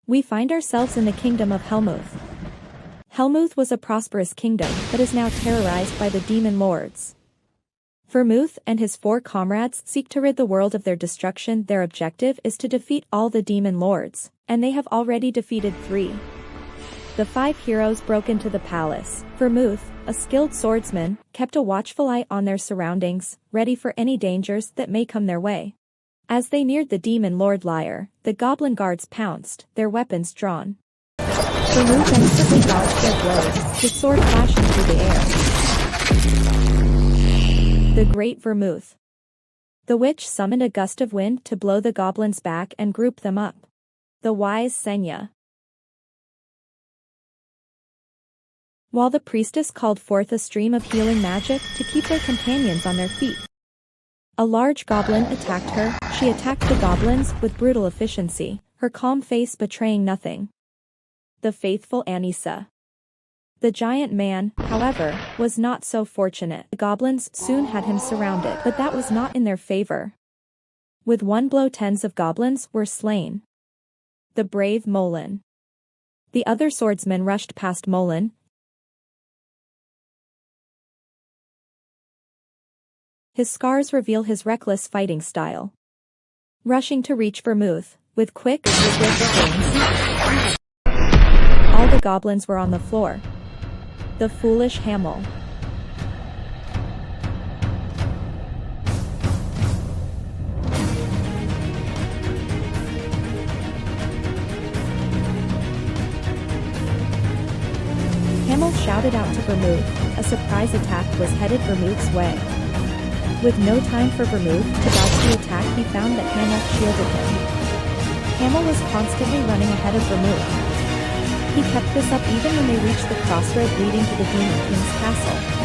We find ourselves in the kingdom of Helmouth. Helmouth was a prosperous kingdom but is now terrorized by the demon lords. Vermouth and his 4 comrades seek to rid the world of their destruction. Their objective is to defeat all the demon lords, and they have already defeated 3. The 5 heroes broke into the palace. Vermouth, a skilled swordsman, kept a watchful eye on their surroundings, ready for any dangers that may come their way. As they neared the demon lord Liar, the goblin guards pounced, their weapons drawn. Vermouth instantly dodged their blows, his sword flashing through the air. The Great Vermouth. The witch summoned a gust of wind to blow the goblins back and group them up. The wise Senya. While the priestess called forth a stream of healing magic to keep their companions on their feet. A large goblin attacked her. She attacked the goblins with brutal efficiency, her calm face betraying nothing. The faithful Anissa. The giant man, however, was not so fortunate. The goblins soon had him surrounded, but that was not in their favor. With one blow, tens of goblins were slain. The brave Molin. The other swordsmen rushed past Molin. His scars reveal his reckless fighting style. Rushing to reach Vermouth, with quick, swift swings. All the goblins were on the floor. The foolish Hamel. Hamel shouted out to Vermouth. A surprise attack was headed Vermouth's way. With no time for Vermouth to dodge the attack, he found that Hamel shielded him. Hamel was constantly running ahead of Vermouth. He kept this up even when they reached the crossroad leading to the Demon King's castle.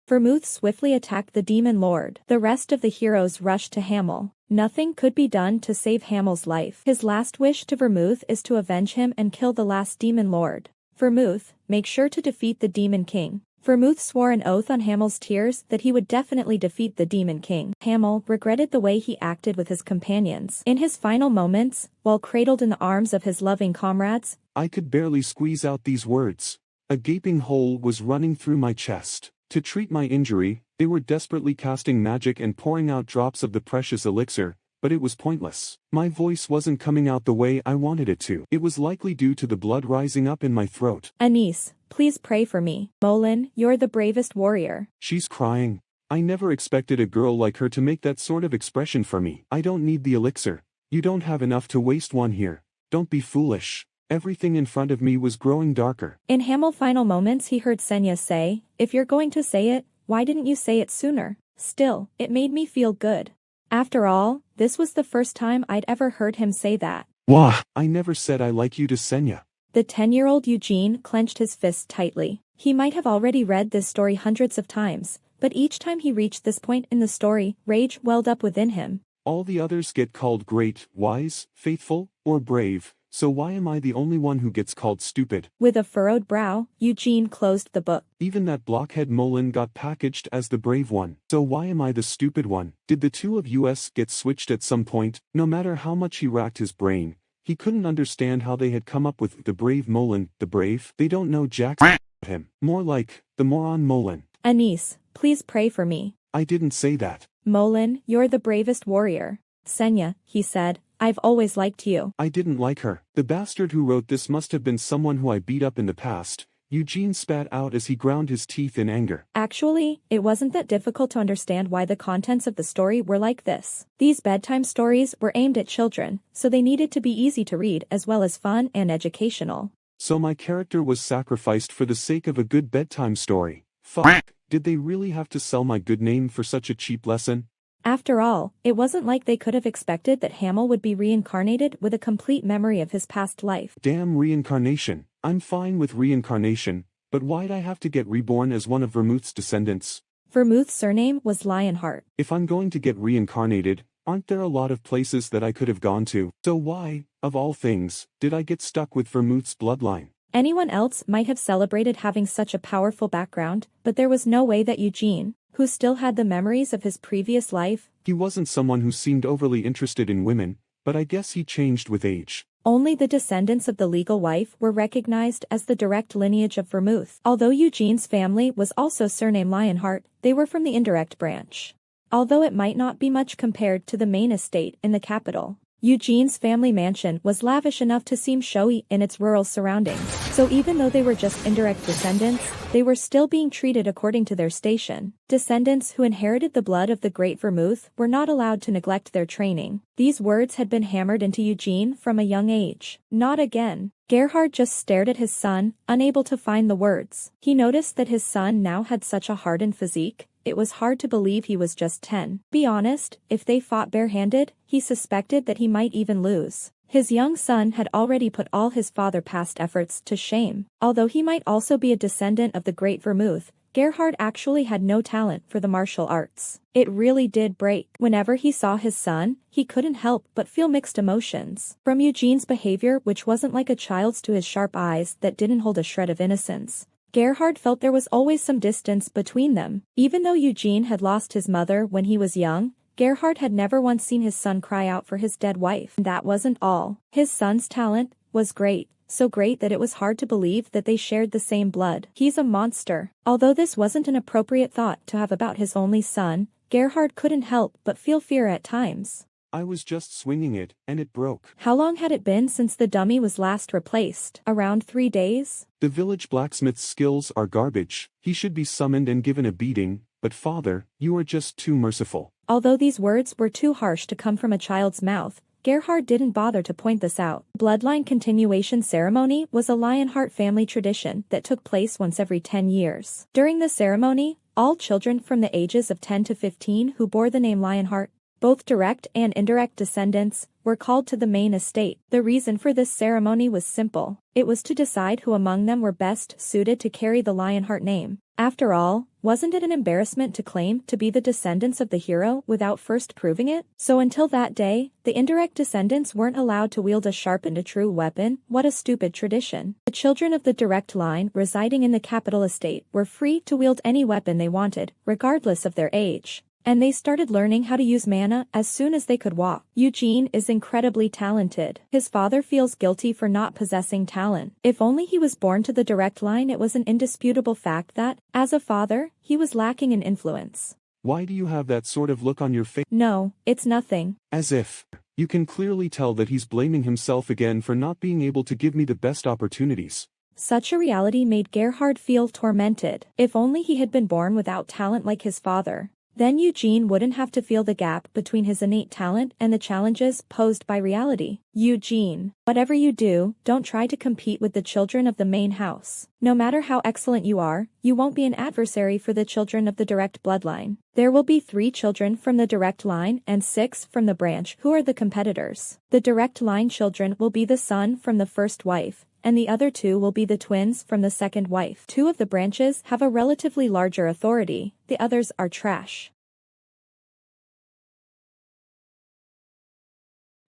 Vermouth swiftly attacked the demon lord. The rest of the heroes rushed to Hamel. Nothing could be done to save Hamel's life. His last wish to Vermouth is to avenge him and kill the last demon lord. Vermouth, make sure to defeat the demon king. Vermouth swore an oath on Hamel's tears that he would definitely defeat the demon king. Hamel regretted the way he acted with his companions. In his final moments, while cradled in the arms of his loving comrades, I could barely squeeze out these words. A gaping hole was running through my chest. To treat my injury, they were desperately casting magic and pouring out drops of the precious elixir, but it was pointless. My voice wasn't coming out the way I wanted it to. It was likely due to the blood rising up in my throat. Anise, please pray for me. Molin, you're the bravest warrior. She's crying. I never expected a girl like her to make that sort of expression for me. I don't need the elixir. You don't have enough to waste one here. Don't be foolish. Everything in front of me was growing darker. In Hamel's final moments he heard Senya say, if you're going to say it, why didn't you say it sooner? Still, it made me feel good. After all, this was the first time I'd ever heard him say that. Wah! I never said I like you to Senya. The 10-year-old Eugene clenched his fists tightly. He might have already read this story hundreds of times, but each time he reached this point in the story, rage welled up within him. All the others get called great, wise, faithful, or brave. So why am I the only one who gets called stupid? With a furrowed brow, Eugene closed the book. Even that blockhead Molin got packaged as the brave one. So why am I the stupid one? Did the two of us get switched at some point? No matter how much he racked his brain, he couldn't understand how they had come up with the brave Molin. The brave? They don't know jack about him. More like, the moron Molin. Anise, please pray for me. I didn't say that. Molin, you're the bravest warrior. Senya, he said, I've always liked you. I didn't like her. The bastard who wrote this must have been someone who I beat up in the past. Eugene spat out as he ground his teeth in anger. Actually, it wasn't that difficult to understand why the contents of the story were like this. These bedtime stories were aimed at children, so they needed to be easy to read as well as fun and educational. So my character was sacrificed for the sake of a good bedtime story. Fuck, did they really have to sell my good name for such a cheap lesson? After all, it wasn't like they could have expected that Hamel would be reincarnated with a complete memory of his past life. Damn reincarnation. I'm fine with reincarnation, but why'd I have to get reborn as one of Vermouth's descendants? Vermouth's surname was Lionheart. If I'm going to get reincarnated, Aren't there a lot of places that I could have gone to? So why, of all things, did I get stuck with Vermouth's bloodline? Anyone else might have celebrated having such a powerful background, but there was no way that Eugene, who still had the memories of his previous life. He wasn't someone who seemed overly interested in women, but I guess he changed with age. Only the descendants of the legal wife were recognized as the direct lineage of Vermouth. Although Eugene's family was also surnamed Lionheart, they were from the indirect branch. Although it might not be much compared to the main estate in the capital, Eugene's family mansion was lavish enough to seem showy in its rural surroundings, so even though they were just indirect descendants, they were still being treated according to their station. Descendants who inherited the blood of the Great Vermouth were not allowed to neglect their training. These words had been hammered into Eugene from a young age. Not again. Gerhard just stared at his son, unable to find the words. He noticed that his son now had such a hardened physique. It was hard to believe he was just 10. Be honest, if they fought barehanded, he suspected that he might even lose. His young son had already put all his father's past efforts to shame. Although he might also be a descendant of the Great Vermouth, Gerhard actually had no talent for the martial arts. It really did break. Whenever he saw his son, he couldn't help but feel mixed emotions. From Eugene's behavior, which wasn't like a child's, to his sharp eyes that didn't hold a shred of innocence, Gerhard felt there was always some distance between them. Even though Eugene had lost his mother when he was young, Gerhard had never once seen his son cry out for his dead wife. And that wasn't all. His son's talent was great. So great that it was hard to believe that they shared the same blood. He's a monster. Although this wasn't an appropriate thought to have about his only son, Gerhard couldn't help but feel fear at times. I was just swinging it, and it broke. How long had it been since the dummy was last replaced? Around 3 days? The village blacksmith's skills are garbage. He should be summoned and given a beating, but father, you are just too merciful. Although these words were too harsh to come from a child's mouth, Gerhard didn't bother to point this out. Bloodline continuation ceremony was a Lionheart family tradition that took place once every 10 years. During the ceremony, all children from the ages of 10 to 15 who bore the name Lionheart, both direct and indirect descendants, were called to the main estate. The reason for this ceremony was simple. It was to decide who among them were best suited to carry the Lionheart name. After all, wasn't it an embarrassment to claim to be the descendants of the hero without first proving it? So until that day, the indirect descendants weren't allowed to wield a sharpened true weapon. What a stupid tradition. The children of the direct line residing in the capital estate were free to wield any weapon they wanted, regardless of their age. And they started learning how to use mana as soon as they could walk. Eugene is incredibly talented. His father feels guilty for not possessing talent. If only he was born to the direct line, it was an indisputable fact that, as a father, he was lacking in influence. Why do you have that sort of look on your face? No, it's nothing. As if. You can clearly tell that he's blaming himself again for not being able to give me the best opportunities. Such a reality made Gerhard feel tormented. If only he had been born without talent like his father. Then Eugene wouldn't have to feel the gap between his innate talent and the challenges posed by reality. Eugene, whatever you do, don't try to compete with the children of the main house. No matter how excellent you are, you won't be an adversary for the children of the direct bloodline. There will be 3 children from the direct line and 6 from the branch who are the competitors. The direct line children will be the son from the first wife, and the other 2 will be the twins from the second wife. 2 of the branches have a relatively larger authority, the others are trash.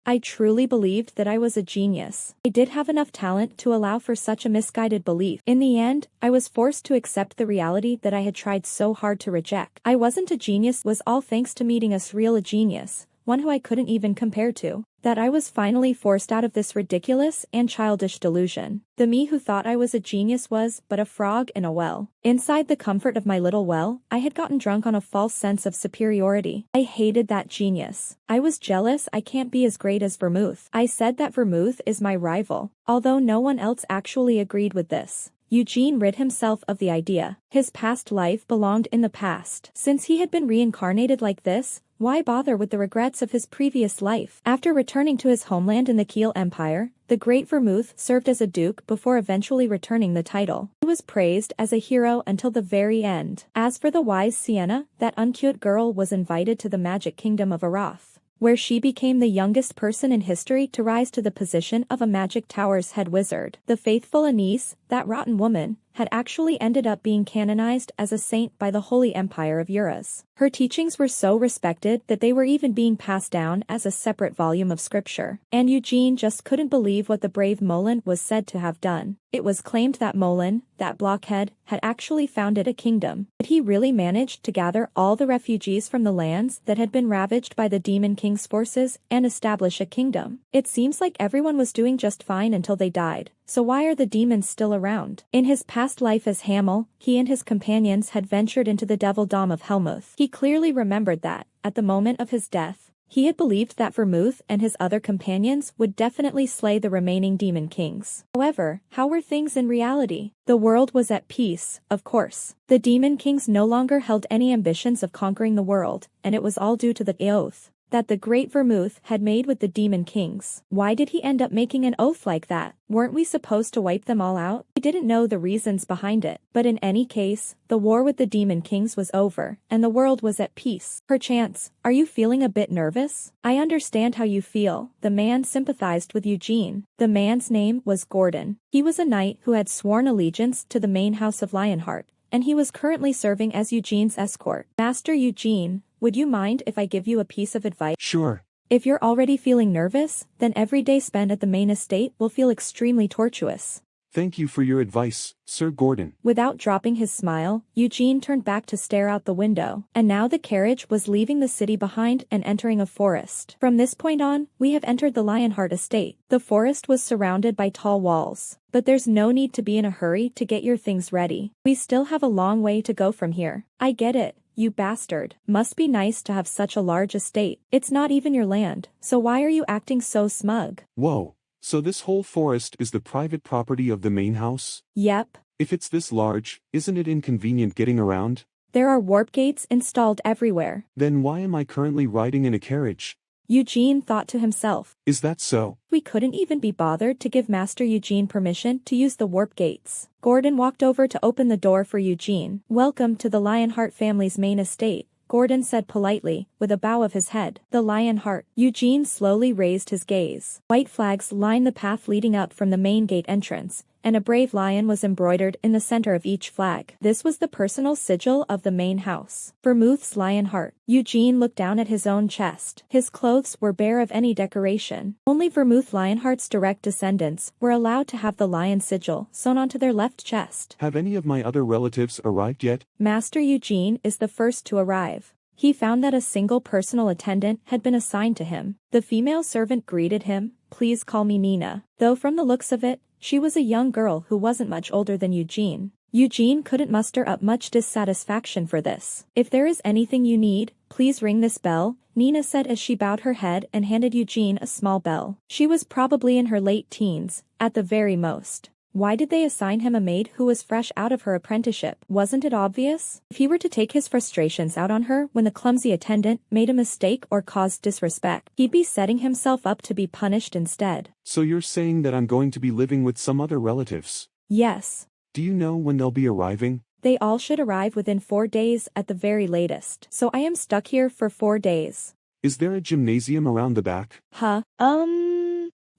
I truly believed that I was a genius. I did have enough talent to allow for such a misguided belief. In the end, I was forced to accept the reality that I had tried so hard to reject. I wasn't a genius was all thanks to meeting a surreal genius, one who I couldn't even compare to. That I was finally forced out of this ridiculous and childish delusion. The me who thought I was a genius was but a frog in a well. Inside the comfort of my little well, I had gotten drunk on a false sense of superiority. I hated that genius. I was jealous I can't be as great as Vermouth. I said that Vermouth is my rival, although no one else actually agreed with this. Eugene rid himself of the idea. His past life belonged in the past. Since he had been reincarnated like this, why bother with the regrets of his previous life? After returning to his homeland in the Kiel Empire, the Great Vermouth served as a duke before eventually returning the title. He was praised as a hero until the very end. As for the wise Sienna, that uncute girl was invited to the magic kingdom of Aroth, where she became the youngest person in history to rise to the position of a magic tower's head wizard. The faithful Anise, that rotten woman, had actually ended up being canonized as a saint by the Holy Empire of Eurus. Her teachings were so respected that they were even being passed down as a separate volume of scripture. And Eugene just couldn't believe what the brave Molin was said to have done. It was claimed that Molin, that blockhead, had actually founded a kingdom. But he really managed to gather all the refugees from the lands that had been ravaged by the Demon King's forces and establish a kingdom. It seems like everyone was doing just fine until they died. So why are the demons still around? In his past life as Hamel, he and his companions had ventured into the Devildom of Vermouth. He clearly remembered that, at the moment of his death, he had believed that Vermouth and his other companions would definitely slay the remaining demon kings. However, how were things in reality? The world was at peace, of course. The demon kings no longer held any ambitions of conquering the world, and it was all due to the oath that the great Vermouth had made with the demon kings. Why did he end up making an oath like that? Weren't we supposed to wipe them all out? He didn't know the reasons behind it, but in any case, the war with the demon kings was over, and the world was at peace. Perchance, are you feeling a bit nervous? I understand how you feel. The man sympathized with Eugene. The man's name was Gordon. He was a knight who had sworn allegiance to the main house of Lionheart, and he was currently serving as Eugene's escort. Master Eugene, would you mind if I give you a piece of advice? Sure. If you're already feeling nervous, then every day spent at the main estate will feel extremely tortuous. Thank you for your advice, Sir Gordon. Without dropping his smile, Eugene turned back to stare out the window, and now the carriage was leaving the city behind and entering a forest. From this point on, we have entered the Lionheart estate. The forest was surrounded by tall walls, but there's no need to be in a hurry to get your things ready. We still have a long way to go from here. I get it. You bastard. Must be nice to have such a large estate. It's not even your land, so why are you acting so smug? Whoa, so this whole forest is the private property of the main house? Yep. If it's this large, isn't it inconvenient getting around? There are warp gates installed everywhere. Then why am I currently riding in a carriage? Eugene thought to himself. Is that so? We couldn't even be bothered to give Master Eugene permission to use the warp gates. Gordon walked over to open the door for Eugene. Welcome to the Lionheart family's main estate, Gordon said politely, with a bow of his head. The Lionheart. Eugene slowly raised his gaze. White flags lined the path leading up from the main gate entrance, and a brave lion was embroidered in the center of each flag. This was the personal sigil of the main house. Vermouth's Lionheart. Eugene looked down at his own chest. His clothes were bare of any decoration. Only Vermouth Lionheart's direct descendants were allowed to have the lion sigil sewn onto their left chest. Have any of my other relatives arrived yet? Master Eugene is the first to arrive. He found that a single personal attendant had been assigned to him. The female servant greeted him. Please call me Nina. Though from the looks of it, she was a young girl who wasn't much older than Eugene. Eugene couldn't muster up much dissatisfaction for this. If there is anything you need, please ring this bell, Nina said as she bowed her head and handed Eugene a small bell. She was probably in her late teens, at the very most. Why did they assign him a maid who was fresh out of her apprenticeship? Wasn't it obvious? If he were to take his frustrations out on her when the clumsy attendant made a mistake or caused disrespect, he'd be setting himself up to be punished instead. So you're saying that I'm going to be living with some other relatives? Yes. Do you know when they'll be arriving? They all should arrive within 4 days at the very latest. So I am stuck here for 4 days. Is there a gymnasium around the back?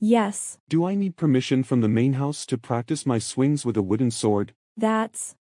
Yes. Do I need permission from the main house to practice my swings with a wooden sword? That's,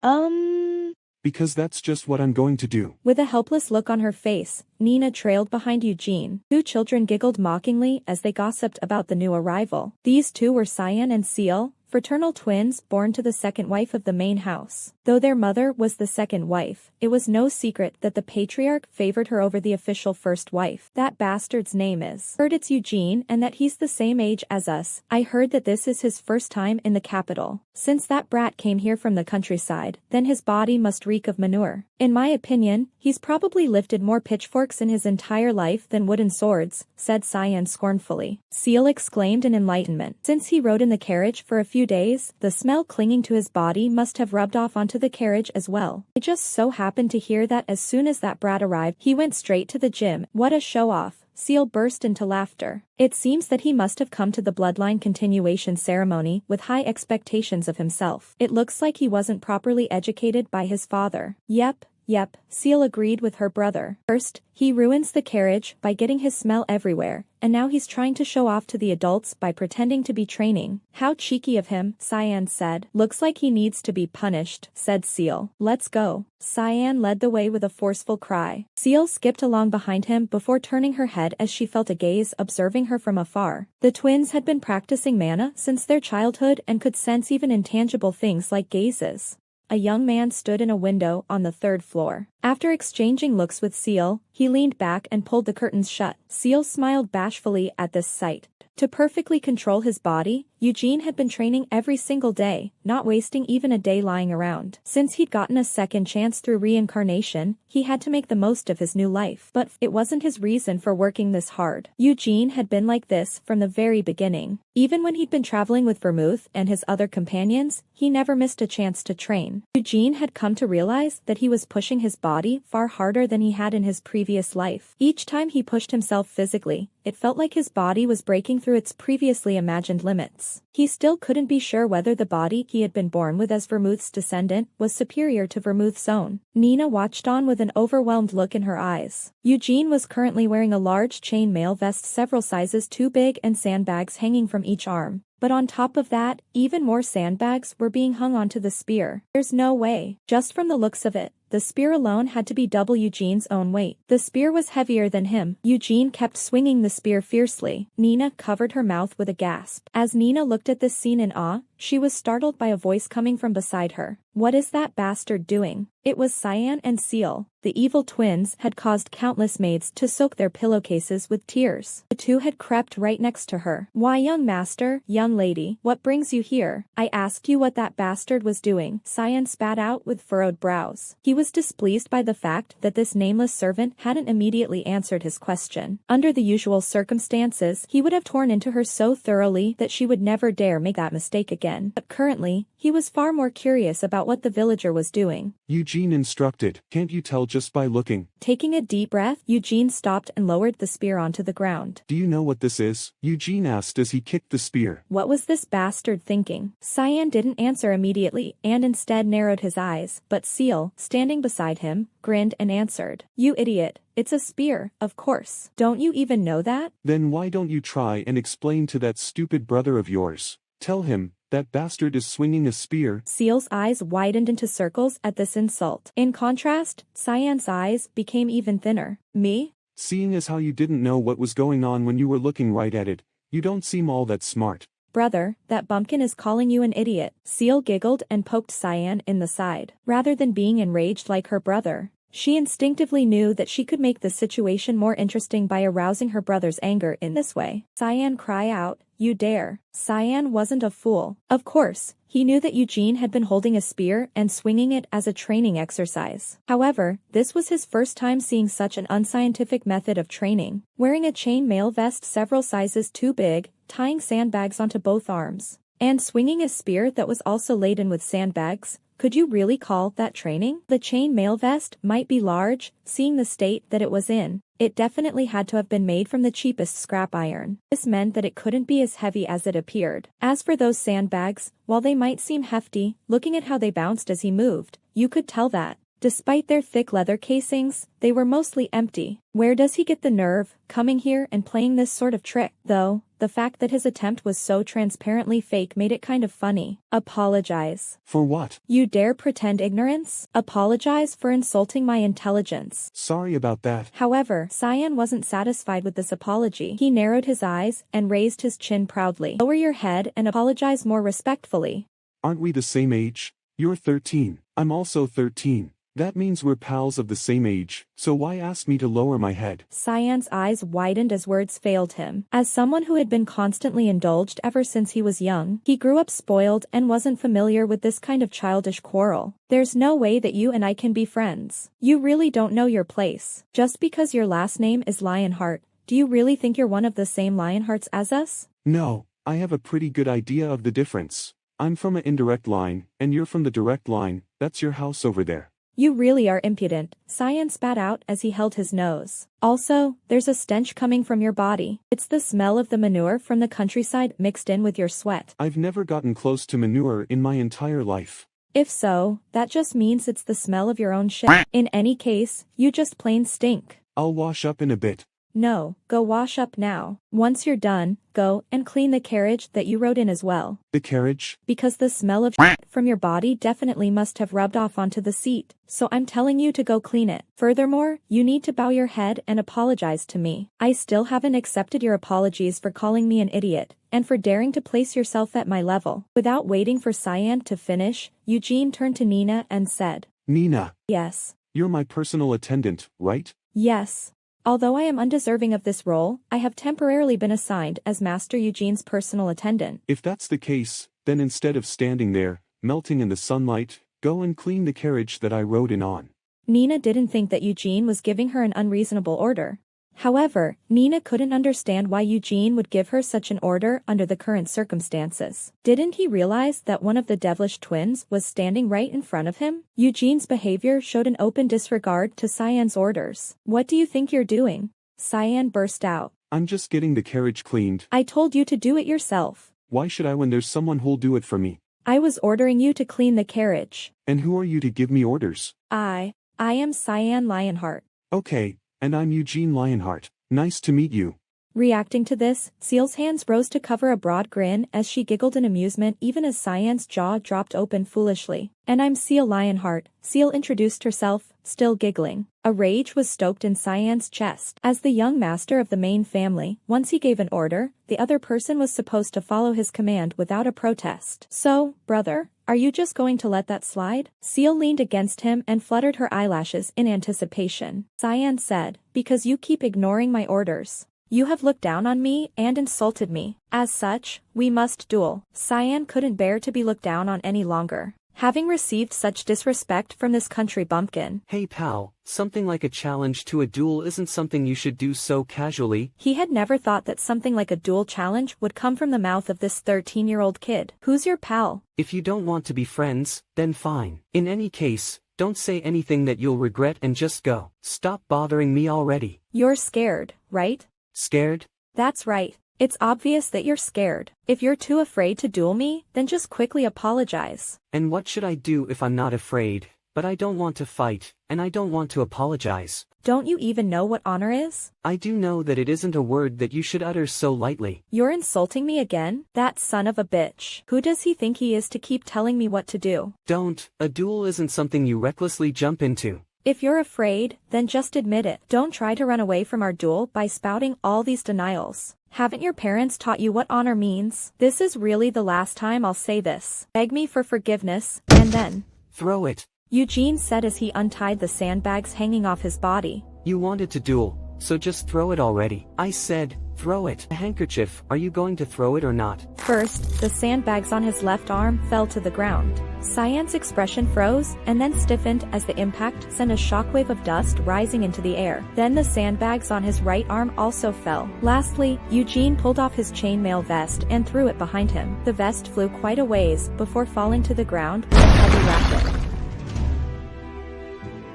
Because that's just what I'm going to do. With a helpless look on her face, Nina trailed behind Eugene. 2 children giggled mockingly as they gossiped about the new arrival. These 2 were Cyan and Seal, fraternal twins born to the second wife of the main house. Though their mother was the second wife, it was no secret that the patriarch favored her over the official first wife. That bastard's name is. Heard it's Eugene and that he's the same age as us. I heard that this is his first time in the capital. Since that brat came here from the countryside, then his body must reek of manure. In my opinion, he's probably lifted more pitchforks in his entire life than wooden swords, said Cyan scornfully. Seal exclaimed in enlightenment. Since he rode in the carriage for a few days, the smell clinging to his body must have rubbed off onto the carriage as well. I just so happened to hear that as soon as that brat arrived, he went straight to the gym. What a show-off. Seal burst into laughter. It seems that he must have come to the bloodline continuation ceremony with high expectations of himself. It looks like he wasn't properly educated by his father. Yep, Yep, Seal agreed with her brother. First, he ruins the carriage by getting his smell everywhere, and now he's trying to show off to the adults by pretending to be training. How cheeky of him, Cyan said. Looks like he needs to be punished, said Seal. Let's go. Cyan led the way with a forceful cry. Seal skipped along behind him before turning her head as she felt a gaze observing her from afar. The twins had been practicing mana since their childhood and could sense even intangible things like gazes. A young man stood in a window on the 3rd floor. After exchanging looks with Seal, he leaned back and pulled the curtains shut. Seal smiled bashfully at this sight. To perfectly control his body, Eugene had been training every single day, not wasting even a day lying around. Since he'd gotten a second chance through reincarnation, he had to make the most of his new life. But it wasn't his reason for working this hard. Eugene had been like this from the very beginning. Even when he'd been traveling with Vermouth and his other companions, he never missed a chance to train. Eugene had come to realize that he was pushing his body far harder than he had in his previous life. Each time he pushed himself physically, it felt like his body was breaking through its previously imagined limits. He still couldn't be sure whether the body he had been born with as Vermouth's descendant was superior to Vermouth's own. Nina watched on with an overwhelmed look in her eyes. Eugene was currently wearing a large chain mail vest several sizes too big and sandbags hanging from each arm. But on top of that, even more sandbags were being hung onto the spear. There's no way. Just from the looks of it, the spear alone had to be double Eugene's own weight. The spear was heavier than him. Eugene kept swinging the spear fiercely. Nina covered her mouth with a gasp. As Nina looked at this scene in awe, she was startled by a voice coming from beside her. What is that bastard doing? It was Cyan and Seal. The evil twins had caused countless maids to soak their pillowcases with tears. The two had crept right next to her. Why, young master, young lady, what brings you here? I asked you what that bastard was doing. Cyan spat out with furrowed brows. He was displeased by the fact that this nameless servant hadn't immediately answered his question. Under the usual circumstances, he would have torn into her so thoroughly that she would never dare make that mistake again. But currently, he was far more curious about what the villager was doing. Eugene instructed. Can't you tell just by looking? Taking a deep breath, Eugene stopped and lowered the spear onto the ground. Do you know what this is? Eugene asked as he kicked the spear. What was this bastard thinking? Cyan didn't answer immediately and instead narrowed his eyes, but Seal, standing beside him, grinned and answered. You idiot. It's a spear, of course. Don't you even know that? Then why don't you try and explain to that stupid brother of yours? Tell him, that bastard is swinging a spear. Seal's eyes widened into circles at this insult. In contrast, Cyan's eyes became even thinner. Me? Seeing as how you didn't know what was going on when you were looking right at it, you don't seem all that smart. Brother, that bumpkin is calling you an idiot. Seal giggled and poked Cyan in the side. Rather than being enraged like her brother, she instinctively knew that she could make the situation more interesting by arousing her brother's anger in this way. Cyan cried out, you dare. Cyan wasn't a fool. Of course, he knew that Eugene had been holding a spear and swinging it as a training exercise. However, this was his first time seeing such an unscientific method of training. Wearing a chain mail vest several sizes too big, tying sandbags onto both arms, and swinging a spear that was also laden with sandbags, could you really call that training? The chain mail vest might be large, seeing the state that it was in. It definitely had to have been made from the cheapest scrap iron. This meant that it couldn't be as heavy as it appeared. As for those sandbags, while they might seem hefty, looking at how they bounced as he moved, you could tell that, despite their thick leather casings, they were mostly empty. Where does he get the nerve, coming here and playing this sort of trick? Though, the fact that his attempt was so transparently fake made it kind of funny. Apologize. For what? You dare pretend ignorance? Apologize for insulting my intelligence. Sorry about that. However, Cyan wasn't satisfied with this apology. He narrowed his eyes and raised his chin proudly. Lower your head and apologize more respectfully. Aren't we the same age? You're 13. I'm also 13. That means we're pals of the same age, so why ask me to lower my head? Cyan's eyes widened as words failed him. As someone who had been constantly indulged ever since he was young, he grew up spoiled and wasn't familiar with this kind of childish quarrel. There's no way that you and I can be friends. You really don't know your place. Just because your last name is Lionheart, do you really think you're one of the same Lionhearts as us? No, I have a pretty good idea of the difference. I'm from an indirect line, and you're from the direct line. That's your house over there. You really are impudent, Cyan spat out as he held his nose. Also, there's a stench coming from your body. It's the smell of the manure from the countryside mixed in with your sweat. I've never gotten close to manure in my entire life. If so, that just means it's the smell of your own shit. In any case, you just plain stink. I'll wash up in a bit. No, go wash up now. Once you're done, go and clean the carriage that you rode in as well. The carriage? Because the smell of shit from your body definitely must have rubbed off onto the seat, so I'm telling you to go clean it. Furthermore, you need to bow your head and apologize to me. I still haven't accepted your apologies for calling me an idiot, and for daring to place yourself at my level. Without waiting for Cyan to finish, Eugene turned to Nina and said, Nina. Yes. You're my personal attendant, right? Yes. Although I am undeserving of this role, I have temporarily been assigned as Master Eugene's personal attendant. If that's the case, then instead of standing there, melting in the sunlight, go and clean the carriage that I rode in on. Nina didn't think that Eugene was giving her an unreasonable order. However, Nina couldn't understand why Eugene would give her such an order under the current circumstances. Didn't he realize that one of the devilish twins was standing right in front of him? Eugene's behavior showed an open disregard to Cyan's orders. What do you think you're doing? Cyan burst out. I'm just getting the carriage cleaned. I told you to do it yourself. Why should I when there's someone who'll do it for me? I was ordering you to clean the carriage. And who are you to give me orders? I am Cyan Lionheart. Okay. And I'm Eugene Lionheart. Nice to meet you. Reacting to this, Seal's hands rose to cover a broad grin as she giggled in amusement even as Cyan's jaw dropped open foolishly. And I'm Seal Lionheart, Seal introduced herself, still giggling. A rage was stoked in Cyan's chest. As the young master of the main family, once he gave an order, the other person was supposed to follow his command without a protest. So, brother, are you just going to let that slide? Seal leaned against him and fluttered her eyelashes in anticipation. Cyan said, because you keep ignoring my orders. You have looked down on me and insulted me. As such, we must duel. Cyan couldn't bear to be looked down on any longer. Having received such disrespect from this country bumpkin. Hey pal, something like a challenge to a duel isn't something you should do so casually. He had never thought that something like a duel challenge would come from the mouth of this 13-year-old kid. Who's your pal? If you don't want to be friends, then fine. In any case, don't say anything that you'll regret and just go. Stop bothering me already. You're scared, right? Scared? That's right. It's obvious that you're scared. If you're too afraid to duel me, then just quickly apologize. And what should I do if I'm not afraid, but I don't want to fight, and I don't want to apologize? Don't you even know what honor is? I do know that it isn't a word that you should utter so lightly. You're insulting me again? That son of a bitch. Who does he think he is to keep telling me what to do? Don't. A duel isn't something you recklessly jump into. If you're afraid, then just admit it. Don't try to run away from our duel by spouting all these denials. Haven't your parents taught you what honor means? This is really the last time I'll say this. Beg me for forgiveness, and then... Throw it. Eugene said as he untied the sandbags hanging off his body. You wanted to duel, so just throw it already. I said, throw it. A handkerchief, are you going to throw it or not? First, the sandbags on his left arm fell to the ground. Cyan's expression froze, and then stiffened as the impact sent a shockwave of dust rising into the air. Then the sandbags on his right arm also fell. Lastly, Eugene pulled off his chainmail vest and threw it behind him. The vest flew quite a ways before falling to the ground with a heavy racket.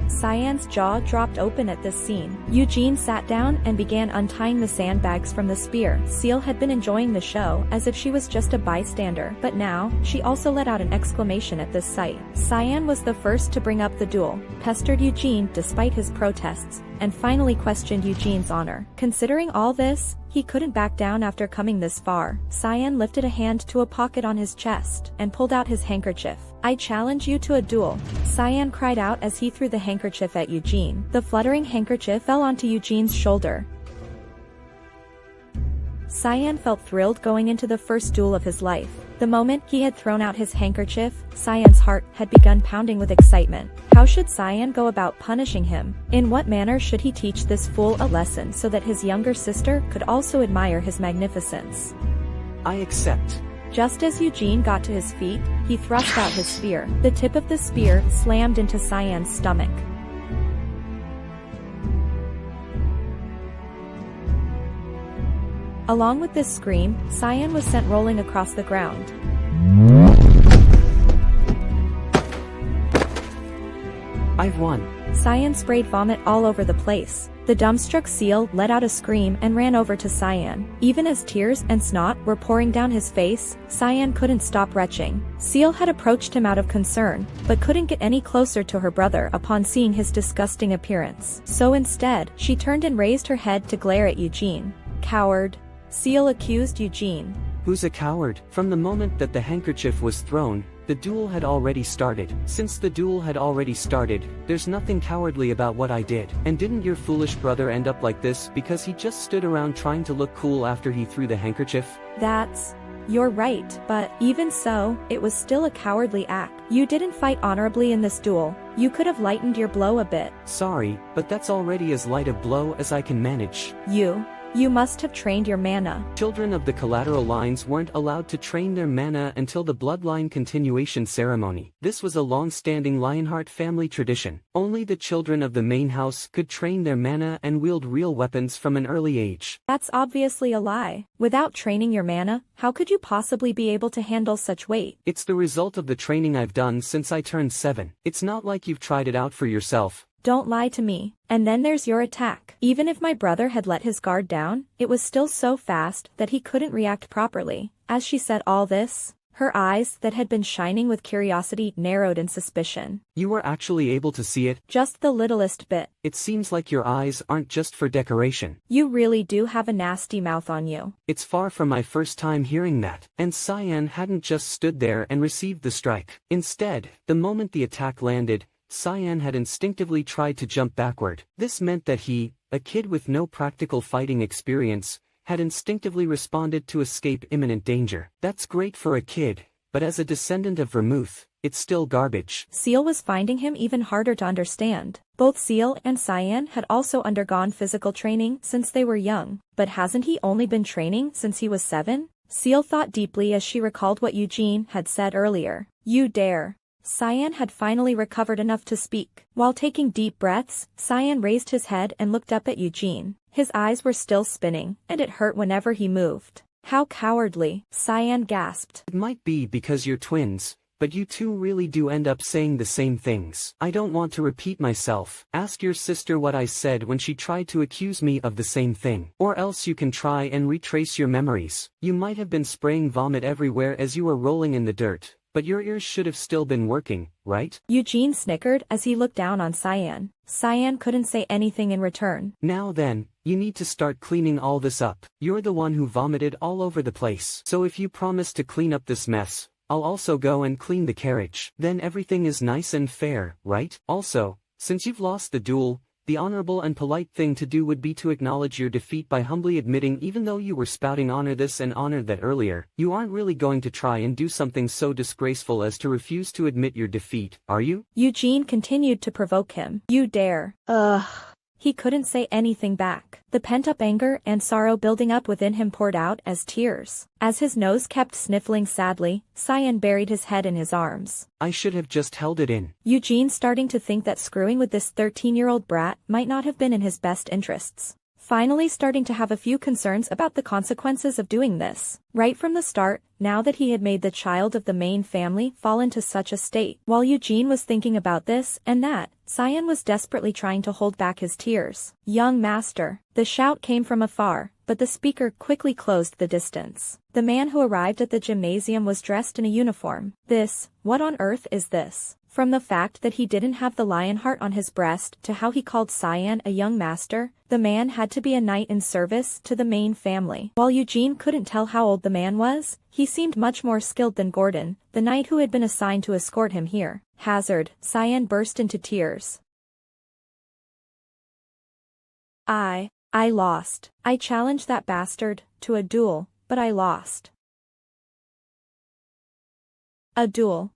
Cyan's jaw dropped open at this scene. Eugene sat down and began untying the sandbags from the spear. Seal had been enjoying the show as if she was just a bystander, but now, she also let out an exclamation at this sight. Cyan was the first to bring up the duel, pestered Eugene despite his protests, and finally questioned Eugene's honor. Considering all this, he couldn't back down after coming this far. Cyan lifted a hand to a pocket on his chest and pulled out his handkerchief. I challenge you to a duel. Cyan cried out as he threw the handkerchief at Eugene. The fluttering handkerchief fell onto Eugene's shoulder. Cyan felt thrilled going into the first duel of his life. The moment he had thrown out his handkerchief, Cyan's heart had begun pounding with excitement. How should Cyan go about punishing him? In what manner should he teach this fool a lesson so that his younger sister could also admire his magnificence? I accept. Just as Eugene got to his feet, he thrust out his spear. The tip of the spear slammed into Cyan's stomach. Along with this scream, Cyan was sent rolling across the ground. I've won. Cyan sprayed vomit all over the place. The dumbstruck seal let out a scream and ran over to Cyan. Even as tears and snot were pouring down his face, Cyan couldn't stop retching. Seal had approached him out of concern, but couldn't get any closer to her brother upon seeing his disgusting appearance. So instead, she turned and raised her head to glare at Eugene. "Coward," Seal accused Eugene. Who's a coward? From the moment that the handkerchief was thrown, the duel had already started. Since the duel had already started, there's nothing cowardly about what I did. And didn't your foolish brother end up like this because he just stood around trying to look cool after he threw the handkerchief? You're right, but even so, it was still a cowardly act. You didn't fight honorably in this duel. You could have lightened your blow a bit. Sorry, but that's already as light a blow as I can manage. You must have trained your mana. Children of the collateral lines weren't allowed to train their mana until the bloodline continuation ceremony. This was a long-standing Lionheart family tradition. Only the children of the main house could train their mana and wield real weapons from an early age. That's obviously a lie. Without training your mana, how could you possibly be able to handle such weight? It's the result of the training I've done since I turned 7. It's not like you've tried it out for yourself. Don't lie to me. And then there's your attack. Even if my brother had let his guard down, it was still so fast that he couldn't react properly. As she said all this, her eyes that had been shining with curiosity narrowed in suspicion. You were actually able to see it? Just the littlest bit. It seems like your eyes aren't just for decoration. You really do have a nasty mouth on you. It's far from my first time hearing that. And Cyan hadn't just stood there and received the strike. Instead, the moment the attack landed, Cyan had instinctively tried to jump backward. This meant that he, a kid with no practical fighting experience, had instinctively responded to escape imminent danger. That's great for a kid, but as a descendant of Vermouth, it's still garbage. Seal was finding him even harder to understand. Both Seal and Cyan had also undergone physical training since they were young, but hasn't he only been training since he was 7? Seal thought deeply as she recalled what Eugene had said earlier. You dare. Cyan had finally recovered enough to speak. While taking deep breaths, Cyan raised his head and looked up at Eugene. His eyes were still spinning, and it hurt whenever he moved. How cowardly, Cyan gasped. It might be because you're twins, but you two really do end up saying the same things. I don't want to repeat myself. Ask your sister what I said when she tried to accuse me of the same thing. Or else you can try and retrace your memories. You might have been spraying vomit everywhere as you were rolling in the dirt. But your ears should have still been working, right? Eugene snickered as he looked down on Cyan. Cyan couldn't say anything in return. Now then, you need to start cleaning all this up. You're the one who vomited all over the place. So if you promise to clean up this mess, I'll also go and clean the carriage. Then everything is nice and fair, right? Also, since you've lost the duel, the honorable and polite thing to do would be to acknowledge your defeat by humbly admitting even though you were spouting honor this and honor that earlier, you aren't really going to try and do something so disgraceful as to refuse to admit your defeat, are you? Eugene continued to provoke him. You dare. He couldn't say anything back. The pent-up anger and sorrow building up within him poured out as tears. As his nose kept sniffling sadly, Cyan buried his head in his arms. I should have just held it in. Eugene starting to think that screwing with this 13-year-old brat might not have been in his best interests. Finally starting to have a few concerns about the consequences of doing this. Right from the start, now that he had made the child of the main family fall into such a state. While Eugene was thinking about this and that, Cyan was desperately trying to hold back his tears. Young master. The shout came from afar, but the speaker quickly closed the distance. The man who arrived at the gymnasium was dressed in a uniform. What on earth is this? From the fact that he didn't have the lion heart on his breast to how he called Cyan a young master, the man had to be a knight in service to the main family. While Eugene couldn't tell how old the man was, he seemed much more skilled than Gordon, the knight who had been assigned to escort him here. Hazard, Cyan burst into tears. I lost. I challenged that bastard to a duel, but I lost. A duel.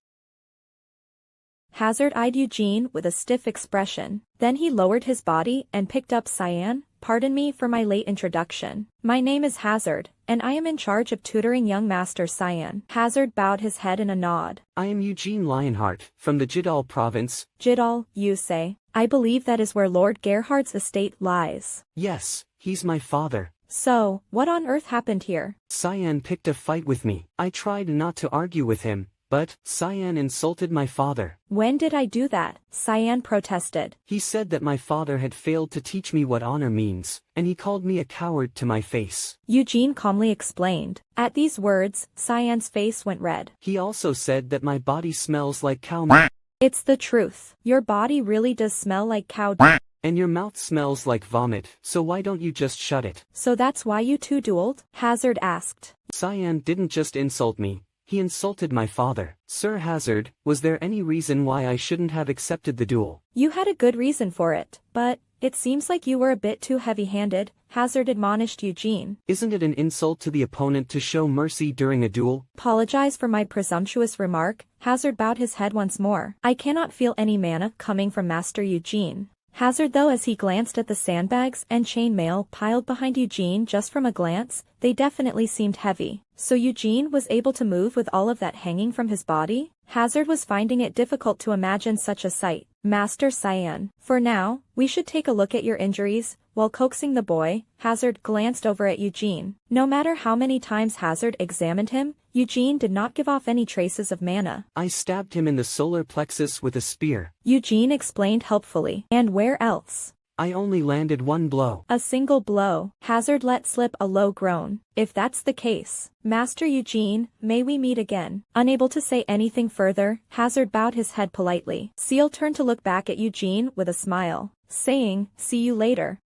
Hazard eyed Eugene with a stiff expression. Then he lowered his body and picked up Cyan. Pardon me for my late introduction. My name is Hazard, and I am in charge of tutoring young Master Cyan. Hazard bowed his head in a nod. I am Eugene Lionheart, from the Jidal province. Jidal, you say? I believe that is where Lord Gerhard's estate lies. Yes, he's my father. So, what on earth happened here? Cyan picked a fight with me. I tried not to argue with him, But, Cyan insulted my father. When did I do that? Cyan protested. He said that my father had failed to teach me what honor means, and he called me a coward to my face. Eugene calmly explained. At these words, Cyan's face went red. He also said that my body smells like cow milk. It's the truth. Your body really does smell like cow. And your mouth smells like vomit, so why don't you just shut it? So that's why you two dueled? Hazard asked. Cyan didn't just insult me, he insulted my father. Sir Hazard, was there any reason why I shouldn't have accepted the duel? You had a good reason for it, but it seems like you were a bit too heavy-handed, Hazard admonished Eugene. Isn't it an insult to the opponent to show mercy during a duel? Apologize for my presumptuous remark, Hazard bowed his head once more. I cannot feel any mana coming from Master Eugene. Hazard though as he glanced at the sandbags and chainmail piled behind Eugene just from a glance, they definitely seemed heavy. So Eugene was able to move with all of that hanging from his body? Hazard was finding it difficult to imagine such a sight. Master Cyan, for now, we should take a look at your injuries. While coaxing the boy, Hazard glanced over at Eugene. No matter how many times Hazard examined him, Eugene did not give off any traces of mana. I stabbed him in the solar plexus with a spear. Eugene explained helpfully. And where else? I only landed one blow. A single blow. Hazard let slip a low groan. If that's the case, Master Eugene, may we meet again? Unable to say anything further, Hazard bowed his head politely. Seal turned to look back at Eugene with a smile, saying, see you later.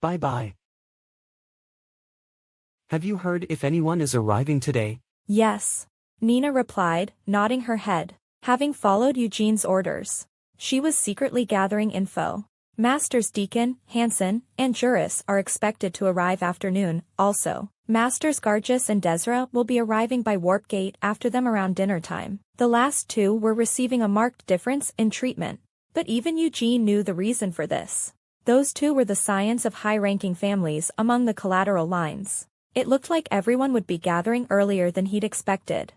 Bye-bye. Have you heard if anyone is arriving today? Yes. Nina replied, nodding her head. Having followed Eugene's orders, she was secretly gathering info. Masters Deacon, Hansen, and Juris are expected to arrive afternoon, also. Masters Gargis and Desra will be arriving by Warp Gate after them around dinner time. The last two were receiving a marked difference in treatment. But even Eugene knew the reason for this. Those two were the scions of high-ranking families among the collateral lines. It looked like everyone would be gathering earlier than he'd expected.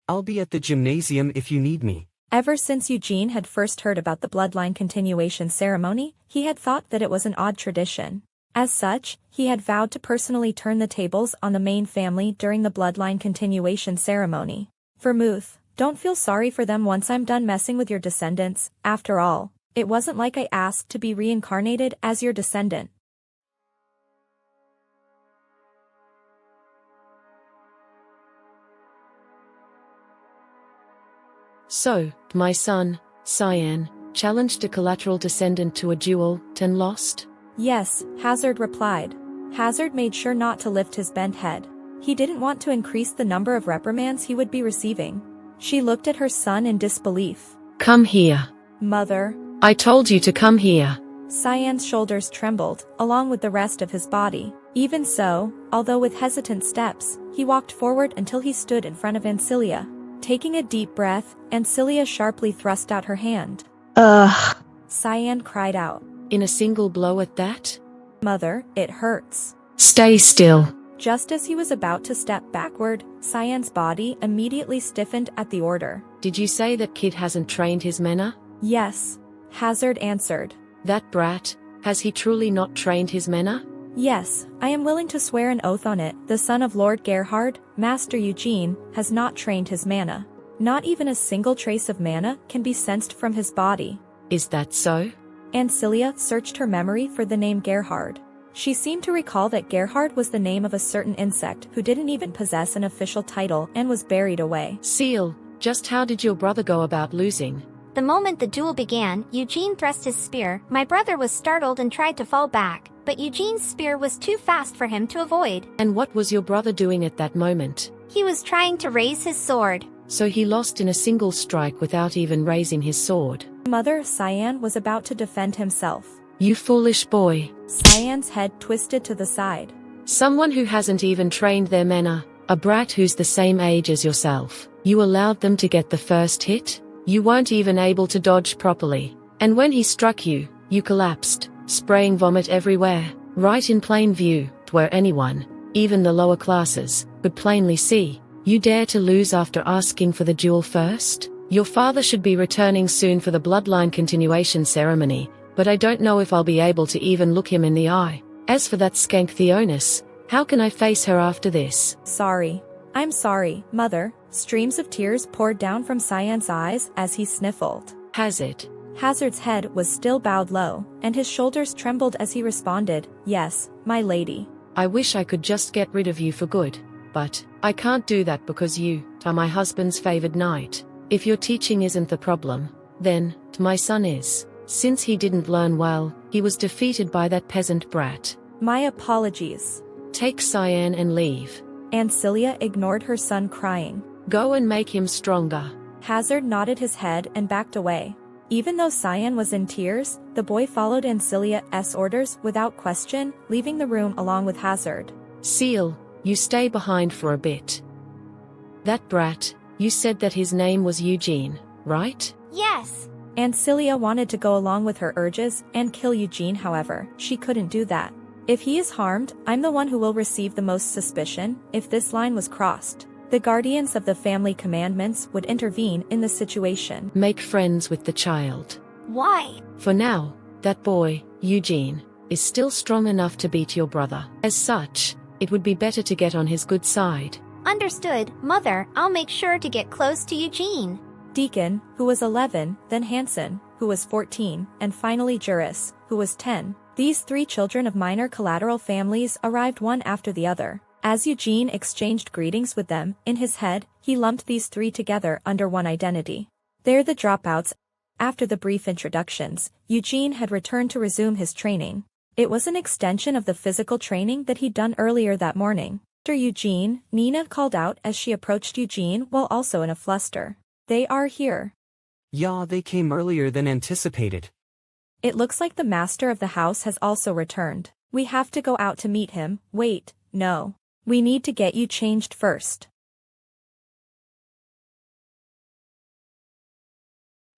I'll be at the gymnasium if you need me. Ever since Eugene had first heard about the bloodline continuation ceremony, he had thought that it was an odd tradition. As such, he had vowed to personally turn the tables on the main family during the bloodline continuation ceremony. Vermouth, don't feel sorry for them once I'm done messing with your descendants. After all, it wasn't like I asked to be reincarnated as your descendant. So, my son, Cyan, challenged a collateral descendant to a duel, and lost? Yes, Hazard replied. Hazard made sure not to lift his bent head. He didn't want to increase the number of reprimands he would be receiving. She looked at her son in disbelief. Come here. Mother. I told you to come here. Cyan's shoulders trembled, along with the rest of his body. Even so, although with hesitant steps, he walked forward until he stood in front of Ancilia. Taking a deep breath, Ancilia sharply thrust out her hand. Ugh. Cyan cried out. In a single blow at that? Mother, it hurts. Stay still. Just as he was about to step backward, Cyan's body immediately stiffened at the order. Did you say that kid hasn't trained his mana? Yes. Hazard answered. That brat, has he truly not trained his mana? Yes, I am willing to swear an oath on it. The son of Lord Gerhard, Master Eugene, has not trained his mana. Not even a single trace of mana can be sensed from his body. Is that so? Ancilia searched her memory for the name Gerhard. She seemed to recall that Gerhard was the name of a certain insect who didn't even possess an official title and was buried away. Seal, just how did your brother go about losing? The moment the duel began, Eugene thrust his spear. My brother was startled and tried to fall back, but Eugene's spear was too fast for him to avoid. And what was your brother doing at that moment? He was trying to raise his sword. So he lost in a single strike without even raising his sword. Mother Cyan was about to defend himself. You foolish boy. Cyan's head twisted to the side. Someone who hasn't even trained their mana, a brat who's the same age as yourself. You allowed them to get the first hit? You weren't even able to dodge properly. And when he struck you, you collapsed, spraying vomit everywhere, right in plain view, where anyone, even the lower classes, could plainly see. You dare to lose after asking for the duel first? Your father should be returning soon for the bloodline continuation ceremony, but I don't know if I'll be able to even look him in the eye. As for that skank Theonis, how can I face her after this? Sorry. I'm sorry, mother. Streams of tears poured down from Cyan's eyes as he sniffled. Hazard. Hazard's head was still bowed low, and his shoulders trembled as he responded, yes, my lady. I wish I could just get rid of you for good, but I can't do that because you are my husband's favored knight. If your teaching isn't the problem, then my son is. Since he didn't learn well, he was defeated by that peasant brat. My apologies. Take Cyan and leave. Ancilia ignored her son crying. Go and make him stronger. Hazard nodded his head and backed away. Even though Cyan was in tears, the boy followed Ancilia's orders without question, leaving the room along with Hazard. Seal, you stay behind for a bit. That brat, you said that his name was Eugene, right? Yes. Ancilia wanted to go along with her urges and kill Eugene, however, she couldn't do that. If he is harmed, I'm the one who will receive the most suspicion if this line was crossed. The guardians of the family commandments would intervene in the situation. Make friends with the child. Why? For now, that boy, Eugene, is still strong enough to beat your brother. As such, it would be better to get on his good side. Understood, mother. I'll make sure to get close to Eugene. Deacon, who was 11, then Hansen, who was 14, and finally Juris, who was 10. These three children of minor collateral families arrived one after the other. As Eugene exchanged greetings with them, in his head, he lumped these three together under one identity. They're the dropouts. After the brief introductions, Eugene had returned to resume his training. It was an extension of the physical training that he'd done earlier that morning. After Eugene, Nina called out as she approached Eugene while also in a fluster. They are here. Yeah, they came earlier than anticipated. It looks like the master of the house has also returned. We have to go out to meet him. Wait, no. We need to get you changed first.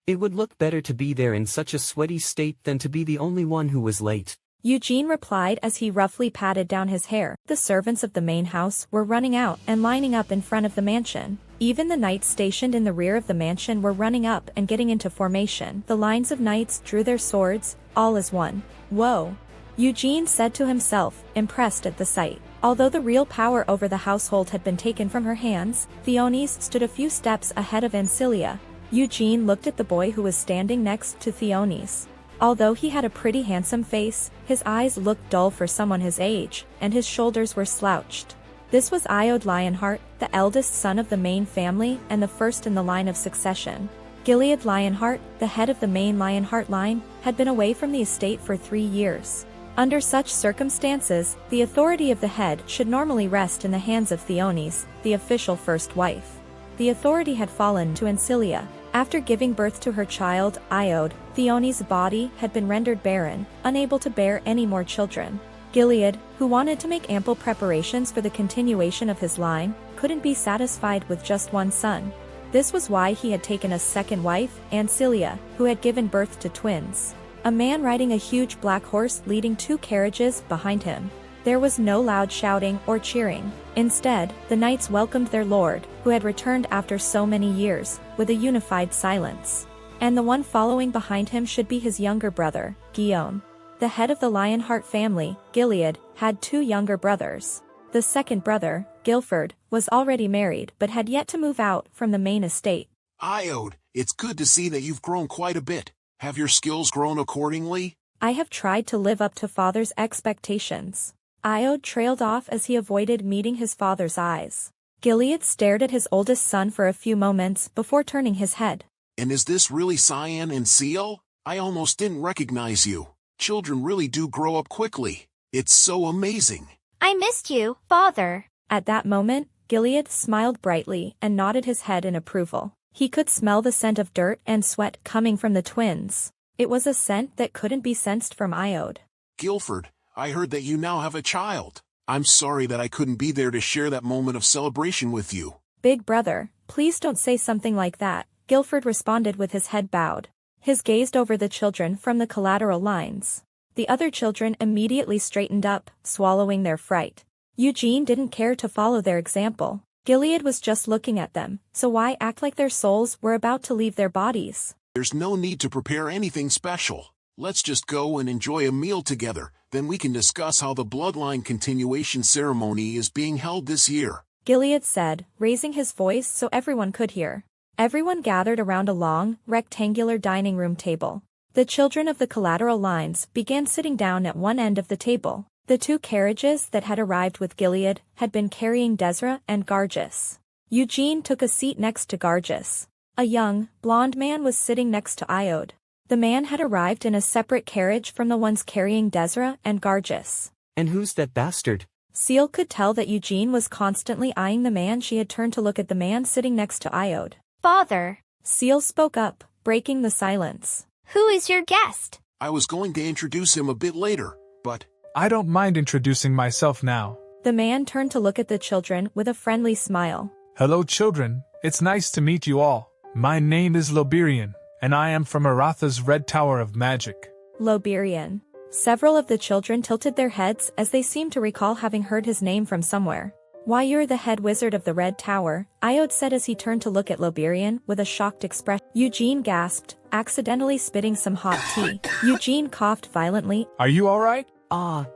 It would look better to be there in such a sweaty state than to be the only one who was late. Eugene replied as he roughly patted down his hair. The servants of the main house were running out and lining up in front of the mansion. Even the knights stationed in the rear of the mansion were running up and getting into formation. The lines of knights drew their swords, all as one. Whoa! Eugene said to himself, impressed at the sight. Although the real power over the household had been taken from her hands, Theonis stood a few steps ahead of Ancilia. Eugene looked at the boy who was standing next to Theonis. Although he had a pretty handsome face, his eyes looked dull for someone his age, and his shoulders were slouched. This was Iode Lionheart, the eldest son of the main family and the first in the line of succession. Gilead Lionheart, the head of the main Lionheart line, had been away from the estate for 3 years. Under such circumstances, the authority of the head should normally rest in the hands of Theonis, the official first wife. The authority had fallen to Ancilia. After giving birth to her child, Iode, Theonis' body had been rendered barren, unable to bear any more children. Gilead, who wanted to make ample preparations for the continuation of his line, couldn't be satisfied with just one son. This was why he had taken a second wife, Ancilia, who had given birth to twins. A man riding a huge black horse leading 2 carriages behind him. There was no loud shouting or cheering. Instead, the knights welcomed their lord, who had returned after so many years, with a unified silence. And the one following behind him should be his younger brother, Guillaume. The head of the Lionheart family, Gilead, had 2 younger brothers. The second brother, Guilford, was already married but had yet to move out from the main estate. Iode, it's good to see that you've grown quite a bit. Have your skills grown accordingly? I have tried to live up to father's expectations. Iode trailed off as he avoided meeting his father's eyes. Gilead stared at his oldest son for a few moments before turning his head. And is this really Cyan and Seal? I almost didn't recognize you. Children really do grow up quickly. It's so amazing. I missed you, father. At that moment, Gilead smiled brightly and nodded his head in approval. He could smell the scent of dirt and sweat coming from the twins. It was a scent that couldn't be sensed from Iode. Guilford, I heard that you now have a child. I'm sorry that I couldn't be there to share that moment of celebration with you. Big brother, please don't say something like that, Guilford responded with his head bowed. His gazed over the children from the collateral lines. The other children immediately straightened up, swallowing their fright. Eugene didn't care to follow their example. Gilead was just looking at them, so why act like their souls were about to leave their bodies? There's no need to prepare anything special. Let's just go and enjoy a meal together, then we can discuss how the bloodline continuation ceremony is being held this year. Gilead said, raising his voice so everyone could hear. Everyone gathered around a long, rectangular dining room table. The children of the collateral lines began sitting down at one end of the table. The two carriages that had arrived with Gilead had been carrying Desra and Gargis. Eugene took a seat next to Gargis. A young, blonde man was sitting next to Iode. The man had arrived in a separate carriage from the ones carrying Desra and Gargis. And who's that bastard? Seal could tell that Eugene was constantly eyeing the man. She had turned to look at the man sitting next to Iode. Father. Seal spoke up, breaking the silence. Who is your guest? I was going to introduce him a bit later, but... I don't mind introducing myself now. The man turned to look at the children with a friendly smile. Hello children, it's nice to meet you all. My name is Loberian, and I am from Aratha's Red Tower of Magic. Loberian. Several of the children tilted their heads as they seemed to recall having heard his name from somewhere. Why, you're the head wizard of the Red Tower, Iode said as he turned to look at Loberian with a shocked expression. Eugene gasped, accidentally spitting some hot tea. Eugene coughed violently. Are you alright?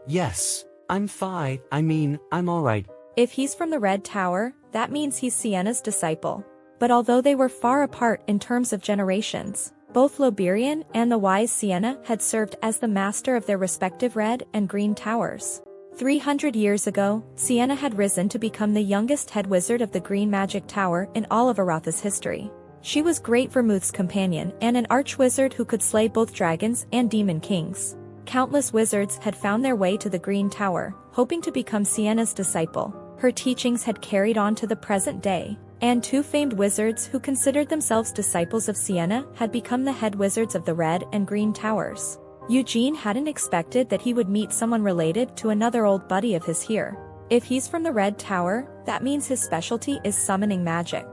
Yes. I'm fine. I'm alright. If he's from the Red Tower, that means he's Sienna's disciple. But although they were far apart in terms of generations, both Loberian and the wise Sienna had served as the master of their respective Red and Green Towers. 300 years ago, Sienna had risen to become the youngest head wizard of the Green Magic Tower in all of Aratha's history. She was Great Vermouth's companion and an arch-wizard who could slay both dragons and demon kings. Countless wizards had found their way to the Green Tower, hoping to become Sienna's disciple. Her teachings had carried on to the present day, and two famed wizards who considered themselves disciples of Sienna had become the head wizards of the Red and Green Towers. Eugene hadn't expected that he would meet someone related to another old buddy of his here. If he's from the Red Tower, that means his specialty is summoning magic.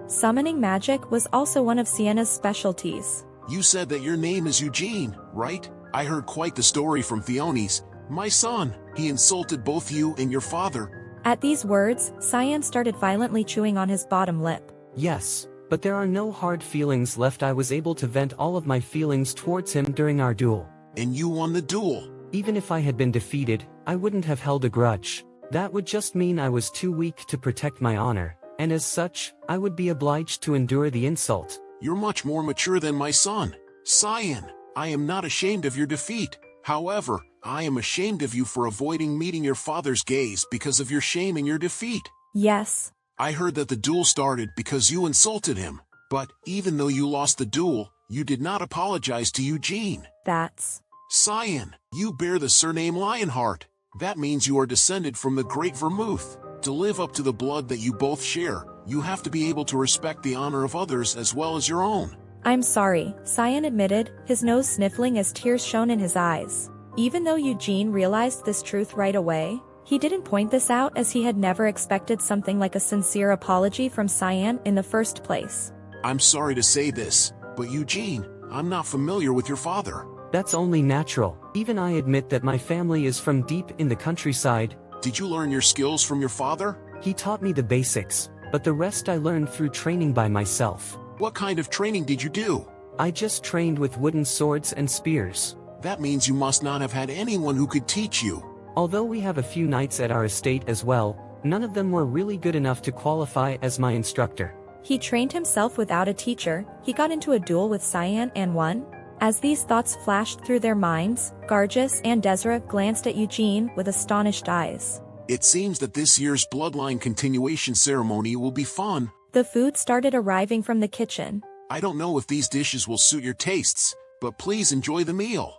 Summoning magic was also one of Sienna's specialties. You said that your name is Eugene, right? I heard quite the story from Theonis. My son, he insulted both you and your father. At these words, Cyan started violently chewing on his bottom lip. Yes, but there are no hard feelings left. I was able to vent all of my feelings towards him during our duel. And you won the duel. Even if I had been defeated, I wouldn't have held a grudge. That would just mean I was too weak to protect my honor, and as such, I would be obliged to endure the insult. You're much more mature than my son. Cyan, I am not ashamed of your defeat. However, I am ashamed of you for avoiding meeting your father's gaze because of your shame in your defeat. Yes. I heard that the duel started because you insulted him, but even though you lost the duel, you did not apologize to Eugene. That's... Cyan, you bear the surname Lionheart. That means you are descended from the Great Vermouth. To live up to the blood that you both share, you have to be able to respect the honor of others as well as your own. I'm sorry, Cyan admitted, his nose sniffling as tears shone in his eyes. Even though Eugene realized this truth right away, he didn't point this out as he had never expected something like a sincere apology from Cyan in the first place. I'm sorry to say this, but Eugene, I'm not familiar with your father. That's only natural. Even I admit that my family is from deep in the countryside. Did you learn your skills from your father? He taught me the basics, but the rest I learned through training by myself. What kind of training did you do? I just trained with wooden swords and spears. That means you must not have had anyone who could teach you. Although we have a few knights at our estate as well, none of them were really good enough to qualify as my instructor. He trained himself without a teacher. He got into a duel with Cyan and won. As these thoughts flashed through their minds, Gargis and Desra glanced at Eugene with astonished eyes. It seems that this year's bloodline continuation ceremony will be fun. The food started arriving from the kitchen. I don't know if these dishes will suit your tastes, but please enjoy the meal.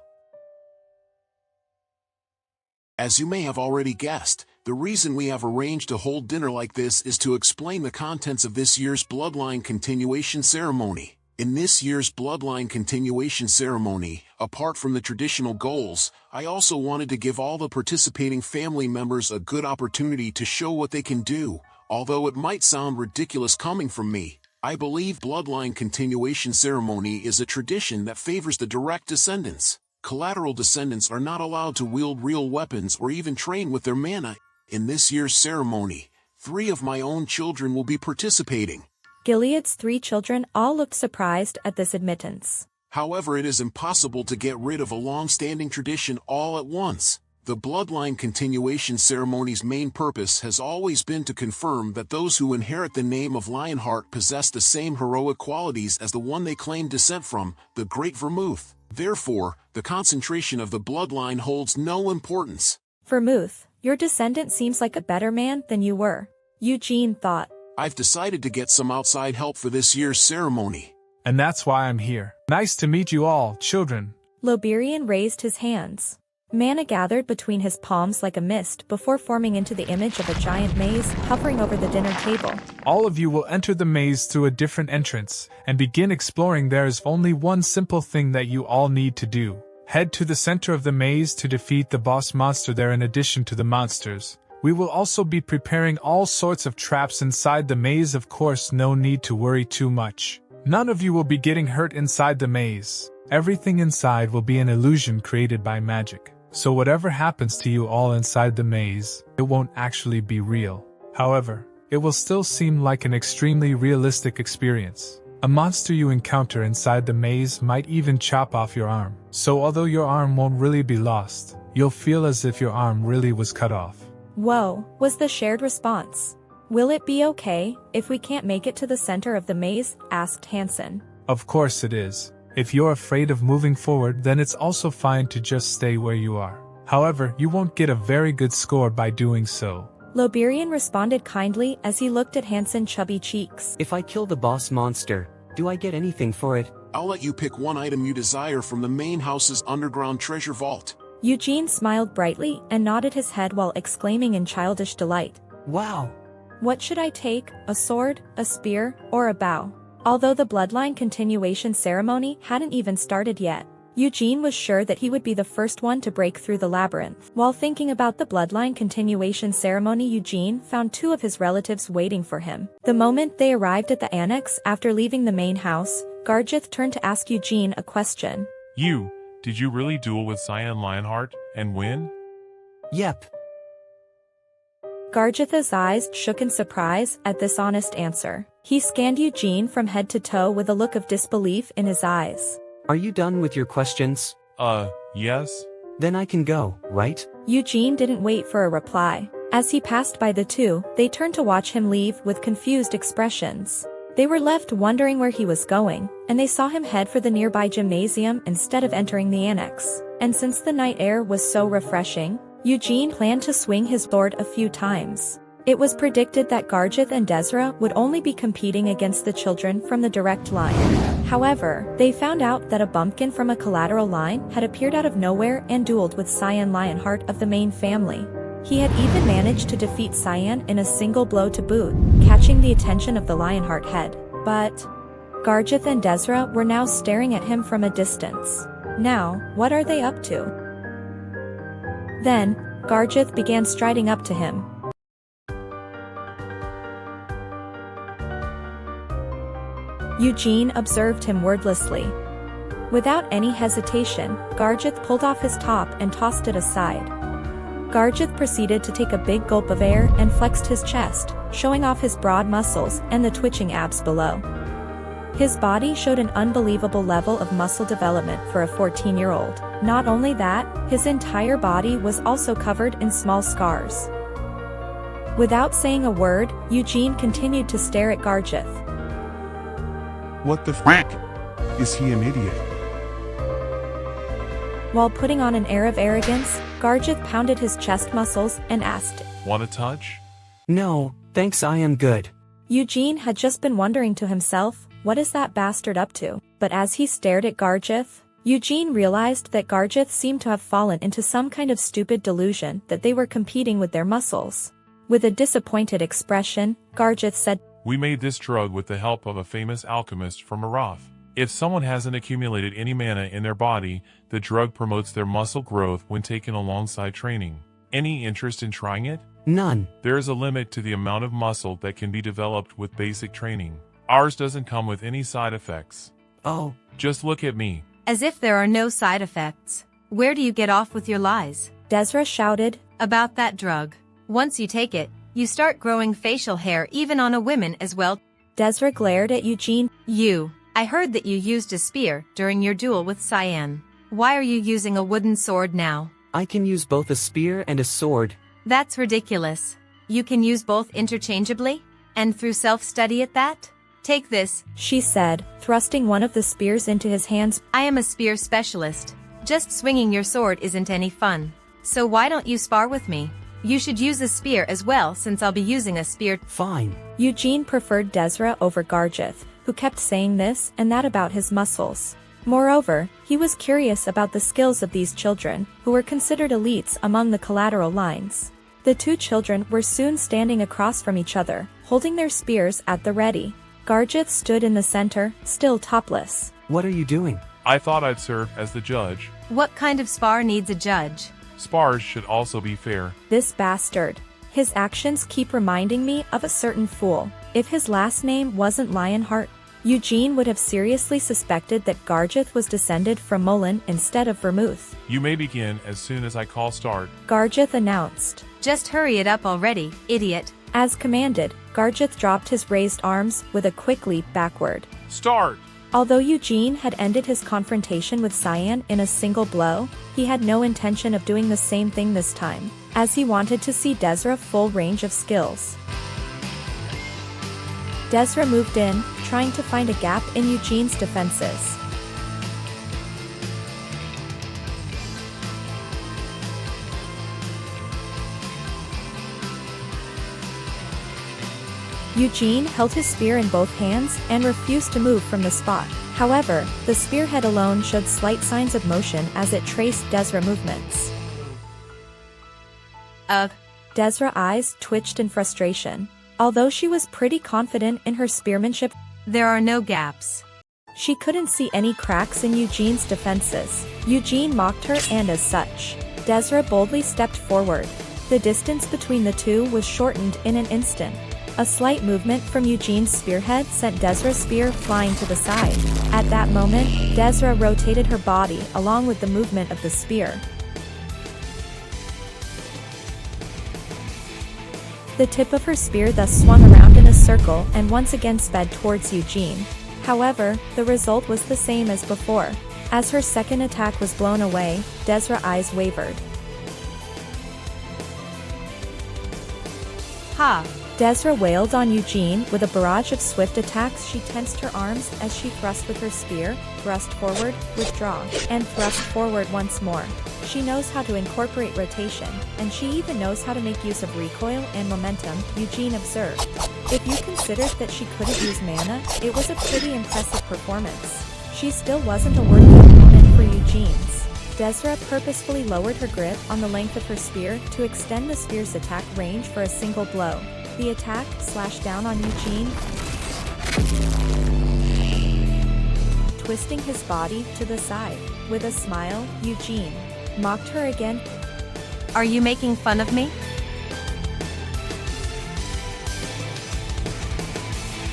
As you may have already guessed, the reason we have arranged to hold dinner like this is to explain the contents of this year's bloodline continuation ceremony. In this year's bloodline continuation ceremony, apart from the traditional goals, I also wanted to give all the participating family members a good opportunity to show what they can do. Although it might sound ridiculous coming from me, I believe bloodline continuation ceremony is a tradition that favors the direct descendants. Collateral descendants are not allowed to wield real weapons or even train with their mana. In this year's ceremony, 3 of my own children will be participating. Gilead's 3 children all looked surprised at this admittance. However, it is impossible to get rid of a long-standing tradition all at once. The bloodline continuation ceremony's main purpose has always been to confirm that those who inherit the name of Lionheart possess the same heroic qualities as the one they claim descent from, the Great Vermouth. Therefore, the concentration of the bloodline holds no importance. Vermouth, your descendant seems like a better man than you were, Eugene thought. I've decided to get some outside help for this year's ceremony. And that's why I'm here. Nice to meet you all, children. Loberian raised his hands. Mana gathered between his palms like a mist before forming into the image of a giant maze hovering over the dinner table. All of you will enter the maze through a different entrance and begin exploring. There is only one simple thing that you all need to do. Head to the center of the maze to defeat the boss monster there. In addition to the monsters, we will also be preparing all sorts of traps inside the maze. Of course, no need to worry too much. None of you will be getting hurt inside the maze. Everything inside will be an illusion created by magic. So whatever happens to you all inside the maze, it won't actually be real. However, it will still seem like an extremely realistic experience. A monster you encounter inside the maze might even chop off your arm. So although your arm won't really be lost, you'll feel as if your arm really was cut off. Whoa, was the shared response. Will it be okay if we can't make it to the center of the maze? Asked Hansen. Of course it is. If you're afraid of moving forward, then it's also fine to just stay where you are. However, you won't get a very good score by doing so. Loberian responded kindly as he looked at Hansen's chubby cheeks. If I kill the boss monster, do I get anything for it? I'll let you pick one item you desire from the main house's underground treasure vault. Eugene smiled brightly and nodded his head while exclaiming in childish delight. Wow! What should I take? A sword, a spear, or a bow? Although the bloodline continuation ceremony hadn't even started yet, Eugene was sure that he would be the first one to break through the labyrinth. While thinking about the bloodline continuation ceremony, Eugene found two of his relatives waiting for him. The moment they arrived at the annex after leaving the main house, Garjith turned to ask Eugene a question. Did you really duel with Cyan Lionheart and win? Yep. Garjith's eyes shook in surprise at this honest answer. He scanned Eugene from head to toe with a look of disbelief in his eyes. Are you done with your questions? Yes? Then I can go, right? Eugene didn't wait for a reply. As he passed by the two, they turned to watch him leave with confused expressions. They were left wondering where he was going, and they saw him head for the nearby gymnasium instead of entering the annex. And since the night air was so refreshing, Eugene planned to swing his sword a few times. It was predicted that Garjith and Desra would only be competing against the children from the direct line. However, they found out that a bumpkin from a collateral line had appeared out of nowhere and dueled with Cyan Lionheart of the main family. He had even managed to defeat Cyan in a single blow to boot, catching the attention of the Lionheart head. But Garjith and Desra were now staring at him from a distance. Now, what are they up to? Then, Garjith began striding up to him. Eugene observed him wordlessly. Without any hesitation, Garjith pulled off his top and tossed it aside. Garjith proceeded to take a big gulp of air and flexed his chest, showing off his broad muscles and the twitching abs below. His body showed an unbelievable level of muscle development for a 14-year-old. Not only that, his entire body was also covered in small scars. Without saying a word, Eugene continued to stare at Garjith. What the frick? Is he an idiot? While putting on an air of arrogance, Garjith pounded his chest muscles and asked, Want a touch? No, thanks, I am good. Eugene had just been wondering to himself, what is that bastard up to? But as he stared at Garjith, Eugene realized that Garjith seemed to have fallen into some kind of stupid delusion that they were competing with their muscles. With a disappointed expression, Garjith said, We made this drug with the help of a famous alchemist from Vermouth. If someone hasn't accumulated any mana in their body, the drug promotes their muscle growth when taken alongside training. Any interest in trying it? None. There is a limit to the amount of muscle that can be developed with basic training. Ours doesn't come with any side effects. Oh. Just look at me. As if there are no side effects. Where do you get off with your lies? Desra shouted. About that drug. Once you take it, you start growing facial hair even on a woman as well. Desra glared at Eugene. I heard that you used a spear during your duel with Cyan. Why are you using a wooden sword now? I can use both a spear and a sword. That's ridiculous. You can use both interchangeably? And through self-study at that? Take this, she said, thrusting one of the spears into his hands. I am a spear specialist. Just swinging your sword isn't any fun. So why don't you spar with me? You should use a spear as well since I'll be using a spear. Fine. Eugene preferred Desra over Gargith, who kept saying this and that about his muscles. Moreover, he was curious about the skills of these children, who were considered elites among the collateral lines. The two children were soon standing across from each other, holding their spears at the ready. Gargith stood in the center, still topless. What are you doing? I thought I'd serve as the judge. What kind of spar needs a judge? Spars should also be fair. This bastard. His actions keep reminding me of a certain fool. If his last name wasn't Lionheart, Eugene would have seriously suspected that Gargith was descended from Mullen instead of Vermouth. You may begin as soon as I call start. Gargith announced. Just hurry it up already, idiot. As commanded, Gargith dropped his raised arms with a quick leap backward. Start! Although Eugene had ended his confrontation with Cyan in a single blow, he had no intention of doing the same thing this time, as he wanted to see Desra full range of skills. Desra moved in, trying to find a gap in Eugene's defenses. Eugene held his spear in both hands and refused to move from the spot. However, the spearhead alone showed slight signs of motion as it traced Desra movements. Ugh. Desra's eyes twitched in frustration. Although she was pretty confident in her spearmanship, there are no gaps. She couldn't see any cracks in Eugene's defenses. Eugene mocked her and as such, Desra boldly stepped forward. The distance between the two was shortened in an instant. A slight movement from Eugene's spearhead sent Desra's spear flying to the side. At that moment, Desra rotated her body along with the movement of the spear. The tip of her spear thus swung around in a circle and once again sped towards Eugene. However, the result was the same as before. As her second attack was blown away, Desra's eyes wavered. Ha! Desra wailed on Eugene with a barrage of swift attacks. She tensed her arms as she thrust with her spear, thrust forward, withdraw, and thrust forward once more. She knows how to incorporate rotation, and she even knows how to make use of recoil and momentum, Eugene observed. If you considered that she couldn't use mana, it was a pretty impressive performance. She still wasn't a worthy opponent for Eugene's. Desra purposefully lowered her grip on the length of her spear to extend the spear's attack range for a single blow. The attack slashed down on Eugene, twisting his body to the side. With a smile, Eugene mocked her again. Are you making fun of me?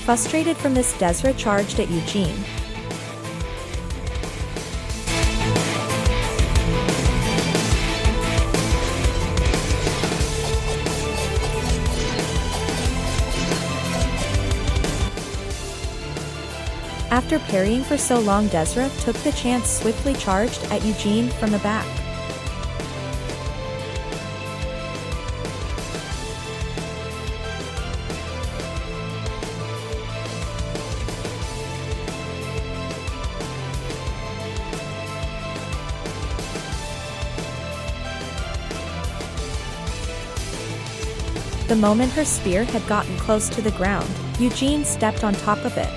Frustrated from this, Desra charged at Eugene. After parrying for so long, Desra took the chance, swiftly charged at Eugene from the back. The moment her spear had gotten close to the ground, Eugene stepped on top of it.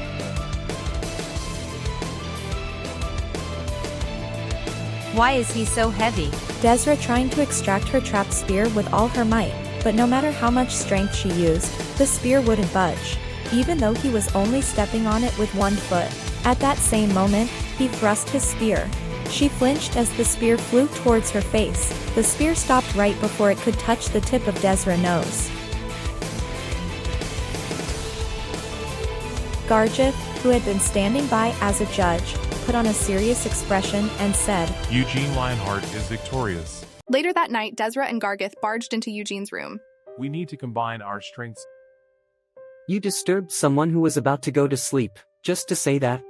Why is he so heavy? Desra trying to extract her trapped spear with all her might, but no matter how much strength she used, the spear wouldn't budge, even though he was only stepping on it with one foot. At that same moment, he thrust his spear. She flinched as the spear flew towards her face. The spear stopped right before it could touch the tip of Desra's nose. Gargith, who had been standing by as a judge, put on a serious expression and said, Eugene Lionheart is victorious. Later that night, Desra and Gargith barged into Eugene's room. We need to combine our strengths. You disturbed someone who was about to go to sleep, just to say that.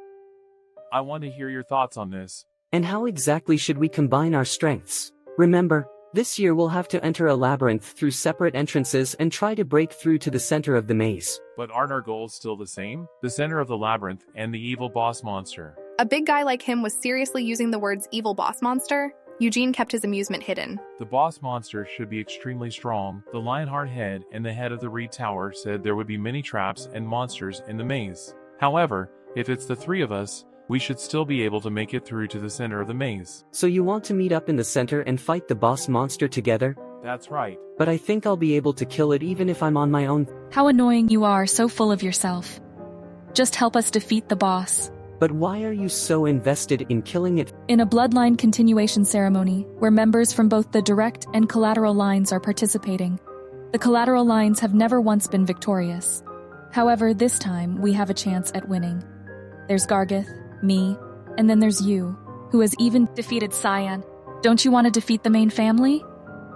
I want to hear your thoughts on this. And how exactly should we combine our strengths? Remember, this year we'll have to enter a labyrinth through separate entrances and try to break through to the center of the maze. But aren't our goals still the same? The center of the labyrinth and the evil boss monster. A big guy like him was seriously using the words evil boss monster? Eugene kept his amusement hidden. The boss monster should be extremely strong. The Lionheart head and the head of the Reed Tower said there would be many traps and monsters in the maze. However, if it's the three of us, we should still be able to make it through to the center of the maze. So you want to meet up in the center and fight the boss monster together? That's right. But I think I'll be able to kill it even if I'm on my own. How annoying you are, so full of yourself. Just help us defeat the boss. But why are you so invested in killing it? In a bloodline continuation ceremony, where members from both the direct and collateral lines are participating, the collateral lines have never once been victorious. However, this time, we have a chance at winning. There's Gargith, me, and then there's you, who has even defeated Cyan. Don't you want to defeat the main family?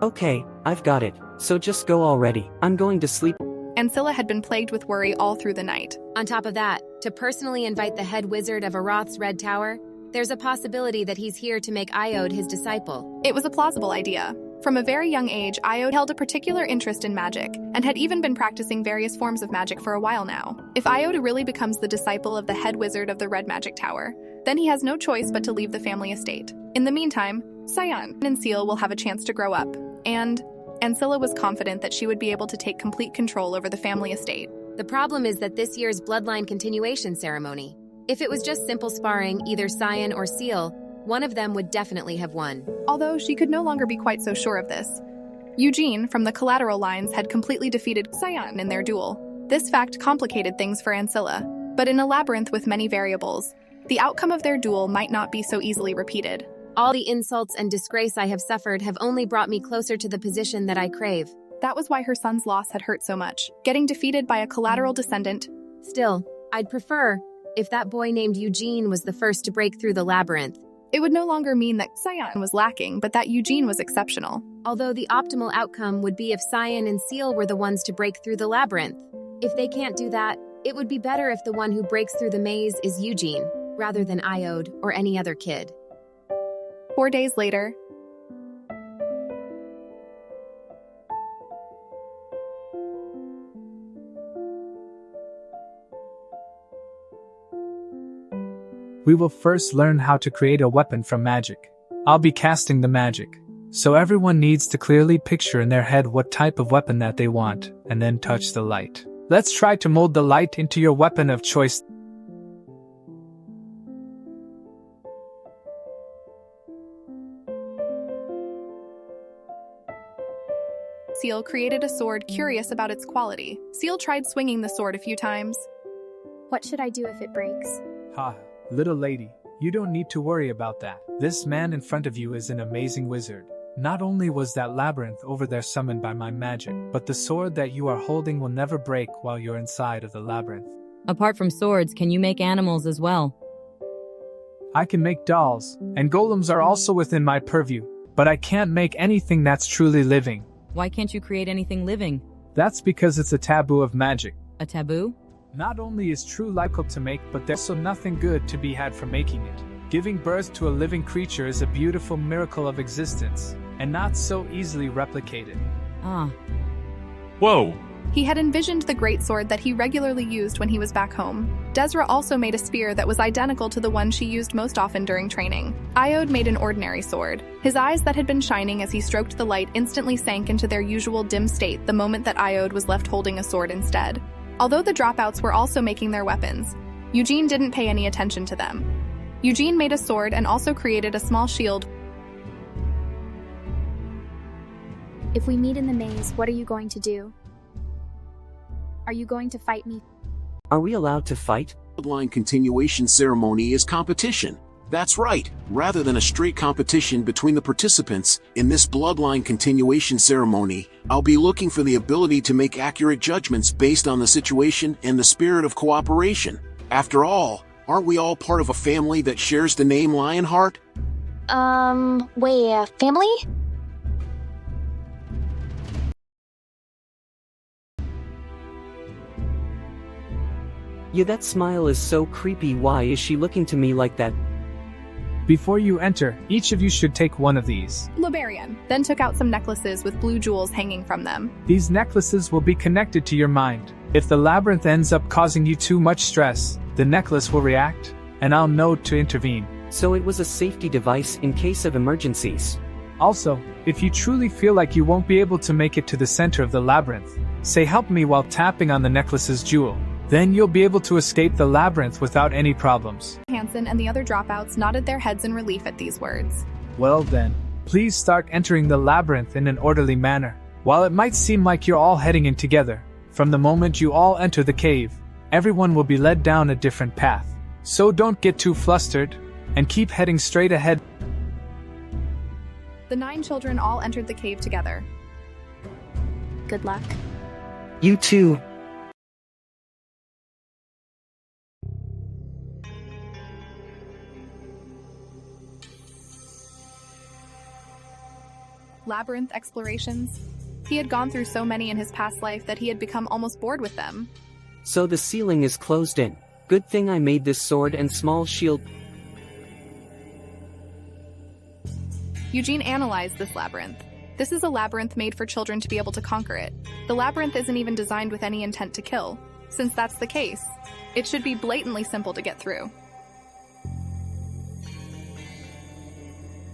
Okay, I've got it. So just go already. I'm going to sleep. Ancilla had been plagued with worry all through the night. On top of that, to personally invite the head wizard of Aroth's Red Tower, there's a possibility that he's here to make Iode his disciple. It was a plausible idea. From a very young age, Iode held a particular interest in magic, and had even been practicing various forms of magic for a while now. If Iode really becomes the disciple of the head wizard of the Red Magic Tower, then he has no choice but to leave the family estate. In the meantime, Cyan and Seal will have a chance to grow up, and Ancilla was confident that she would be able to take complete control over the family estate. The problem is that this year's bloodline continuation ceremony, if it was just simple sparring, either Cyan or Seal, one of them would definitely have won. Although she could no longer be quite so sure of this. Eugene, from the collateral lines, had completely defeated Cyan in their duel. This fact complicated things for Ancilla, but in a labyrinth with many variables, the outcome of their duel might not be so easily repeated. All the insults and disgrace I have suffered have only brought me closer to the position that I crave. That was why her son's loss had hurt so much, getting defeated by a collateral descendant. Still, I'd prefer if that boy named Eugene was the first to break through the labyrinth. It would no longer mean that Cyan was lacking, but that Eugene was exceptional. Although the optimal outcome would be if Cyan and Seal were the ones to break through the labyrinth. If they can't do that, it would be better if the one who breaks through the maze is Eugene, rather than Iode or any other kid. 4 days later, we will first learn how to create a weapon from magic. I'll be casting the magic, so everyone needs to clearly picture in their head what type of weapon that they want, and then touch the light. Let's try to mold the light into your weapon of choice. Seal created a sword curious about its quality. Seal tried swinging the sword a few times. What should I do if it breaks? Ha, little lady, you don't need to worry about that. This man in front of you is an amazing wizard. Not only was that labyrinth over there summoned by my magic, but the sword that you are holding will never break while you're inside of the labyrinth. Apart from swords, can you make animals as well? I can make dolls, and golems are also within my purview, but I can't make anything that's truly living. Why can't you create anything living? That's because it's a taboo of magic. A taboo? Not only is true life difficult to make, but there's also nothing good to be had from making it. Giving birth to a living creature is a beautiful miracle of existence, and not so easily replicated. Ah. Whoa! He had envisioned the great sword that he regularly used when he was back home. Desra also made a spear that was identical to the one she used most often during training. Iode made an ordinary sword. His eyes that had been shining as he stroked the light instantly sank into their usual dim state the moment that Iode was left holding a sword instead. Although the dropouts were also making their weapons, Eugene didn't pay any attention to them. Eugene made a sword and also created a small shield. If we meet in the maze, what are you going to do? Are you going to fight me? Are we allowed to fight? Bloodline continuation ceremony is competition. That's right. Rather than a straight competition between the participants, in this bloodline continuation ceremony, I'll be looking for the ability to make accurate judgments based on the situation and the spirit of cooperation. After all, aren't we all part of a family that shares the name Lionheart? Wait, family? Yeah, that smile is so creepy. Why is she looking to me like that? Before you enter, each of you should take one of these. Lobarian then took out some necklaces with blue jewels hanging from them. These necklaces will be connected to your mind. If the labyrinth ends up causing you too much stress, the necklace will react, and I'll know to intervene. So it was a safety device in case of emergencies. Also, if you truly feel like you won't be able to make it to the center of the labyrinth, say "help me" while tapping on the necklace's jewel. Then you'll be able to escape the labyrinth without any problems. Hansen and the other dropouts nodded their heads in relief at these words. Well then, please start entering the labyrinth in an orderly manner. While it might seem like you're all heading in together, from the moment you all enter the cave, everyone will be led down a different path. So don't get too flustered, and keep heading straight ahead. The 9 children all entered the cave together. Good luck. You too. Labyrinth explorations. He had gone through so many in his past life that he had become almost bored with them. So the ceiling is closed in. Good thing I made this sword and small shield. Eugene analyzed this labyrinth. This is a labyrinth made for children to be able to conquer it. The labyrinth isn't even designed with any intent to kill. Since that's the case, it should be blatantly simple to get through.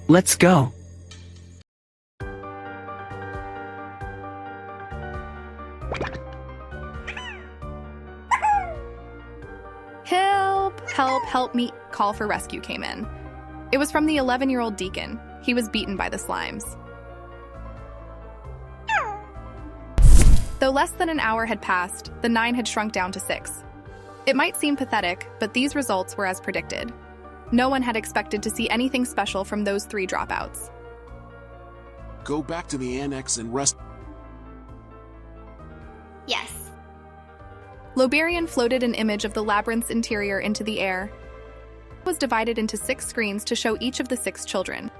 Let's go. Help! Help! Help me! Call for rescue came in. It was from the 11-year-old deacon. He was beaten by the slimes. Though less than an hour had passed, the 9 had shrunk down to 6. It might seem pathetic, but these results were as predicted. No one had expected to see anything special from those 3 dropouts. Go back to the annex and rest. Yes. Lobarian floated an image of the labyrinth's interior into the air. It was divided into 6 screens to show each of the 6 children.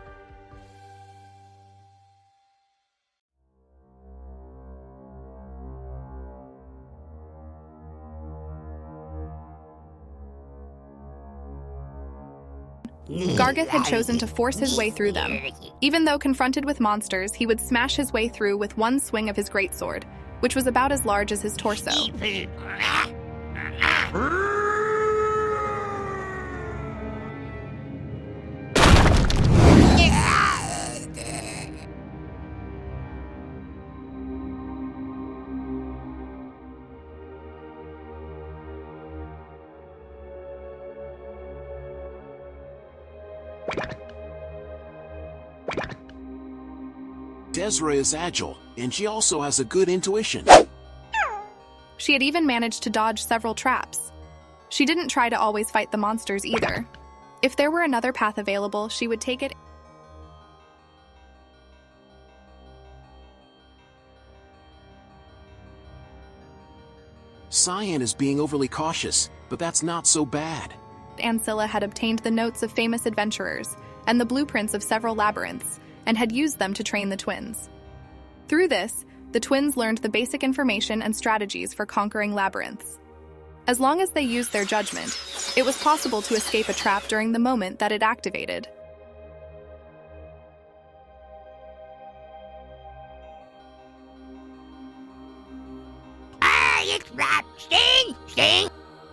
Gargeth had chosen to force his way through them. Even though confronted with monsters, he would smash his way through with one swing of his greatsword, which was about as large as his torso. Desra is agile, and she also has a good intuition. She had even managed to dodge several traps. She didn't try to always fight the monsters either. If there were another path available, she would take it. Cyan is being overly cautious, but that's not so bad. Ancilla had obtained the notes of famous adventurers and the blueprints of several labyrinths, and had used them to train the twins. Through this, the twins learned the basic information and strategies for conquering labyrinths. As long as they used their judgment, it was possible to escape a trap during the moment that it activated.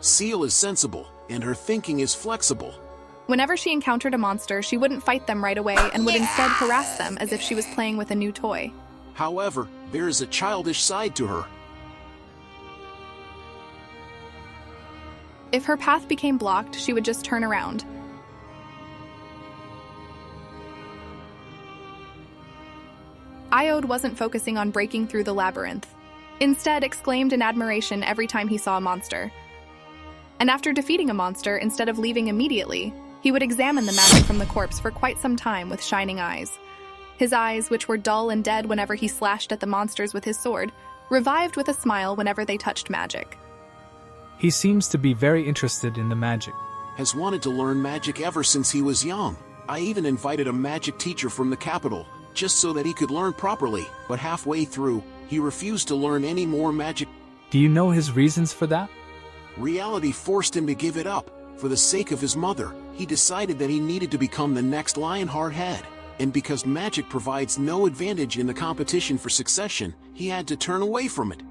Seal is sensible, and her thinking is flexible. Whenever she encountered a monster, she wouldn't fight them right away and would instead harass them as if she was playing with a new toy. However, there is a childish side to her. If her path became blocked, she would just turn around. Iode wasn't focusing on breaking through the labyrinth. Instead, exclaimed in admiration every time he saw a monster. And after defeating a monster, instead of leaving immediately, he would examine the magic from the corpse for quite some time with shining eyes. His eyes, which were dull and dead whenever he slashed at the monsters with his sword, revived with a smile whenever they touched magic. He seems to be very interested in the magic. Has wanted to learn magic ever since he was young. I even invited a magic teacher from the capital, just so that he could learn properly, but halfway through, he refused to learn any more magic. Do you know his reasons for that? Reality forced him to give it up, for the sake of his mother, he decided that he needed to become the next Lionheart head. And because magic provides no advantage in the competition for succession, he had to turn away from it.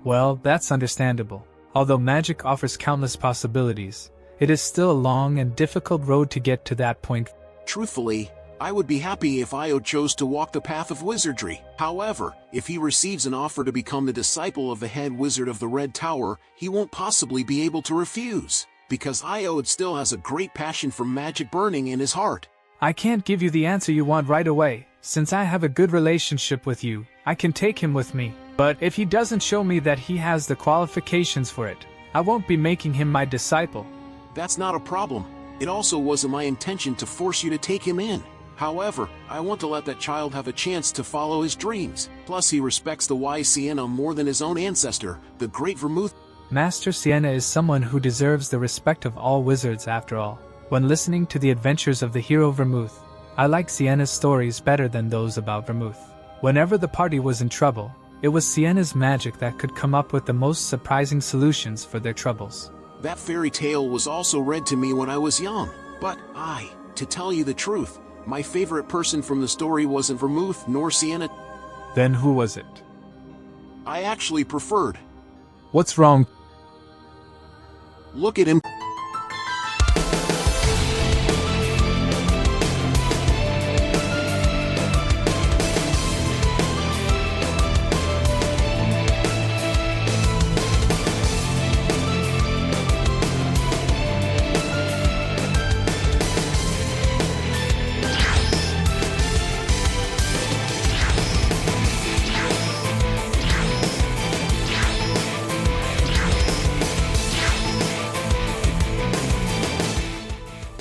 Well, that's understandable. Although magic offers countless possibilities, it is still a long and difficult road to get to that point. Truthfully, I would be happy if Io chose to walk the path of wizardry. However, if he receives an offer to become the disciple of the head wizard of the Red Tower, he won't possibly be able to refuse, because Io still has a great passion for magic burning in his heart. I can't give you the answer you want right away. Since I have a good relationship with you, I can take him with me. But if he doesn't show me that he has the qualifications for it, I won't be making him my disciple. That's not a problem. It also wasn't my intention to force you to take him in. However, I want to let that child have a chance to follow his dreams. Plus, he respects the wise Sienna more than his own ancestor, the great Vermouth. Master Sienna is someone who deserves the respect of all wizards after all. When listening to the adventures of the hero Vermouth, I like Sienna's stories better than those about Vermouth. Whenever the party was in trouble, it was Sienna's magic that could come up with the most surprising solutions for their troubles. That fairy tale was also read to me when I was young, but to tell you the truth, my favorite person from the story wasn't Vermouth nor Sienna. Then who was it? I actually preferred. What's wrong? Look at him.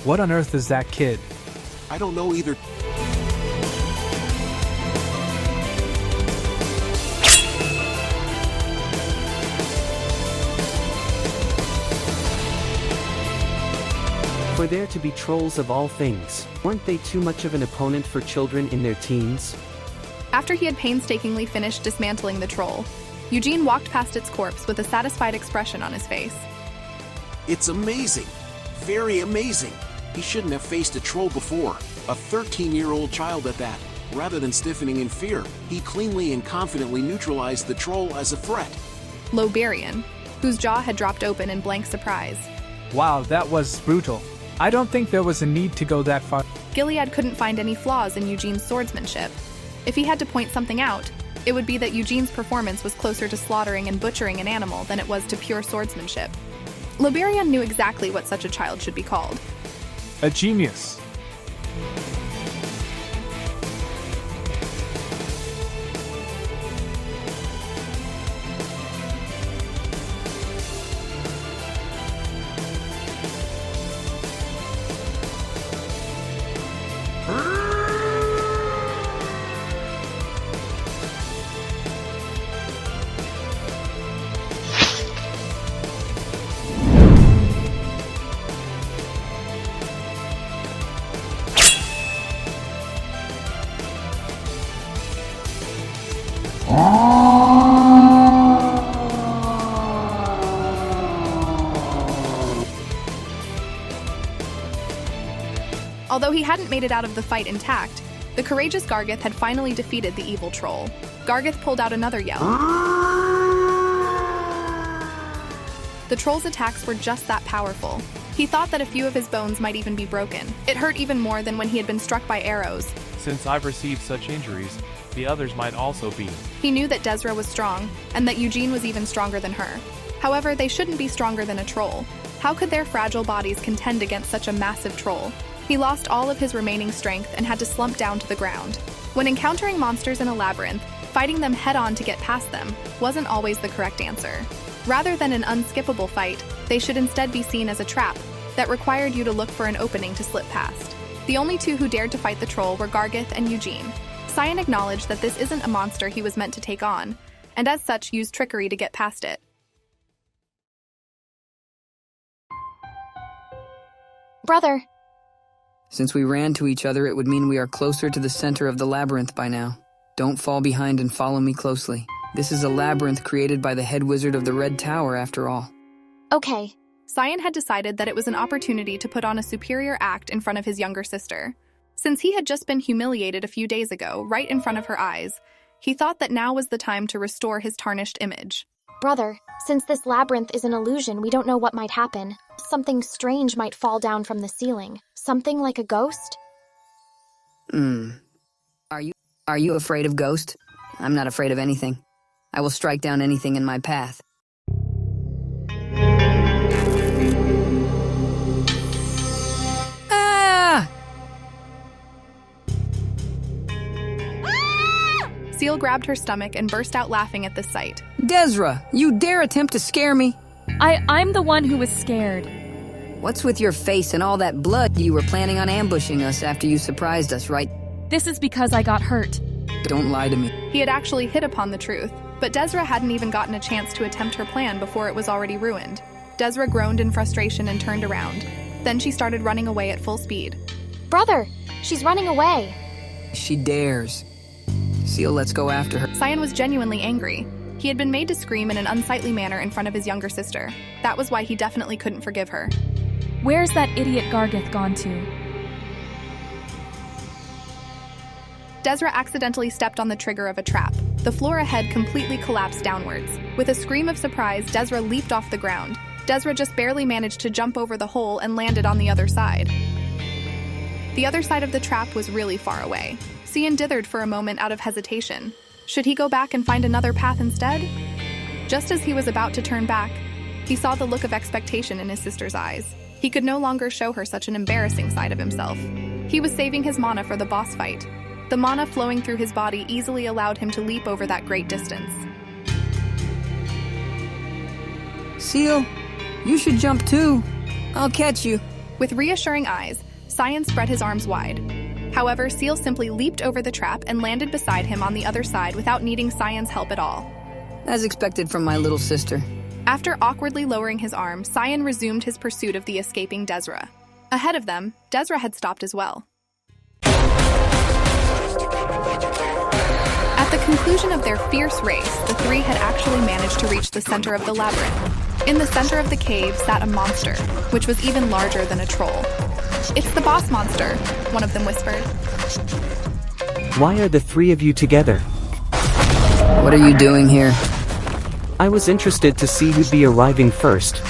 What on earth is that kid? I don't know either. For there to be trolls of all things, weren't they too much of an opponent for children in their teens? After he had painstakingly finished dismantling the troll, Eugene walked past its corpse with a satisfied expression on his face. It's amazing. Very amazing. He shouldn't have faced a troll before, a 13-year-old child at that. Rather than stiffening in fear, he cleanly and confidently neutralized the troll as a threat. Loberian, whose jaw had dropped open in blank surprise. Wow, that was brutal. I don't think there was a need to go that far. Gilead couldn't find any flaws in Eugene's swordsmanship. If he had to point something out, it would be that Eugene's performance was closer to slaughtering and butchering an animal than it was to pure swordsmanship. Loberian knew exactly what such a child should be called. A genius. Although he hadn't made it out of the fight intact, the courageous Gargith had finally defeated the evil troll. Gargith pulled out another yell. The troll's attacks were just that powerful. He thought that a few of his bones might even be broken. It hurt even more than when he had been struck by arrows. Since I've received such injuries, the others might also be. He knew that Desra was strong, and that Eugene was even stronger than her. However, they shouldn't be stronger than a troll. How could their fragile bodies contend against such a massive troll? He lost all of his remaining strength and had to slump down to the ground. When encountering monsters in a labyrinth, fighting them head-on to get past them wasn't always the correct answer. Rather than an unskippable fight, they should instead be seen as a trap that required you to look for an opening to slip past. The only two who dared to fight the troll were Gargith and Eugene. Cyan acknowledged that this isn't a monster he was meant to take on, and as such used trickery to get past it. Brother. Since we ran to each other, it would mean we are closer to the center of the labyrinth by now. Don't fall behind and follow me closely. This is a labyrinth created by the head wizard of the Red Tower, after all. Okay, Cyan had decided that it was an opportunity to put on a superior act in front of his younger sister. Since he had just been humiliated a few days ago, right in front of her eyes, he thought that now was the time to restore his tarnished image. Brother, since this labyrinth is an illusion, we don't know what might happen. Something strange might fall down from the ceiling. Something like a ghost? Are you afraid of ghosts? I'm not afraid of anything. I will strike down anything in my path. Seal grabbed her stomach and burst out laughing at this sight. Desra, you dare attempt to scare me? I'm the one who was scared. What's with your face and all that blood? You were planning on ambushing us after you surprised us, right? This is because I got hurt. Don't lie to me. He had actually hit upon the truth, but Desra hadn't even gotten a chance to attempt her plan before it was already ruined. Desra groaned in frustration and turned around. Then she started running away at full speed. Brother, she's running away. She dares. Seal, let's go after her. Cyan was genuinely angry. He had been made to scream in an unsightly manner in front of his younger sister. That was why he definitely couldn't forgive her. Where's that idiot Gargith gone to? Desra accidentally stepped on the trigger of a trap. The floor ahead completely collapsed downwards. With a scream of surprise, Desra leaped off the ground. Desra just barely managed to jump over the hole and landed on the other side. The other side of the trap was really far away. Cyan dithered for a moment out of hesitation. Should he go back and find another path instead? Just as he was about to turn back, he saw the look of expectation in his sister's eyes. He could no longer show her such an embarrassing side of himself. He was saving his mana for the boss fight. The mana flowing through his body easily allowed him to leap over that great distance. Seal, you should jump too. I'll catch you. With reassuring eyes, Cyan spread his arms wide. However, Seal simply leaped over the trap and landed beside him on the other side without needing Cyan's help at all. As expected from my little sister. After awkwardly lowering his arm, Cyan resumed his pursuit of the escaping Desra. Ahead of them, Desra had stopped as well. At the conclusion of their fierce race, the three had actually managed to reach the center of the labyrinth. In the center of the cave sat a monster, which was even larger than a troll. "It's the boss monster," one of them whispered. Why are the three of you together? What are you doing here? I was interested to see who'd be arriving first.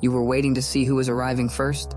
You were waiting to see who was arriving first?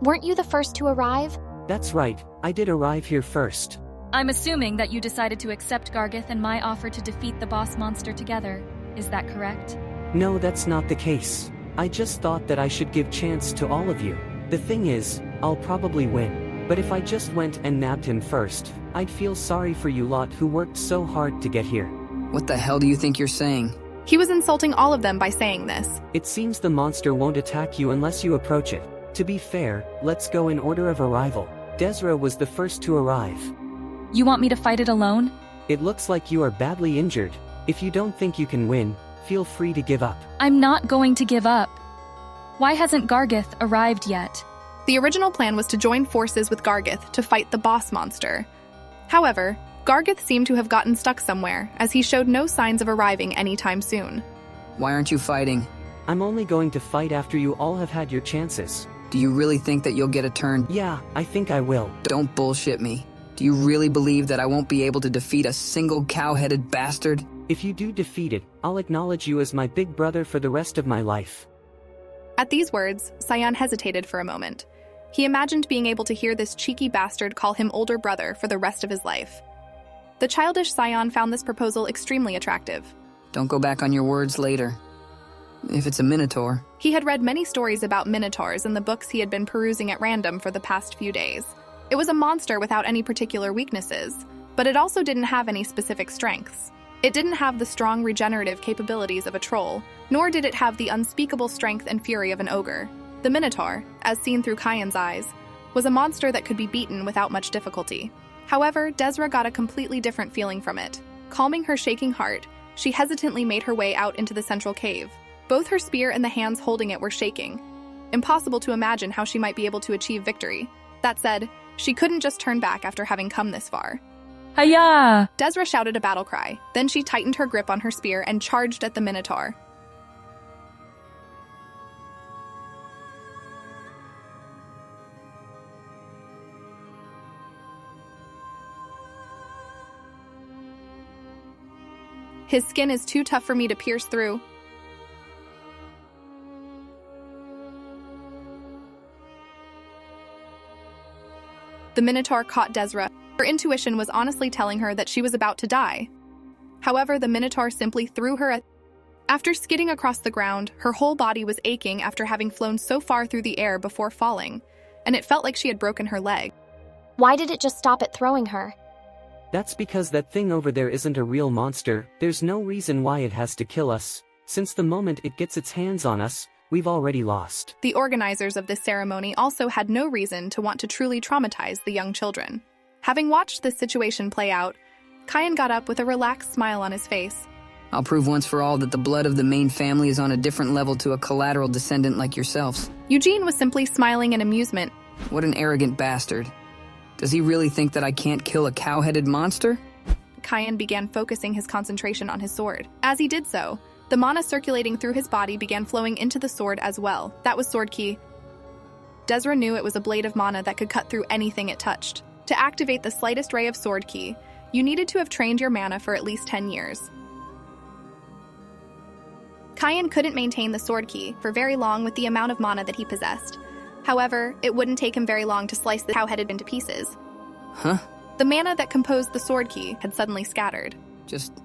Weren't you the first to arrive? That's right, I did arrive here first. I'm assuming that you decided to accept Gargith and my offer to defeat the boss monster together. Is that correct? No, that's not the case. I just thought that I should give chance to all of you. The thing is, I'll probably win. But if I just went and nabbed him first, I'd feel sorry for you lot who worked so hard to get here. What the hell do you think you're saying? He was insulting all of them by saying this. It seems the monster won't attack you unless you approach it. To be fair, let's go in order of arrival. Desra was the first to arrive. You want me to fight it alone? It looks like you are badly injured. If you don't think you can win, feel free to give up. I'm not going to give up. Why hasn't Gargith arrived yet? The original plan was to join forces with Gargith to fight the boss monster. However, Gargith seemed to have gotten stuck somewhere, as he showed no signs of arriving anytime soon. Why aren't you fighting? I'm only going to fight after you all have had your chances. Do you really think that you'll get a turn? Yeah, I think I will. Don't bullshit me. Do you really believe that I won't be able to defeat a single cow-headed bastard? If you do defeat it, I'll acknowledge you as my big brother for the rest of my life. At these words, Cyan hesitated for a moment. He imagined being able to hear this cheeky bastard call him older brother for the rest of his life. The childish Cyan found this proposal extremely attractive. Don't go back on your words later. If it's a minotaur. He had read many stories about minotaurs in the books he had been perusing at random for the past few days. It was a monster without any particular weaknesses, but it also didn't have any specific strengths. It didn't have the strong regenerative capabilities of a troll, nor did it have the unspeakable strength and fury of an ogre. The Minotaur, as seen through Cyan's eyes, was a monster that could be beaten without much difficulty. However, Desra got a completely different feeling from it. Calming her shaking heart, she hesitantly made her way out into the central cave. Both her spear and the hands holding it were shaking. Impossible to imagine how she might be able to achieve victory. That said, she couldn't just turn back after having come this far. Hiya! Desra shouted a battle cry. Then she tightened her grip on her spear and charged at the Minotaur. His skin is too tough for me to pierce through. The Minotaur caught Desra. Her intuition was honestly telling her that she was about to die. However, the Minotaur simply threw her. After skidding across the ground, her whole body was aching after having flown so far through the air before falling, and it felt like she had broken her leg. Why did it just stop at throwing her? That's because that thing over there isn't a real monster. There's no reason why it has to kill us. Since the moment it gets its hands on us, we've already lost. The organizers of this ceremony also had no reason to want to truly traumatize the young children. Having watched this situation play out, Kyan got up with a relaxed smile on his face. I'll prove once for all that the blood of the main family is on a different level to a collateral descendant like yourselves. Eugene was simply smiling in amusement. What an arrogant bastard. Does he really think that I can't kill a cow-headed monster? Kyan began focusing his concentration on his sword. As he did so, the mana circulating through his body began flowing into the sword as well. That was sword ki. Desra knew it was a blade of mana that could cut through anything it touched. To activate the slightest ray of sword ki, you needed to have trained your mana for at least 10 years. Kyan couldn't maintain the sword ki for very long with the amount of mana that he possessed. However, it wouldn't take him very long to slice the cow-headed into pieces. Huh? The mana that composed the sword ki had suddenly scattered. Just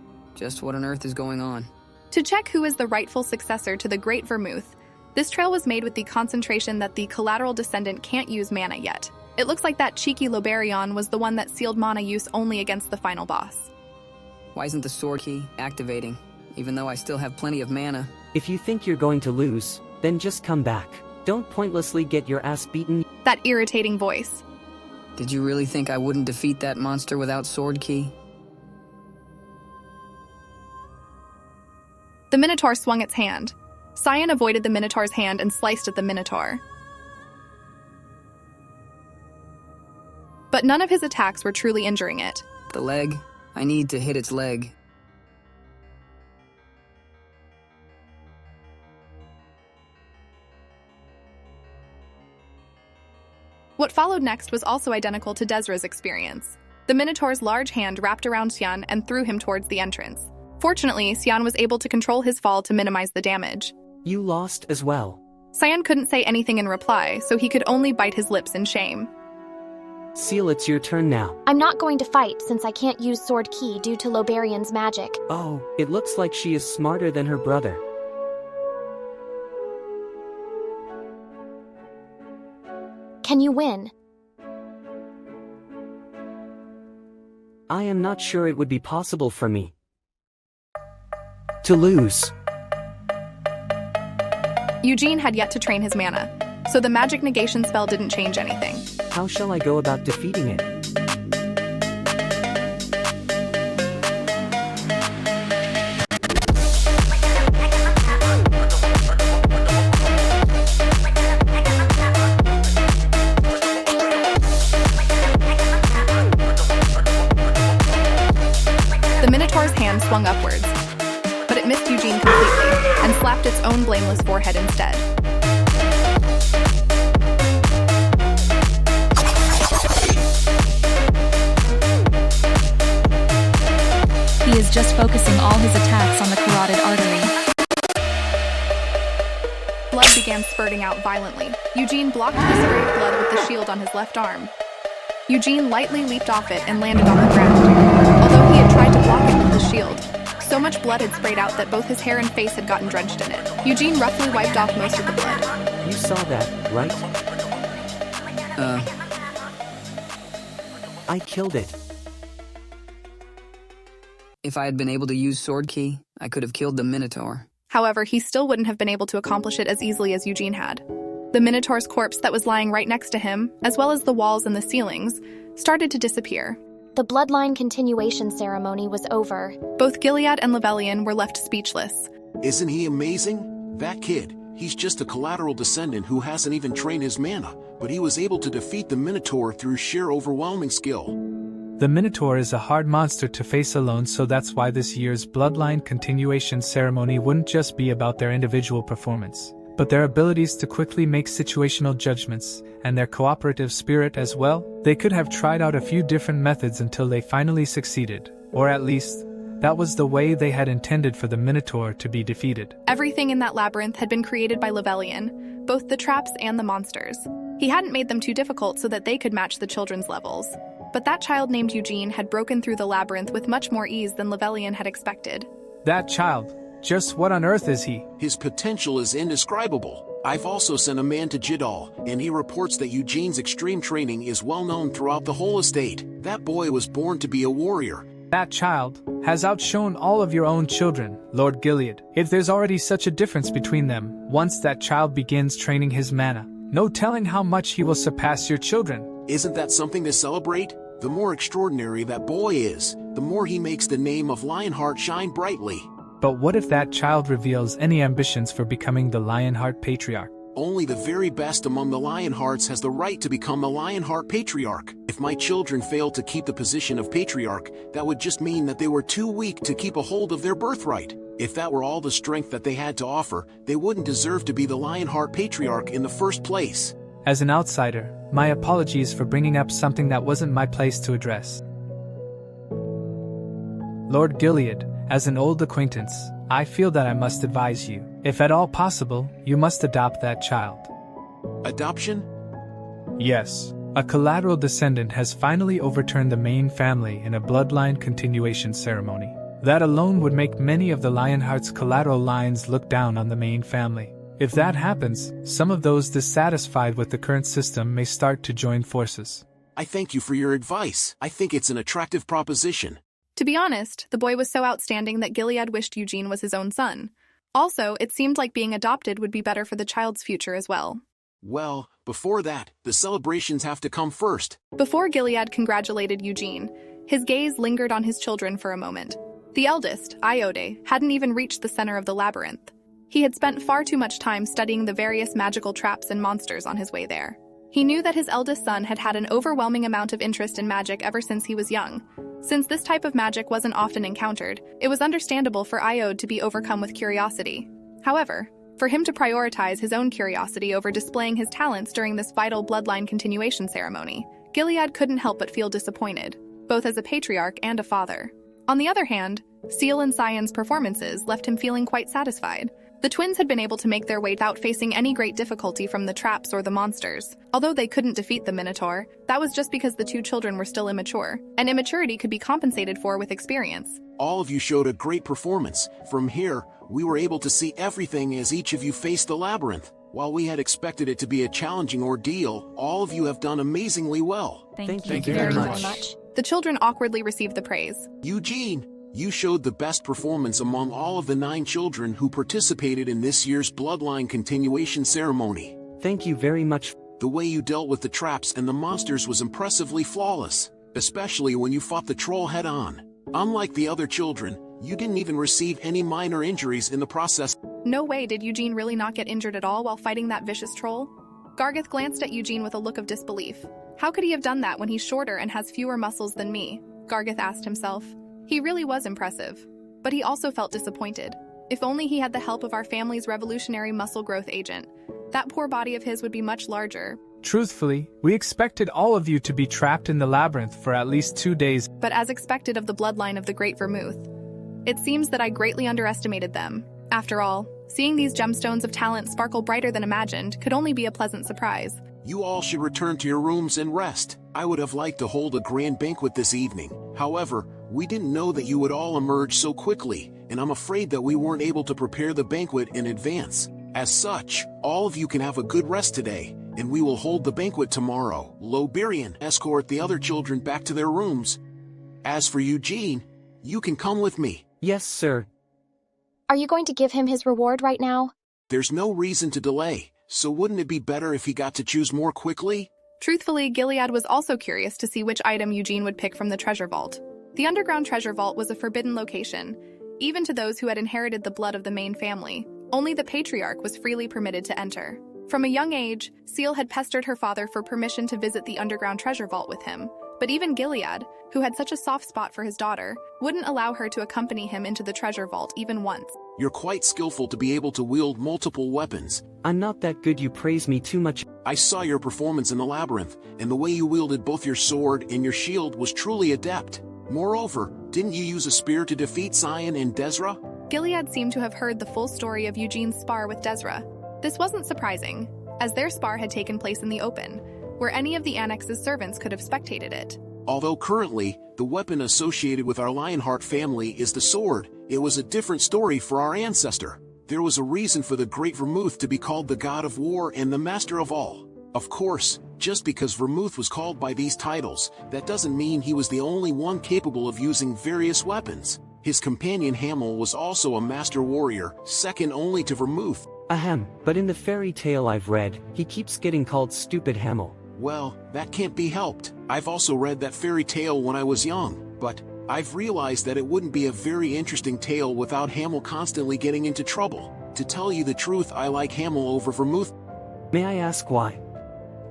what on earth is going on? To check who is the rightful successor to the Great Vermouth, this trail was made with the concentration that the collateral descendant can't use mana yet. It looks like that cheeky Loberion was the one that sealed mana use only against the final boss. Why isn't the sword key activating, even though I still have plenty of mana? If you think you're going to lose, then just come back. Don't pointlessly get your ass beaten. That irritating voice. Did you really think I wouldn't defeat that monster without sword key? The Minotaur swung its hand. Cyan avoided the Minotaur's hand and sliced at the Minotaur. But none of his attacks were truly injuring it. The leg? I need to hit its leg. What followed next was also identical to Desra's experience. The Minotaur's large hand wrapped around Xian and threw him towards the entrance. Fortunately, Xian was able to control his fall to minimize the damage. You lost as well. Cyan couldn't say anything in reply, so he could only bite his lips in shame. Seal, it's your turn now. I'm not going to fight since I can't use sword ki due to Loberion's magic. Oh, it looks like she is smarter than her brother. Can you win? I am not sure it would be possible for me to lose. Eugene had yet to train his mana, so the magic negation spell didn't change anything. How shall I go about defeating it? The Minotaur's hand swung upwards, but it missed Eugene completely and slapped its own blameless forehead instead. He is just focusing all his attacks on the carotid artery. Blood began spurting out violently. Eugene blocked the spray of blood with the shield on his left arm. Eugene lightly leaped off it and landed on the ground. Although he had tried to block it with the shield, so much blood had sprayed out that both his hair and face had gotten drenched in it. Eugene roughly wiped off most of the blood. You saw that, right? I killed it. If I had been able to use sword key, I could have killed the Minotaur. However, he still wouldn't have been able to accomplish it as easily as Eugene had. The Minotaur's corpse that was lying right next to him, as well as the walls and the ceilings, started to disappear. The bloodline continuation ceremony was over. Both Gilead and Levelian were left speechless. Isn't he amazing? That kid, He's just a collateral descendant who hasn't even trained his mana, but he was able to defeat the Minotaur through sheer overwhelming skill. The Minotaur is a hard monster to face alone, so that's why this year's bloodline continuation ceremony wouldn't just be about their individual performance, but their abilities to quickly make situational judgments, and their cooperative spirit as well. They could have tried out a few different methods until they finally succeeded, or at least, that was the way they had intended for the Minotaur to be defeated. Everything in that labyrinth had been created by Levelian, both the traps and the monsters. He hadn't made them too difficult so that they could match the children's levels. But that child named Eugene had broken through the labyrinth with much more ease than Levelian had expected. That child, just what on earth is he? His potential is indescribable. I've also sent a man to Jidal, and he reports that Eugene's extreme training is well known throughout the whole estate. That boy was born to be a warrior. That child has outshone all of your own children, Lord Gilead. If there's already such a difference between them, once that child begins training his mana, no telling how much he will surpass your children. Isn't that something to celebrate? The more extraordinary that boy is, the more he makes the name of Lionheart shine brightly. But what if that child reveals any ambitions for becoming the Lionheart Patriarch? Only the very best among the Lionhearts has the right to become a Lionheart Patriarch. If my children failed to keep the position of Patriarch, that would just mean that they were too weak to keep a hold of their birthright. If that were all the strength that they had to offer, they wouldn't deserve to be the Lionheart Patriarch in the first place. As an outsider, my apologies for bringing up something that wasn't my place to address. Lord Gilead, as an old acquaintance, I feel that I must advise you, if at all possible, you must adopt that child. Adoption? Yes. A collateral descendant has finally overturned the main family in a bloodline continuation ceremony. That alone would make many of the Lionheart's collateral lines look down on the main family. If that happens, some of those dissatisfied with the current system may start to join forces. I thank you for your advice. I think it's an attractive proposition. To be honest, the boy was so outstanding that Gilead wished Eugene was his own son. Also, it seemed like being adopted would be better for the child's future as well. Well, before that, the celebrations have to come first. Before Gilead congratulated Eugene, his gaze lingered on his children for a moment. The eldest, Iode, hadn't even reached the center of the labyrinth. He had spent far too much time studying the various magical traps and monsters on his way there. He knew that his eldest son had had an overwhelming amount of interest in magic ever since he was young. Since this type of magic wasn't often encountered, it was understandable for Iode to be overcome with curiosity. However, for him to prioritize his own curiosity over displaying his talents during this vital bloodline continuation ceremony, Gilead couldn't help but feel disappointed, both as a patriarch and a father. On the other hand, Seal and Cyan's performances left him feeling quite satisfied. The twins had been able to make their way without facing any great difficulty from the traps or the monsters. Although they couldn't defeat the Minotaur, that was just because the two children were still immature, and immaturity could be compensated for with experience. All of you showed a great performance. From here, we were able to see everything as each of you faced the labyrinth. While we had expected it to be a challenging ordeal, all of you have done amazingly well. Thank you very much. The children awkwardly received the praise. Eugene, you showed the best performance among all of the 9 children who participated in this year's bloodline continuation ceremony. Thank you very much. The way you dealt with the traps and the monsters was impressively flawless, especially when you fought the troll head-on. Unlike the other children, you didn't even receive any minor injuries in the process. No way did Eugene really not get injured at all while fighting that vicious troll? Gargith glanced at Eugene with a look of disbelief. How could he have done that when he's shorter and has fewer muscles than me? Gargith asked himself. He really was impressive, but he also felt disappointed. If only he had the help of our family's revolutionary muscle growth agent. That poor body of his would be much larger. Truthfully, we expected all of you to be trapped in the labyrinth for at least 2 days. But as expected of the bloodline of the Great Vermouth, it seems that I greatly underestimated them. After all, seeing these gemstones of talent sparkle brighter than imagined could only be a pleasant surprise. You all should return to your rooms and rest. I would have liked to hold a grand banquet this evening. However, we didn't know that you would all emerge so quickly, and I'm afraid that we weren't able to prepare the banquet in advance. As such, all of you can have a good rest today, and we will hold the banquet tomorrow. Loberian, escort the other children back to their rooms. As for Eugene, you can come with me. Yes, sir. Are you going to give him his reward right now? There's no reason to delay, so wouldn't it be better if he got to choose more quickly? Truthfully, Gilead was also curious to see which item Eugene would pick from the treasure vault. The underground treasure vault was a forbidden location, even to those who had inherited the blood of the main family. Only the patriarch was freely permitted to enter. From a young age, Seal had pestered her father for permission to visit the underground treasure vault with him, but even Gilead, who had such a soft spot for his daughter, wouldn't allow her to accompany him into the treasure vault even once. You're quite skillful to be able to wield multiple weapons. I'm not that good, you praise me too much. I saw your performance in the labyrinth, and the way you wielded both your sword and your shield was truly adept. Moreover, didn't you use a spear to defeat Cyan and Desra? Gilead seemed to have heard the full story of Eugene's spar with Desra. This wasn't surprising, as their spar had taken place in the open, where any of the Annex's servants could have spectated it. Although currently, the weapon associated with our Lionheart family is the sword, it was a different story for our ancestor. There was a reason for the great Vermouth to be called the god of war and the master of all. Of course, just because Vermouth was called by these titles, that doesn't mean he was the only one capable of using various weapons. His companion Hamel was also a master warrior, second only to Vermouth. Ahem, but in the fairy tale I've read, he keeps getting called Stupid Hamel. Well, that can't be helped. I've also read that fairy tale when I was young, but I've realized that it wouldn't be a very interesting tale without Hamel constantly getting into trouble. To tell you the truth, I like Hamel over Vermouth. May I ask why?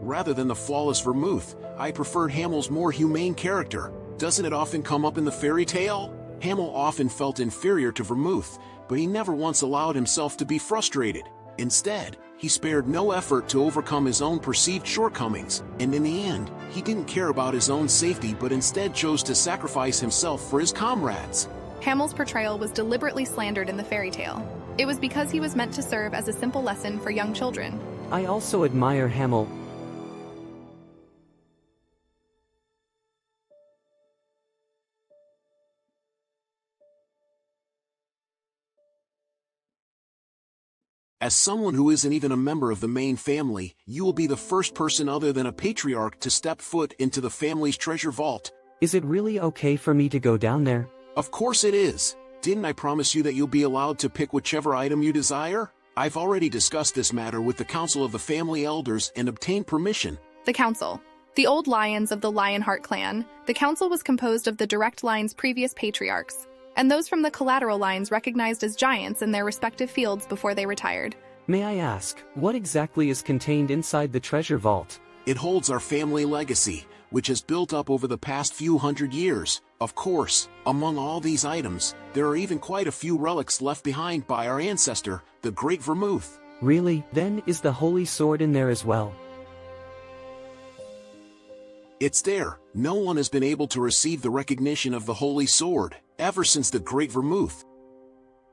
Rather than the flawless Vermouth, I preferred Hamel's more humane character. Doesn't it often come up in the fairy tale? Hamel often felt inferior to Vermouth, but he never once allowed himself to be frustrated. Instead, he spared no effort to overcome his own perceived shortcomings, and in the end, he didn't care about his own safety but instead chose to sacrifice himself for his comrades. Hamel's portrayal was deliberately slandered in the fairy tale. It was because he was meant to serve as a simple lesson for young children. I also admire Hamel. As someone who isn't even a member of the main family, you will be the first person other than a patriarch to step foot into the family's treasure vault. Is it really okay for me to go down there? Of course it is. Didn't I promise you that you'll be allowed to pick whichever item you desire? I've already discussed this matter with the Council of the Family Elders and obtained permission. The Council. The old lions of the Lionheart clan, the Council was composed of the direct line's previous patriarchs, and those from the collateral lines recognized as giants in their respective fields before they retired. May I ask, what exactly is contained inside the treasure vault? It holds our family legacy, which has built up over the past few hundred years. Of course, among all these items, there are even quite a few relics left behind by our ancestor, the Great Vermouth. Really? Then is the Holy Sword in there as well? It's there. No one has been able to receive the recognition of the Holy Sword, ever since the Great Vermouth.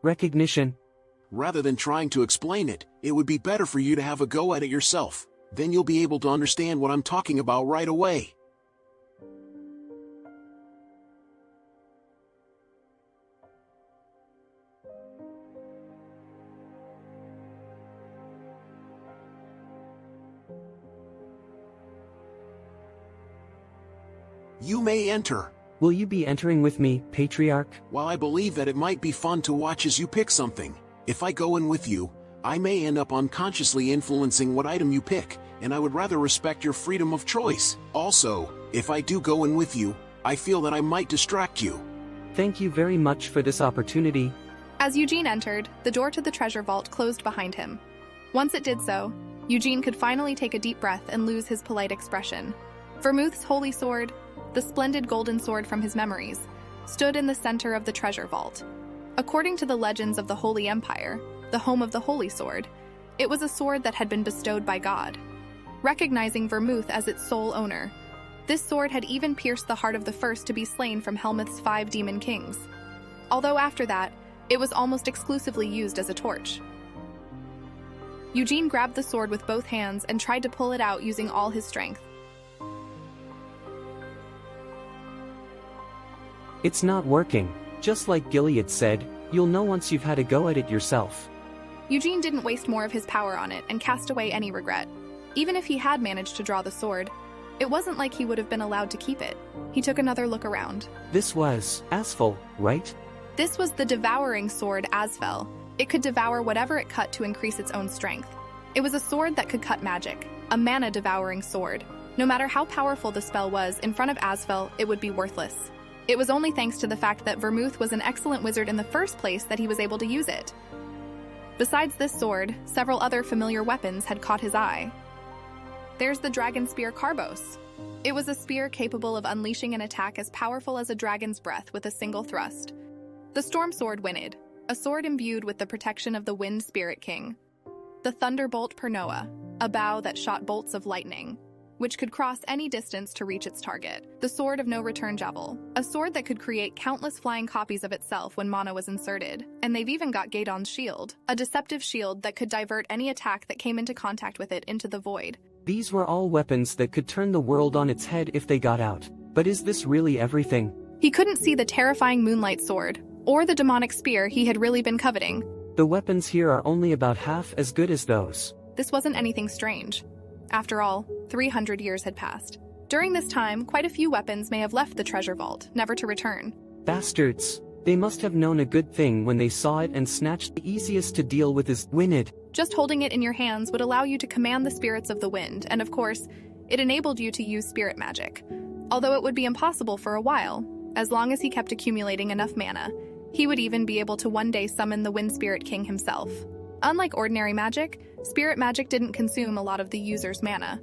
Recognition? Rather than trying to explain it, it would be better for you to have a go at it yourself. Then you'll be able to understand what I'm talking about right away. You may enter. Will you be entering with me, Patriarch? While I believe that it might be fun to watch as you pick something, if I go in with you, I may end up unconsciously influencing what item you pick, and I would rather respect your freedom of choice. Also, if I do go in with you, I feel that I might distract you. Thank you very much for this opportunity. As Eugene entered, the door to the treasure vault closed behind him. Once it did so, Eugene could finally take a deep breath and lose his polite expression. Vermouth's holy sword, the splendid golden sword from his memories, stood in the center of the treasure vault. According to the legends of the Holy Empire, the home of the Holy Sword, it was a sword that had been bestowed by God. Recognizing Vermouth as its sole owner, this sword had even pierced the heart of the first to be slain from Helmuth's 5 demon kings. Although after that, it was almost exclusively used as a torch. Eugene grabbed the sword with both hands and tried to pull it out using all his strength. It's not working. Just like Gilead said, you'll know once you've had a go at it yourself. Eugene didn't waste more of his power on it and cast away any regret. Even if he had managed to draw the sword, it wasn't like he would have been allowed to keep it. He took another look around. This was Asphalt, right? This was the devouring sword Asfel. It could devour whatever it cut to increase its own strength. It was a sword that could cut magic, a mana-devouring sword. No matter how powerful the spell was, in front of Asfel, it would be worthless. It was only thanks to the fact that Vermouth was an excellent wizard in the first place that he was able to use it. Besides this sword, several other familiar weapons had caught his eye. There's the dragon spear Carbos. It was a spear capable of unleashing an attack as powerful as a dragon's breath with a single thrust. The storm sword Wynid, a sword imbued with the protection of the wind spirit king. The thunderbolt Pernoa, a bow that shot bolts of lightning, which could cross any distance to reach its target. The sword of no return Javel, a sword that could create countless flying copies of itself when mana was inserted. And they've even got Gaedon's shield, a deceptive shield that could divert any attack that came into contact with it into the void. These were all weapons that could turn the world on its head if they got out. But is this really everything? He couldn't see the terrifying moonlight sword, or the demonic spear he had really been coveting. The weapons here are only about half as good as those. This wasn't anything strange. After all, 300 years had passed. During this time, quite a few weapons may have left the treasure vault, never to return. Bastards. They must have known a good thing when they saw it and snatched the easiest to deal with is Wynid. Just holding it in your hands would allow you to command the spirits of the wind, and of course, it enabled you to use spirit magic. Although it would be impossible for a while, as long as he kept accumulating enough mana, he would even be able to one day summon the Wind Spirit King himself. Unlike ordinary magic, spirit magic didn't consume a lot of the user's mana.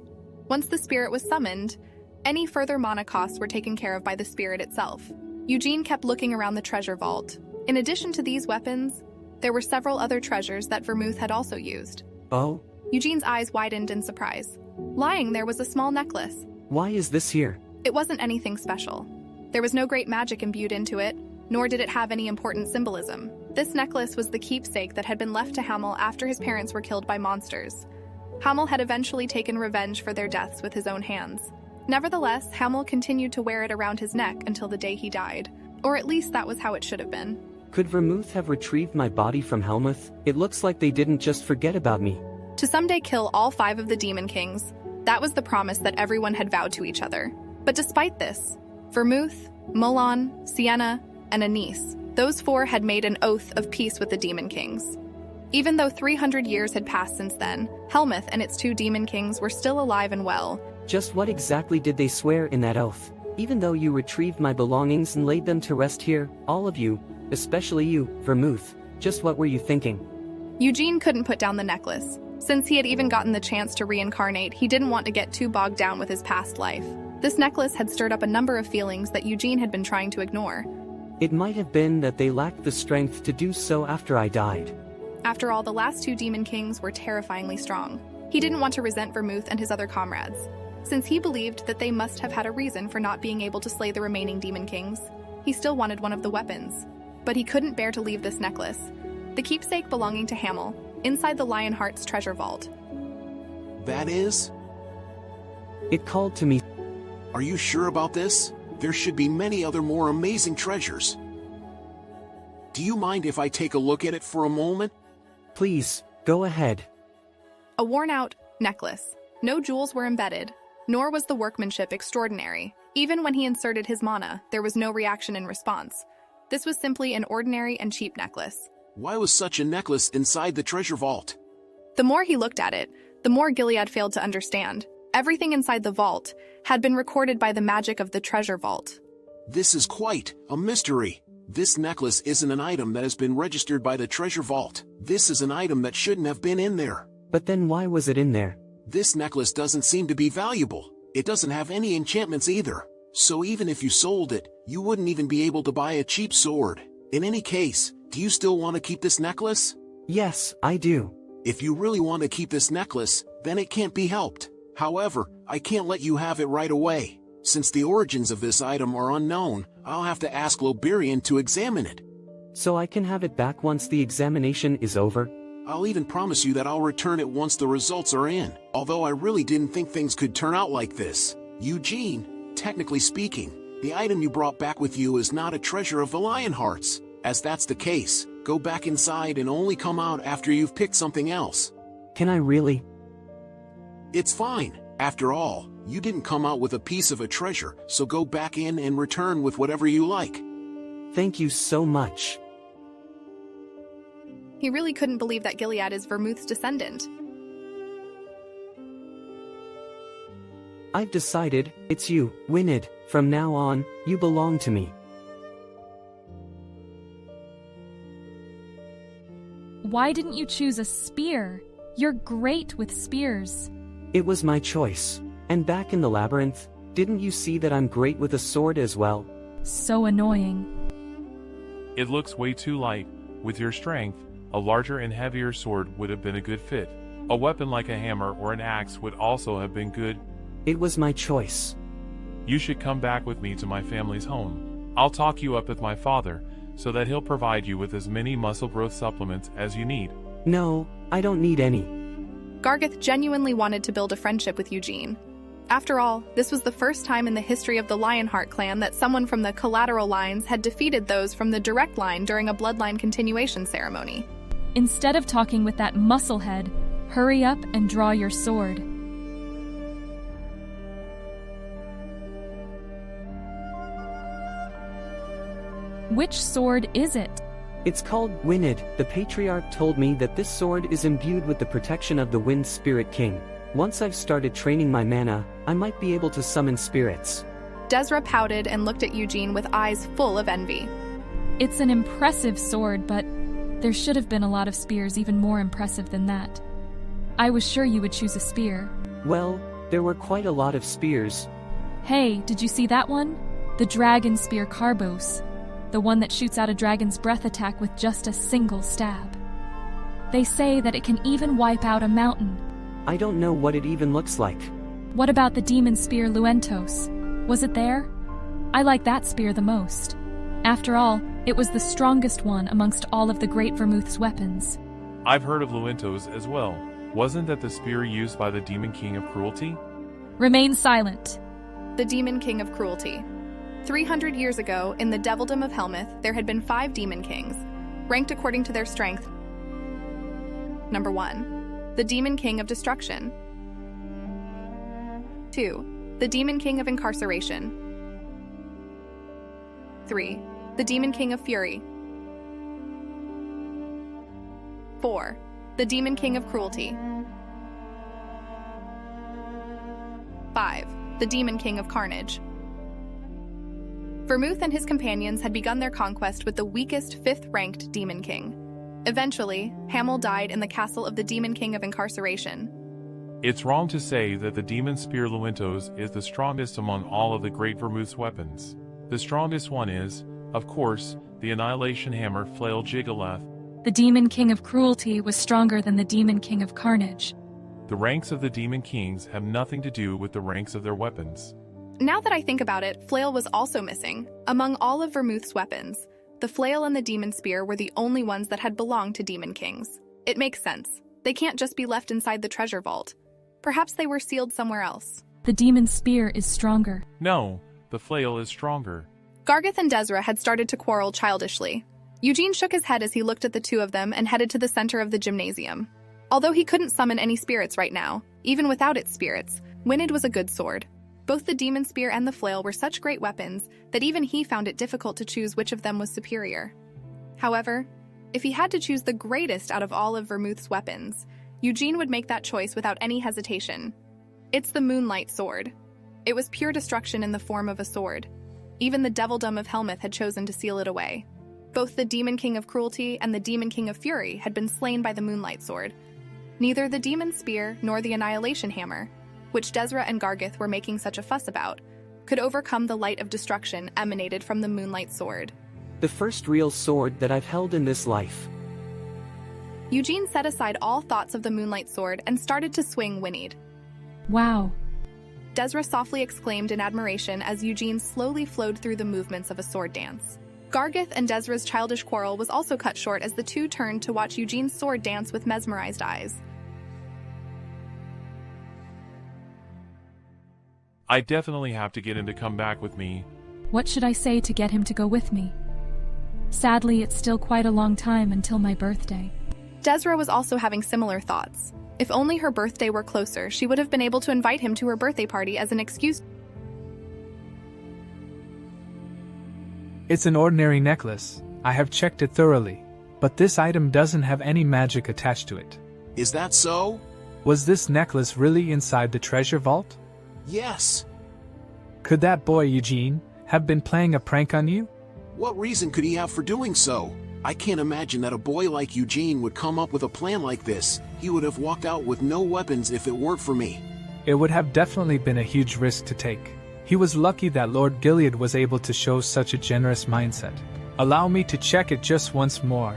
Once the spirit was summoned, any further mana costs were taken care of by the spirit itself. Eugene kept looking around the treasure vault. In addition to these weapons, there were several other treasures that Vermouth had also used. Oh? Eugene's eyes widened in surprise. Lying there was a small necklace. Why is this here? It wasn't anything special. There was no great magic imbued into it, nor did it have any important symbolism. This necklace was the keepsake that had been left to Hamel after his parents were killed by monsters. Hamel had eventually taken revenge for their deaths with his own hands. Nevertheless, Hamel continued to wear it around his neck until the day he died. Or at least that was how it should have been. Could Vermouth have retrieved my body from Helmuth? It looks like they didn't just forget about me. To someday kill all 5 of the Demon Kings, that was the promise that everyone had vowed to each other. But despite this, Vermouth, Mulan, Sienna, and Anise, those 4 had made an oath of peace with the Demon Kings. Even though 300 years had passed since then, Helmuth and its 2 Demon Kings were still alive and well. Just what exactly did they swear in that oath? Even though you retrieved my belongings and laid them to rest here, all of you, especially you, Vermouth, just what were you thinking? Eugene couldn't put down the necklace. Since he had even gotten the chance to reincarnate, he didn't want to get too bogged down with his past life. This necklace had stirred up a number of feelings that Eugene had been trying to ignore. It might have been that they lacked the strength to do so after I died. After all, the last 2 Demon Kings were terrifyingly strong. He didn't want to resent Vermouth and his other comrades, since he believed that they must have had a reason for not being able to slay the remaining Demon Kings. He still wanted one of the weapons, but he couldn't bear to leave this necklace, the keepsake belonging to Hamel, inside the Lionheart's treasure vault. That is? It called to me. Are you sure about this? There should be many other more amazing treasures. Do you mind if I take a look at it for a moment? Please, go ahead. A worn-out necklace. No jewels were embedded, nor was the workmanship extraordinary. Even when he inserted his mana, there was no reaction in response. This was simply an ordinary and cheap necklace. Why was such a necklace inside the treasure vault? The more he looked at it, the more Gilead failed to understand. Everything inside the vault had been recorded by the magic of the treasure vault. This is quite a mystery. This necklace isn't an item that has been registered by the treasure vault. This is an item that shouldn't have been in there. But then why was it in there? This necklace doesn't seem to be valuable. It doesn't have any enchantments either. So even if you sold it, you wouldn't even be able to buy a cheap sword. In any case, do you still want to keep this necklace? Yes, I do. If you really want to keep this necklace, then it can't be helped. However, I can't let you have it right away. Since the origins of this item are unknown, I'll have to ask Loberian to examine it. So I can have it back once the examination is over? I'll even promise you that I'll return it once the results are in. Although I really didn't think things could turn out like this. Eugene, technically speaking, the item you brought back with you is not a treasure of the Lionhearts. As that's the case, go back inside and only come out after you've picked something else. Can I really? It's fine. After all, you didn't come out with a piece of a treasure, so go back in and return with whatever you like. Thank you so much. He really couldn't believe that Gilead is Vermouth's descendant. I've decided, it's you, Wynid. From now on, you belong to me. Why didn't you choose a spear? You're great with spears. It was my choice. And back in the labyrinth, didn't you see that I'm great with a sword as well? So annoying. It looks way too light. With your strength, a larger and heavier sword would have been a good fit. A weapon like a hammer or an axe would also have been good. It was my choice. You should come back with me to my family's home. I'll talk you up with my father, so that he'll provide you with as many muscle growth supplements as you need. No, I don't need any. Gargith genuinely wanted to build a friendship with Eugene. After all, this was the first time in the history of the Lionheart clan that someone from the collateral lines had defeated those from the direct line during a bloodline continuation ceremony. Instead of talking with that musclehead, hurry up and draw your sword. Which sword is it? It's called Winid. The Patriarch told me that this sword is imbued with the protection of the Wind Spirit King. Once I've started training my mana, I might be able to summon spirits. Desra pouted and looked at Eugene with eyes full of envy. It's an impressive sword, but there should have been a lot of spears even more impressive than that. I was sure you would choose a spear. Well, there were quite a lot of spears. Hey, did you see that one? The dragon spear Carbos. The one that shoots out a dragon's breath attack with just a single stab. They say that it can even wipe out a mountain. I don't know what it even looks like. What about the demon spear Luentos? Was it there? I like that spear the most. After all, it was the strongest one amongst all of the great Vermouth's weapons. I've heard of Luentos as well. Wasn't that the spear used by the Demon King of Cruelty? Remain silent. The Demon King of Cruelty. 300 years ago, in the Devildom of Helmeth, there had been 5 Demon Kings, ranked according to their strength. Number 1. The Demon King of Destruction. 2. The Demon King of Incarceration. 3. The Demon King of Fury. 4. The Demon King of Cruelty. 5. The Demon King of Carnage. Vermouth and his companions had begun their conquest with the weakest 5th-ranked Demon King. Eventually, Hamel died in the castle of the Demon King of Incarceration. It's wrong to say that the Demon Spear Luentos is the strongest among all of the great Vermouth's weapons. The strongest one is, of course, the Annihilation Hammer Flail Gigaleth. The Demon King of Cruelty was stronger than the Demon King of Carnage. The ranks of the Demon Kings have nothing to do with the ranks of their weapons. Now that I think about it, Flail was also missing. Among all of Vermouth's weapons, the Flail and the Demon Spear were the only ones that had belonged to Demon Kings. It makes sense. They can't just be left inside the treasure vault. Perhaps they were sealed somewhere else. The Demon Spear is stronger. No, the Flail is stronger. Gargith and Desra had started to quarrel childishly. Eugene shook his head as he looked at the two of them and headed to the center of the gymnasium. Although he couldn't summon any spirits right now, even without its spirits, Winid was a good sword. Both the Demon Spear and the Flail were such great weapons that even he found it difficult to choose which of them was superior. However, if he had to choose the greatest out of all of Vermouth's weapons, Eugene would make that choice without any hesitation. It's the Moonlight Sword. It was pure destruction in the form of a sword. Even the Devildom of Helmeth had chosen to seal it away. Both the Demon King of Cruelty and the Demon King of Fury had been slain by the Moonlight Sword. Neither the Demon Spear nor the Annihilation Hammer, which Desra and Gargith were making such a fuss about, could overcome the light of destruction emanated from the Moonlight Sword. The first real sword that I've held in this life. Eugene set aside all thoughts of the Moonlight Sword and started to swing Winid. Wow. Desra softly exclaimed in admiration as Eugene slowly flowed through the movements of a sword dance. Gargith and Desra's childish quarrel was also cut short as the two turned to watch Eugene's sword dance with mesmerized eyes. I definitely have to get him to come back with me. What should I say to get him to go with me? Sadly, it's still quite a long time until my birthday. Desra was also having similar thoughts. If only her birthday were closer, she would have been able to invite him to her birthday party as an excuse. It's an ordinary necklace. I have checked it thoroughly. But this item doesn't have any magic attached to it. Is that so? Was this necklace really inside the treasure vault? Yes. Could that boy Eugene have been playing a prank on you? What reason could he have for doing so? I can't imagine that a boy like Eugene would come up with a plan like this. He would have walked out with no weapons if it weren't for me. It would have definitely been a huge risk to take. He was lucky that Lord Gilead was able to show such a generous mindset. Allow me to check it just once more.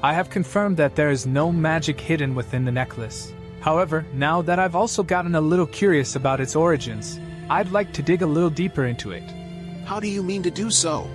I have confirmed that there is no magic hidden within the necklace. However, now that I've also gotten a little curious about its origins, I'd like to dig a little deeper into it. How do you mean to do so?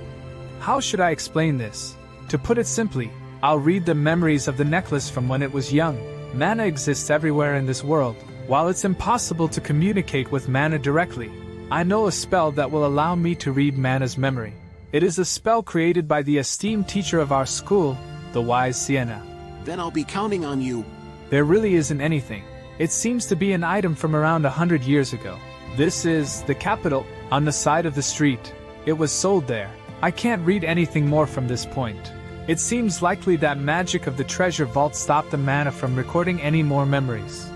How should I explain this? To put it simply, I'll read the memories of the necklace from when it was young. Mana exists everywhere in this world. While it's impossible to communicate with Mana directly, I know a spell that will allow me to read Mana's memory. It is a spell created by the esteemed teacher of our school, the wise Sienna. Then I'll be counting on you. There really isn't anything. It seems to be an item from around 100 years ago. This is the capital, on the side of the street. It was sold there. I can't read anything more from this point. It seems likely that magic of the treasure vault stopped the mana from recording any more memories.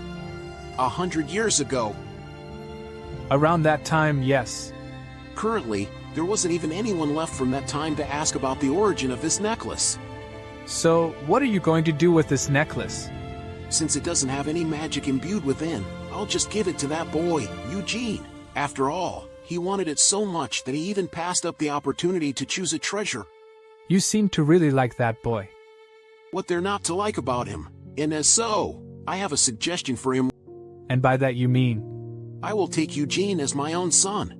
100 years ago? Around that time, yes. Currently, there wasn't even anyone left from that time to ask about the origin of this necklace. So, what are you going to do with this necklace? Since it doesn't have any magic imbued within, I'll just give it to that boy, Eugene. After all, he wanted it so much that he even passed up the opportunity to choose a treasure. You seem to really like that boy. What there not to like about him? And as so, I have a suggestion for him. And by that you mean? I will take Eugene as my own son.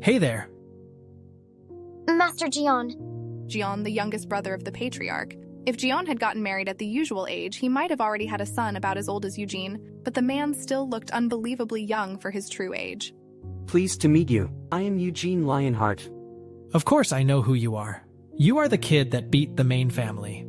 Hey there. Master Gion. Gion, the youngest brother of the patriarch. If Gion had gotten married at the usual age, he might have already had a son about as old as Eugene, but the man still looked unbelievably young for his true age. Pleased to meet you. I am Eugene Lionheart. Of course I know who you are. You are the kid that beat the main family.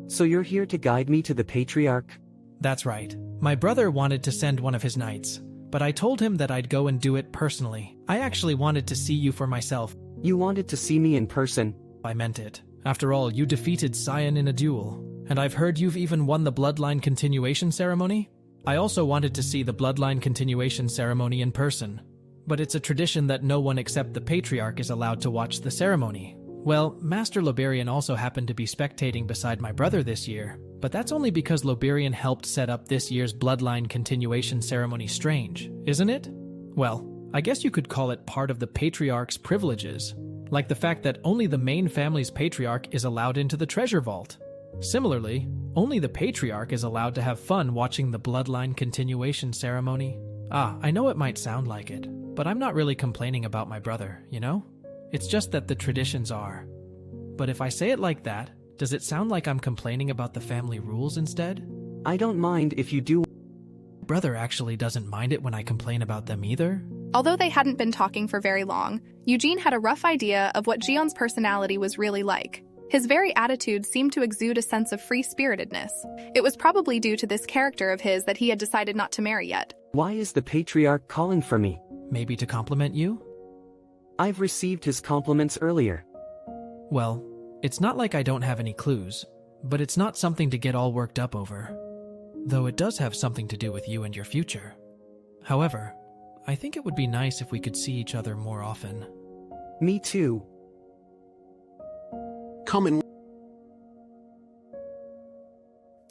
So you're here to guide me to the patriarch? That's right. My brother wanted to send one of his knights, but I told him that I'd go and do it personally. I actually wanted to see you for myself. You wanted to see me in person? I meant it. After all, you defeated Cyan in a duel, and I've heard you've even won the bloodline continuation ceremony? I also wanted to see the bloodline continuation ceremony in person, but it's a tradition that no one except the patriarch is allowed to watch the ceremony. Well, Master Loberian also happened to be spectating beside my brother this year, but that's only because Loberian helped set up this year's bloodline continuation ceremony strange, isn't it? Well, I guess you could call it part of the patriarch's privileges, like the fact that only the main family's patriarch is allowed into the treasure vault. Similarly, only the patriarch is allowed to have fun watching the bloodline continuation ceremony. I know it might sound like it, but I'm not really complaining about my brother, you know? It's just that the traditions are. But if I say it like that, does it sound like I'm complaining about the family rules instead? I don't mind if you do. Brother actually doesn't mind it when I complain about them either. Although they hadn't been talking for very long, Eugene had a rough idea of what Gion's personality was really like. His very attitude seemed to exude a sense of free-spiritedness. It was probably due to this character of his that he had decided not to marry yet. Why is the patriarch calling for me? Maybe to compliment you? I've received his compliments earlier. Well, it's not like I don't have any clues, but it's not something to get all worked up over. Though it does have something to do with you and your future. However, I think it would be nice if we could see each other more often. Me too. Come in.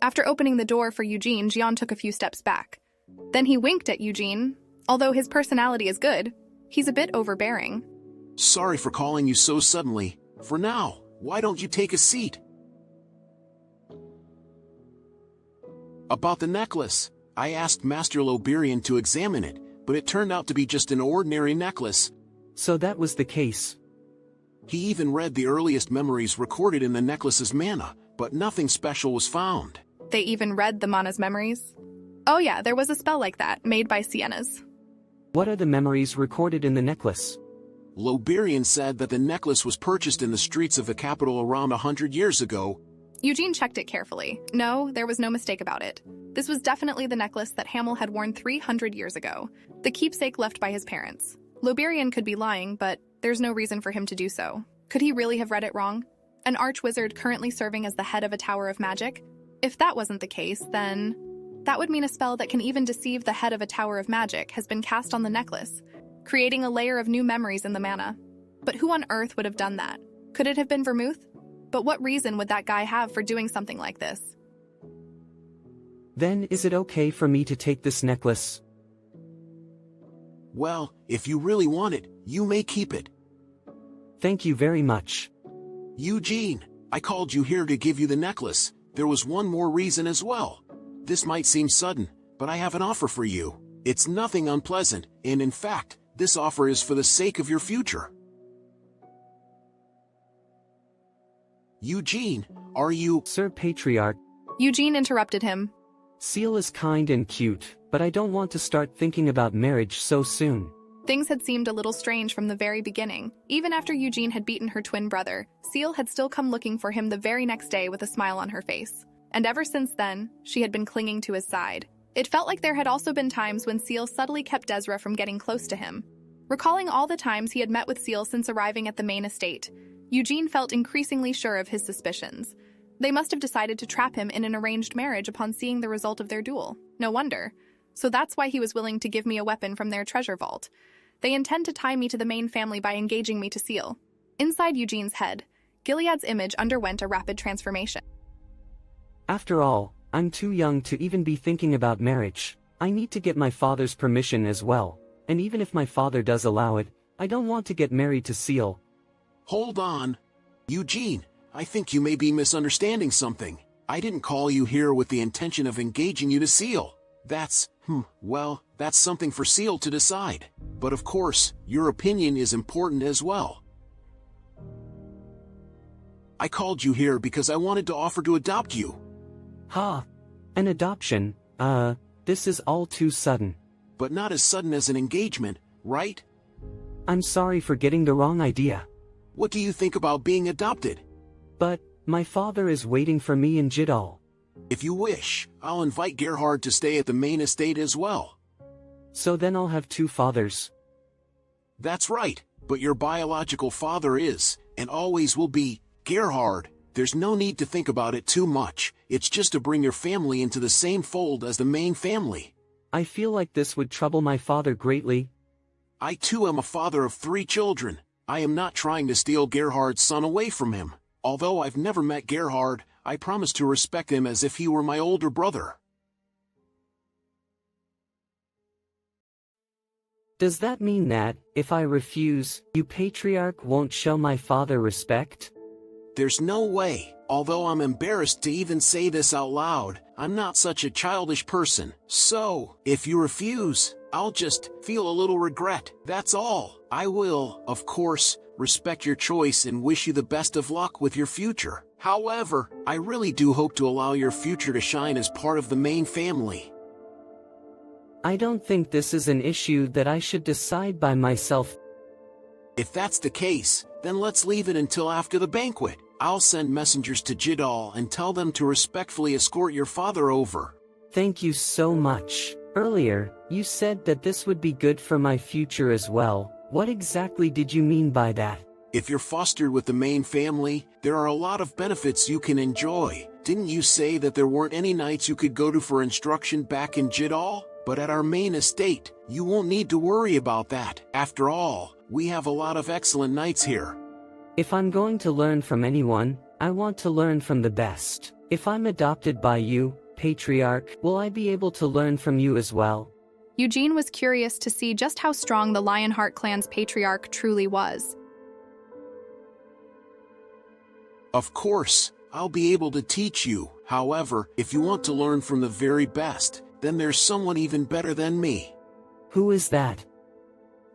After opening the door for Eugene, Gian took a few steps back. Then he winked at Eugene. Although his personality is good, he's a bit overbearing. Sorry for calling you so suddenly. For now, why don't you take a seat? About the necklace, I asked Master Loberian to examine it, but it turned out to be just an ordinary necklace. So that was the case. He even read the earliest memories recorded in the necklace's mana, but nothing special was found. They even read the mana's memories? Oh yeah, there was a spell like that, made by Sienna's. What are the memories recorded in the necklace? Loberian said that the necklace was purchased in the streets of the capital around 100 years ago. Eugene checked it carefully. No, there was no mistake about it. This was definitely the necklace that Hamel had worn 300 years ago, the keepsake left by his parents. Loberian could be lying, but there's no reason for him to do so. Could he really have read it wrong? An archwizard currently serving as the head of a tower of magic? If that wasn't the case, then that would mean a spell that can even deceive the head of a tower of magic has been cast on the necklace, creating a layer of new memories in the mana. But who on earth would have done that? Could it have been Vermouth? But what reason would that guy have for doing something like this? Then is it okay for me to take this necklace? Well, if you really want it, you may keep it. Thank you very much. Eugene, I called you here to give you the necklace. There was one more reason as well. This might seem sudden, but I have an offer for you. It's nothing unpleasant, and in fact, this offer is for the sake of your future. Eugene, are you— Sir Patriarch. Eugene interrupted him. Seal is kind and cute, but I don't want to start thinking about marriage so soon. Things had seemed a little strange from the very beginning. Even after Eugene had beaten her twin brother, Seal had still come looking for him the very next day with a smile on her face. And ever since then, she had been clinging to his side. It felt like there had also been times when Seal subtly kept Desra from getting close to him. Recalling all the times he had met with Seal since arriving at the main estate, Eugene felt increasingly sure of his suspicions. They must have decided to trap him in an arranged marriage upon seeing the result of their duel. No wonder. So that's why he was willing to give me a weapon from their treasure vault. They intend to tie me to the main family by engaging me to Seal. Inside Eugene's head, Gilead's image underwent a rapid transformation. After all, I'm too young to even be thinking about marriage. I need to get my father's permission as well. And even if my father does allow it, I don't want to get married to Seal. Hold on. Eugene, I think you may be misunderstanding something. I didn't call you here with the intention of engaging you to Seal. That's something for Seal to decide. But of course, your opinion is important as well. I called you here because I wanted to offer to adopt you. Ha! An adoption? This is all too sudden. But not as sudden as an engagement, right? I'm sorry for getting the wrong idea. What do you think about being adopted? But my father is waiting for me in Jidal. If you wish, I'll invite Gerhard to stay at the main estate as well. So then I'll have two fathers. That's right, but your biological father is, and always will be, Gerhard. There's no need to think about it too much. It's just to bring your family into the same fold as the main family. I feel like this would trouble my father greatly. I too am a father of 3 children. I am not trying to steal Gerhard's son away from him. Although I've never met Gerhard, I promise to respect him as if he were my older brother. Does that mean that, if I refuse, you patriarch won't show my father respect? There's no way. Although I'm embarrassed to even say this out loud, I'm not such a childish person. So, if you refuse, I'll just feel a little regret, that's all. I will, of course, respect your choice and wish you the best of luck with your future. However, I really do hope to allow your future to shine as part of the main family. I don't think this is an issue that I should decide by myself. If that's the case, then let's leave it until after the banquet. I'll send messengers to Jidal and tell them to respectfully escort your father over. Thank you so much. Earlier, you said that this would be good for my future as well. What exactly did you mean by that? If you're fostered with the main family, there are a lot of benefits you can enjoy. Didn't you say that there weren't any nights you could go to for instruction back in Jidal? But at our main estate, you won't need to worry about that. After all, we have a lot of excellent nights here. If I'm going to learn from anyone, I want to learn from the best. If I'm adopted by you, Patriarch, will I be able to learn from you as well? Eugene was curious to see just how strong the Lionheart clan's patriarch truly was. Of course, I'll be able to teach you. However, if you want to learn from the very best, then there's someone even better than me. Who is that?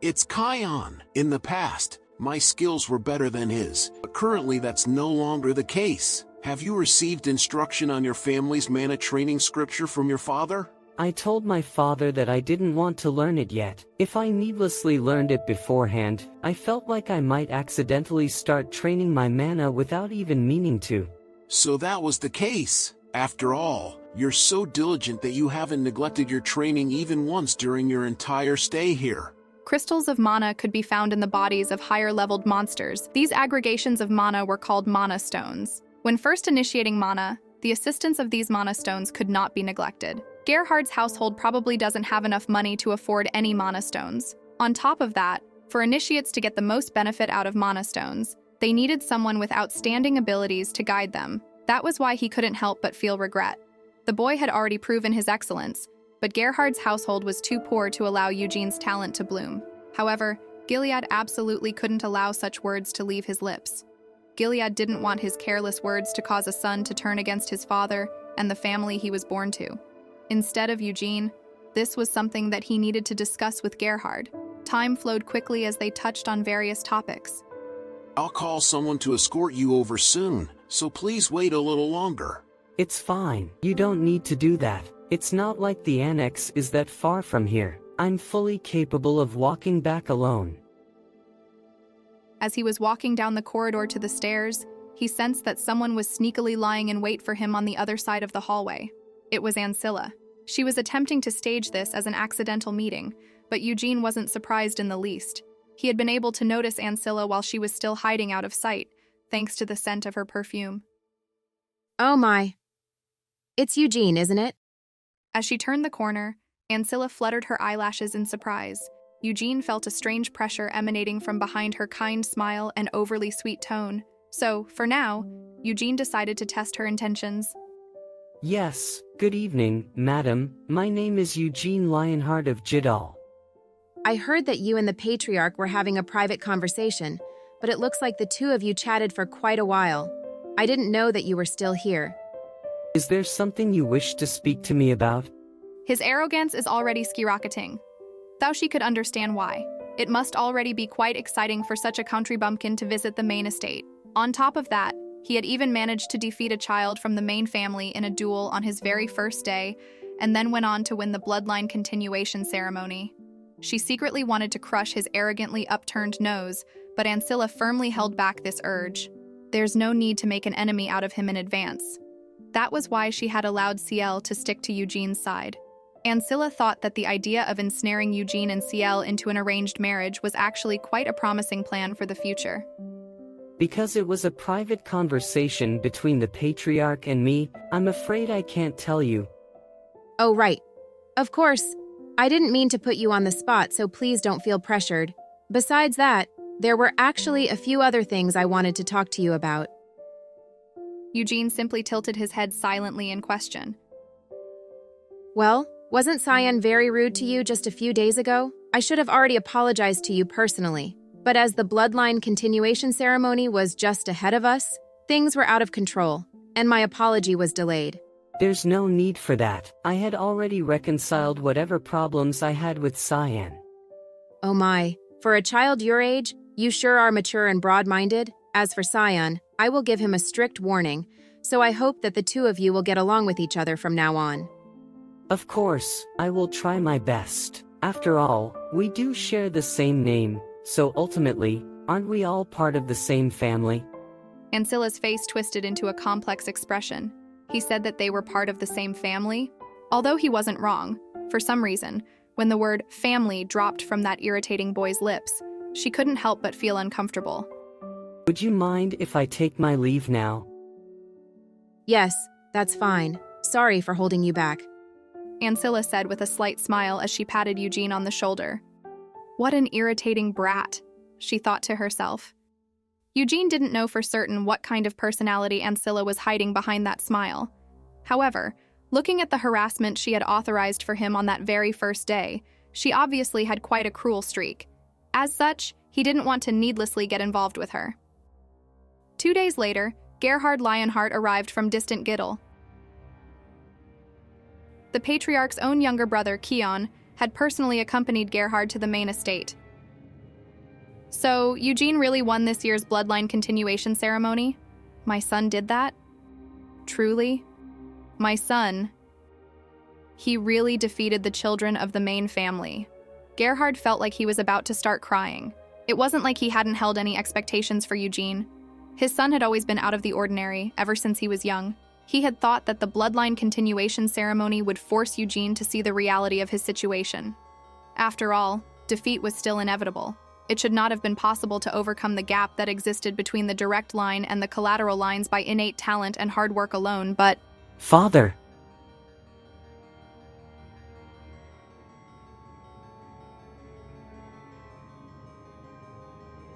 It's Kion. In the past, my skills were better than his, but currently that's no longer the case. Have you received instruction on your family's mana training scripture from your father? I told my father that I didn't want to learn it yet. If I needlessly learned it beforehand, I felt like I might accidentally start training my mana without even meaning to. So that was the case. After all, you're so diligent that you haven't neglected your training even once during your entire stay here. Crystals of mana could be found in the bodies of higher-leveled monsters. These aggregations of mana were called mana stones. When first initiating mana, the assistance of these mana stones could not be neglected. Gerhard's household probably doesn't have enough money to afford any mana stones. On top of that, For initiates to get the most benefit out of mana stones, they needed someone with outstanding abilities to guide them. That was why he couldn't help but feel regret. The boy had already proven his excellence, but Gerhard's household was too poor to allow Eugene's talent to bloom. However, Gilead absolutely couldn't allow such words to leave his lips. Gilead didn't want his careless words to cause a son to turn against his father and the family he was born to. Instead of Eugene, this was something that he needed to discuss with Gerhard. Time flowed quickly as they touched on various topics. I'll call someone to escort you over soon, so please wait a little longer. It's fine. You don't need to do that. It's not like the annex is that far from here. I'm fully capable of walking back alone. As he was walking down the corridor to the stairs, he sensed that someone was sneakily lying in wait for him on the other side of the hallway. It was Ancilla. She was attempting to stage this as an accidental meeting, but Eugene wasn't surprised in the least. He had been able to notice Ancilla while she was still hiding out of sight, thanks to the scent of her perfume. Oh my. It's Eugene, isn't it? As she turned the corner, Ancilla fluttered her eyelashes in surprise. Eugene felt a strange pressure emanating from behind her kind smile and overly sweet tone. So, for now, Eugene decided to test her intentions. Yes, good evening, madam. My name is Eugene Lionheart of Jidal. I heard that you and the Patriarch were having a private conversation, but it looks like the two of you chatted for quite a while. I didn't know that you were still here. Is there something you wish to speak to me about? His arrogance is already skyrocketing. Though she could understand why. It must already be quite exciting for such a country bumpkin to visit the main estate. On top of that, he had even managed to defeat a child from the main family in a duel on his very first day, and then went on to win the bloodline continuation ceremony. She secretly wanted to crush his arrogantly upturned nose, but Ancilla firmly held back this urge. There's no need to make an enemy out of him in advance. That was why she had allowed Ciel to stick to Eugene's side. Ancilla thought that the idea of ensnaring Eugene and Ciel into an arranged marriage was actually quite a promising plan for the future. Because it was a private conversation between the Patriarch and me, I'm afraid I can't tell you. Oh, right. Of course. I didn't mean to put you on the spot, so please don't feel pressured. Besides that, there were actually a few other things I wanted to talk to you about. Eugene simply tilted his head silently in question. Well, wasn't Cyan very rude to you just a few days ago? I should have already apologized to you personally. But as the bloodline continuation ceremony was just ahead of us, things were out of control, and my apology was delayed. There's no need for that. I had already reconciled whatever problems I had with Cyan. Oh my, for a child your age, you sure are mature and broad-minded. As for Cyan, I will give him a strict warning, so I hope that the two of you will get along with each other from now on. Of course, I will try my best. After all, we do share the same name, so ultimately, aren't we all part of the same family? Ancilla's face twisted into a complex expression. He said that they were part of the same family? Although he wasn't wrong, for some reason, when the word family dropped from that irritating boy's lips, she couldn't help but feel uncomfortable. Would you mind if I take my leave now? Yes, that's fine. Sorry for holding you back. Ancilla said with a slight smile as she patted Eugene on the shoulder. What an irritating brat, she thought to herself. Eugene didn't know for certain what kind of personality Ancilla was hiding behind that smile. However, looking at the harassment she had authorized for him on that very first day, she obviously had quite a cruel streak. As such, he didn't want to needlessly get involved with her. 2 days later, Gerhard Lionheart arrived from distant Giddel. The Patriarch's own younger brother, Keon, had personally accompanied Gerhard to the main estate. So, Eugene really won this year's bloodline continuation ceremony? My son did that? Truly? My son. He really defeated the children of the main family. Gerhard felt like he was about to start crying. It wasn't like he hadn't held any expectations for Eugene. His son had always been out of the ordinary, ever since he was young. He had thought that the bloodline continuation ceremony would force Eugene to see the reality of his situation. After all, defeat was still inevitable. It should not have been possible to overcome the gap that existed between the direct line and the collateral lines by innate talent and hard work alone, but... Father!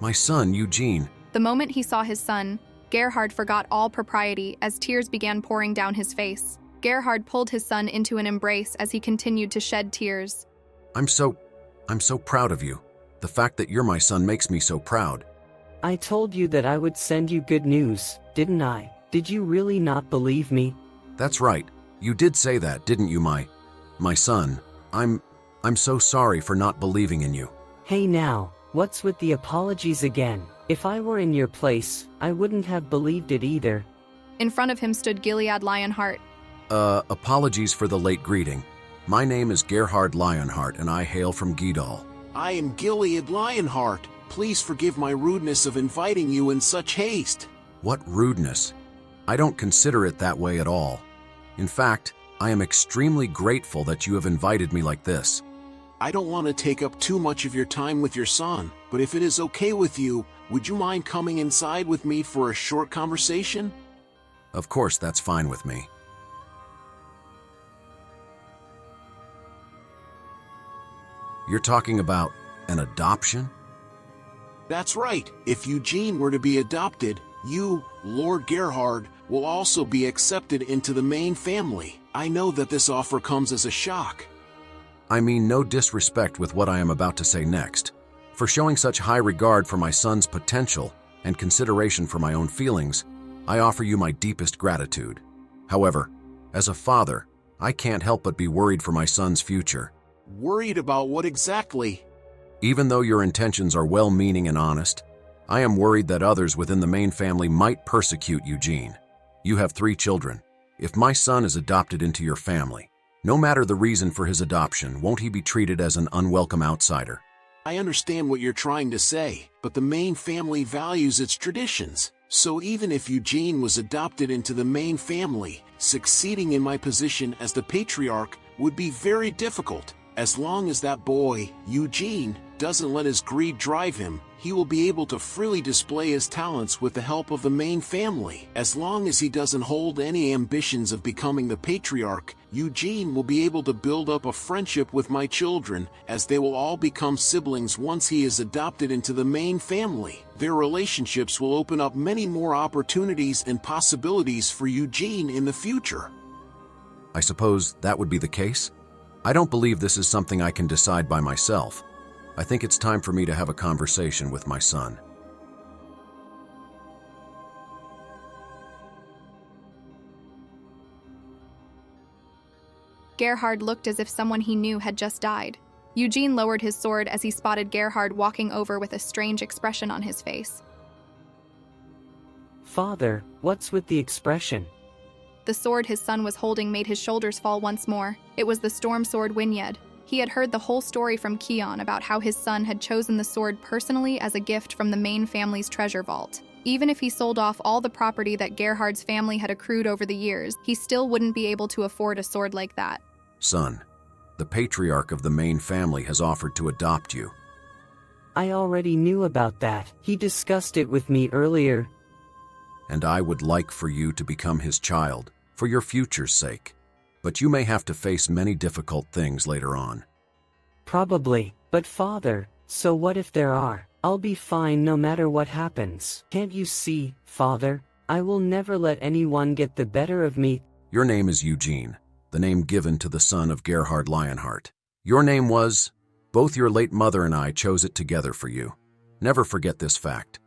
My son, Eugene. The moment he saw his son, Gerhard forgot all propriety as tears began pouring down his face. Gerhard pulled his son into an embrace as he continued to shed tears. I'm so proud of you. The fact that you're my son makes me so proud. I told you that I would send you good news, didn't I? Did you really not believe me? That's right. You did say that, didn't you, my son? I'm so sorry for not believing in you. Hey now, what's with the apologies again? If I were in your place, I wouldn't have believed it either. In front of him stood Gilead Lionheart. Apologies for the late greeting. My name is Gerhard Lionheart, and I hail from Gedal. I am Gilead Lionheart. Please forgive my rudeness of inviting you in such haste. What rudeness? I don't consider it that way at all. In fact, I am extremely grateful that you have invited me like this. I don't want to take up too much of your time with your son, but if it is okay with you, would you mind coming inside with me for a short conversation? Of course, that's fine with me. You're talking about an adoption? That's right. If Eugene were to be adopted, you, Lord Gerhard, will also be accepted into the main family. I know that this offer comes as a shock. I mean no disrespect with what I am about to say next. For showing such high regard for my son's potential and consideration for my own feelings, I offer you my deepest gratitude. However, as a father, I can't help but be worried for my son's future. Worried about what exactly? Even though your intentions are well-meaning and honest, I am worried that others within the main family might persecute Eugene. You have 3 children. If my son is adopted into your family, no matter the reason for his adoption, won't he be treated as an unwelcome outsider? I understand what you're trying to say, but the main family values its traditions. So even if Eugene was adopted into the main family, succeeding in my position as the patriarch would be very difficult. As long as that boy, Eugene, doesn't let his greed drive him, he will be able to freely display his talents with the help of the main family. As long as he doesn't hold any ambitions of becoming the patriarch, Eugene will be able to build up a friendship with my children, as they will all become siblings once he is adopted into the main family. Their relationships will open up many more opportunities and possibilities for Eugene in the future. I suppose that would be the case? I don't believe this is something I can decide by myself. I think it's time for me to have a conversation with my son. Gerhard looked as if someone he knew had just died. Eugene lowered his sword as he spotted Gerhard walking over with a strange expression on his face. Father, what's with the expression? The sword his son was holding made his shoulders fall once more. It was the storm sword Winyed. He had heard the whole story from Kion about how his son had chosen the sword personally as a gift from the main family's treasure vault. Even if he sold off all the property that Gerhard's family had accrued over the years, he still wouldn't be able to afford a sword like that. Son, the patriarch of the main family has offered to adopt you. I already knew about that. He discussed it with me earlier. And I would like for you to become his child, for your future's sake. But you may have to face many difficult things later on. Probably, but Father, so what if there are? I'll be fine no matter what happens. Can't you see, Father? I will never let anyone get the better of me. Your name is Eugene, the name given to the son of Gerhard Lionheart. Your name was... Both your late mother and I chose it together for you. Never forget this fact.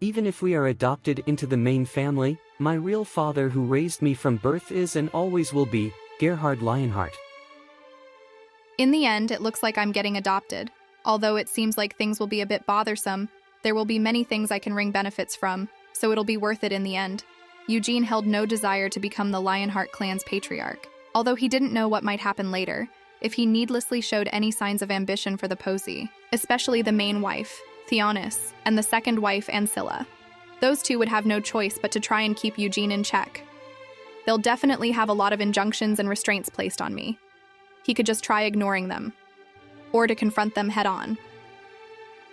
Even if we are adopted into the main family, my real father who raised me from birth is and always will be Gerhard Lionheart. In the end, it looks like I'm getting adopted. Although it seems like things will be a bit bothersome, there will be many things I can wring benefits from, so it'll be worth it in the end. Eugene held no desire to become the Lionheart clan's patriarch, although he didn't know what might happen later, if he needlessly showed any signs of ambition for the posy, especially the main wife, Theonis, and the second wife, Ancilla. Those two would have no choice but to try and keep Eugene in check. They'll definitely have a lot of injunctions and restraints placed on me. He could just try ignoring them, or to confront them head-on.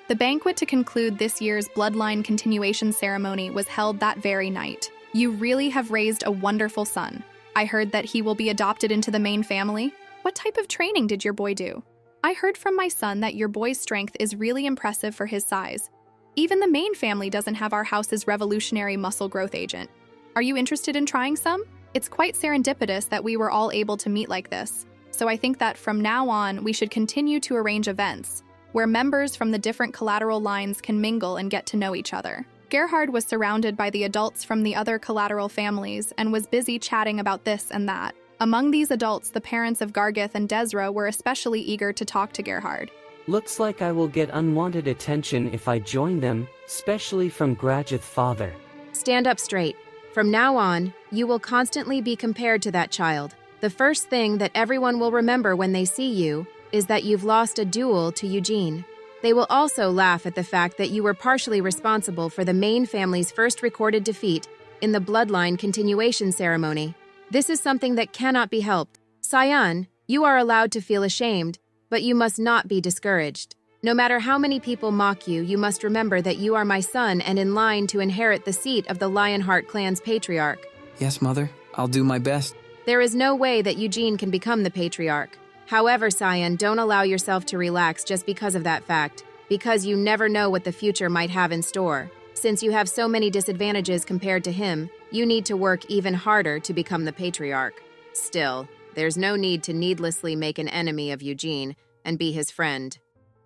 The banquet to conclude this year's Bloodline Continuation ceremony was held that very night. You really have raised a wonderful son. I heard that he will be adopted into the main family. What type of training did your boy do? I heard from my son that your boy's strength is really impressive for his size. Even the main family doesn't have our house's revolutionary muscle growth agent. Are you interested in trying some? It's quite serendipitous that we were all able to meet like this, so I think that from now on we should continue to arrange events where members from the different collateral lines can mingle and get to know each other. Gerhard was surrounded by the adults from the other collateral families and was busy chatting about this and that. Among these adults, the parents of Gargith and Desra were especially eager to talk to Gerhard. Looks like I will get unwanted attention if I join them, especially from Gragith father. Stand up straight. From now on, you will constantly be compared to that child. The first thing that everyone will remember when they see you is that you've lost a duel to Eugene. They will also laugh at the fact that you were partially responsible for the main family's first recorded defeat in the bloodline continuation ceremony. This is something that cannot be helped. Cyan, you are allowed to feel ashamed, but you must not be discouraged. No matter how many people mock you, you must remember that you are my son and in line to inherit the seat of the Lionheart clan's patriarch. Yes, Mother. I'll do my best. There is no way that Eugene can become the patriarch. However, Cyan, don't allow yourself to relax just because of that fact, because you never know what the future might have in store. Since you have so many disadvantages compared to him, you need to work even harder to become the patriarch. Still, there's no need to needlessly make an enemy of Eugene and be his friend.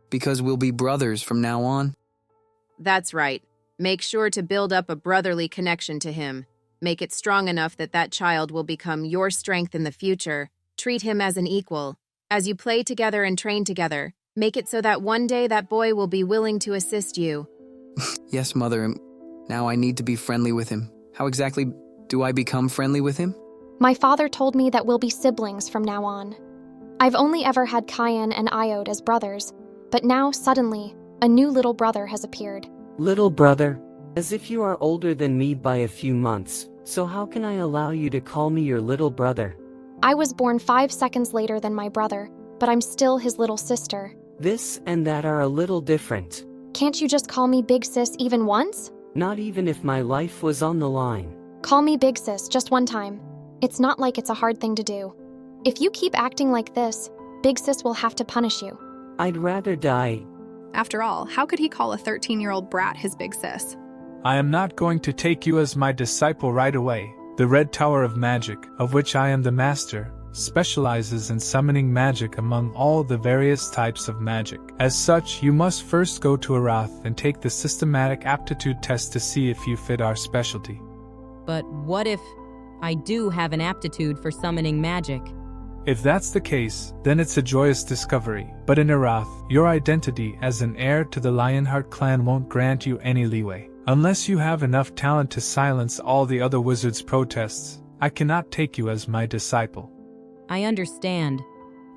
Because we'll be brothers from now on. That's right. Make sure to build up a brotherly connection to him. Make it strong enough that that child will become your strength in the future. Treat him as an equal. As you play together and train together, make it so that one day that boy will be willing to assist you. Yes, Mother. Now I need to be friendly with him. How exactly do I become friendly with him? My father told me that we'll be siblings from now on. I've only ever had Cyan and Iode as brothers, but now, suddenly, a new little brother has appeared. Little brother? As if you are older than me by a few months, so how can I allow you to call me your little brother? I was born 5 seconds later than my brother, but I'm still his little sister. This and that are a little different. Can't you just call me Big Sis even once? Not even if my life was on the line. Call me Big Sis just one time. It's not like it's a hard thing to do. If you keep acting like this, Big Sis will have to punish you. I'd rather die. After all, how could he call a 13-year-old brat his big sis? I am not going to take you as my disciple right away. The Red Tower of Magic, of which I am the master, specializes in summoning magic among all the various types of magic. As such, you must first go to Arath and take the systematic aptitude test to see if you fit our specialty. But what if I do have an aptitude for summoning magic? If that's the case, then it's a joyous discovery. But in Arath, your identity as an heir to the Lionheart clan won't grant you any leeway. Unless you have enough talent to silence all the other wizards' protests, I cannot take you as my disciple. I understand.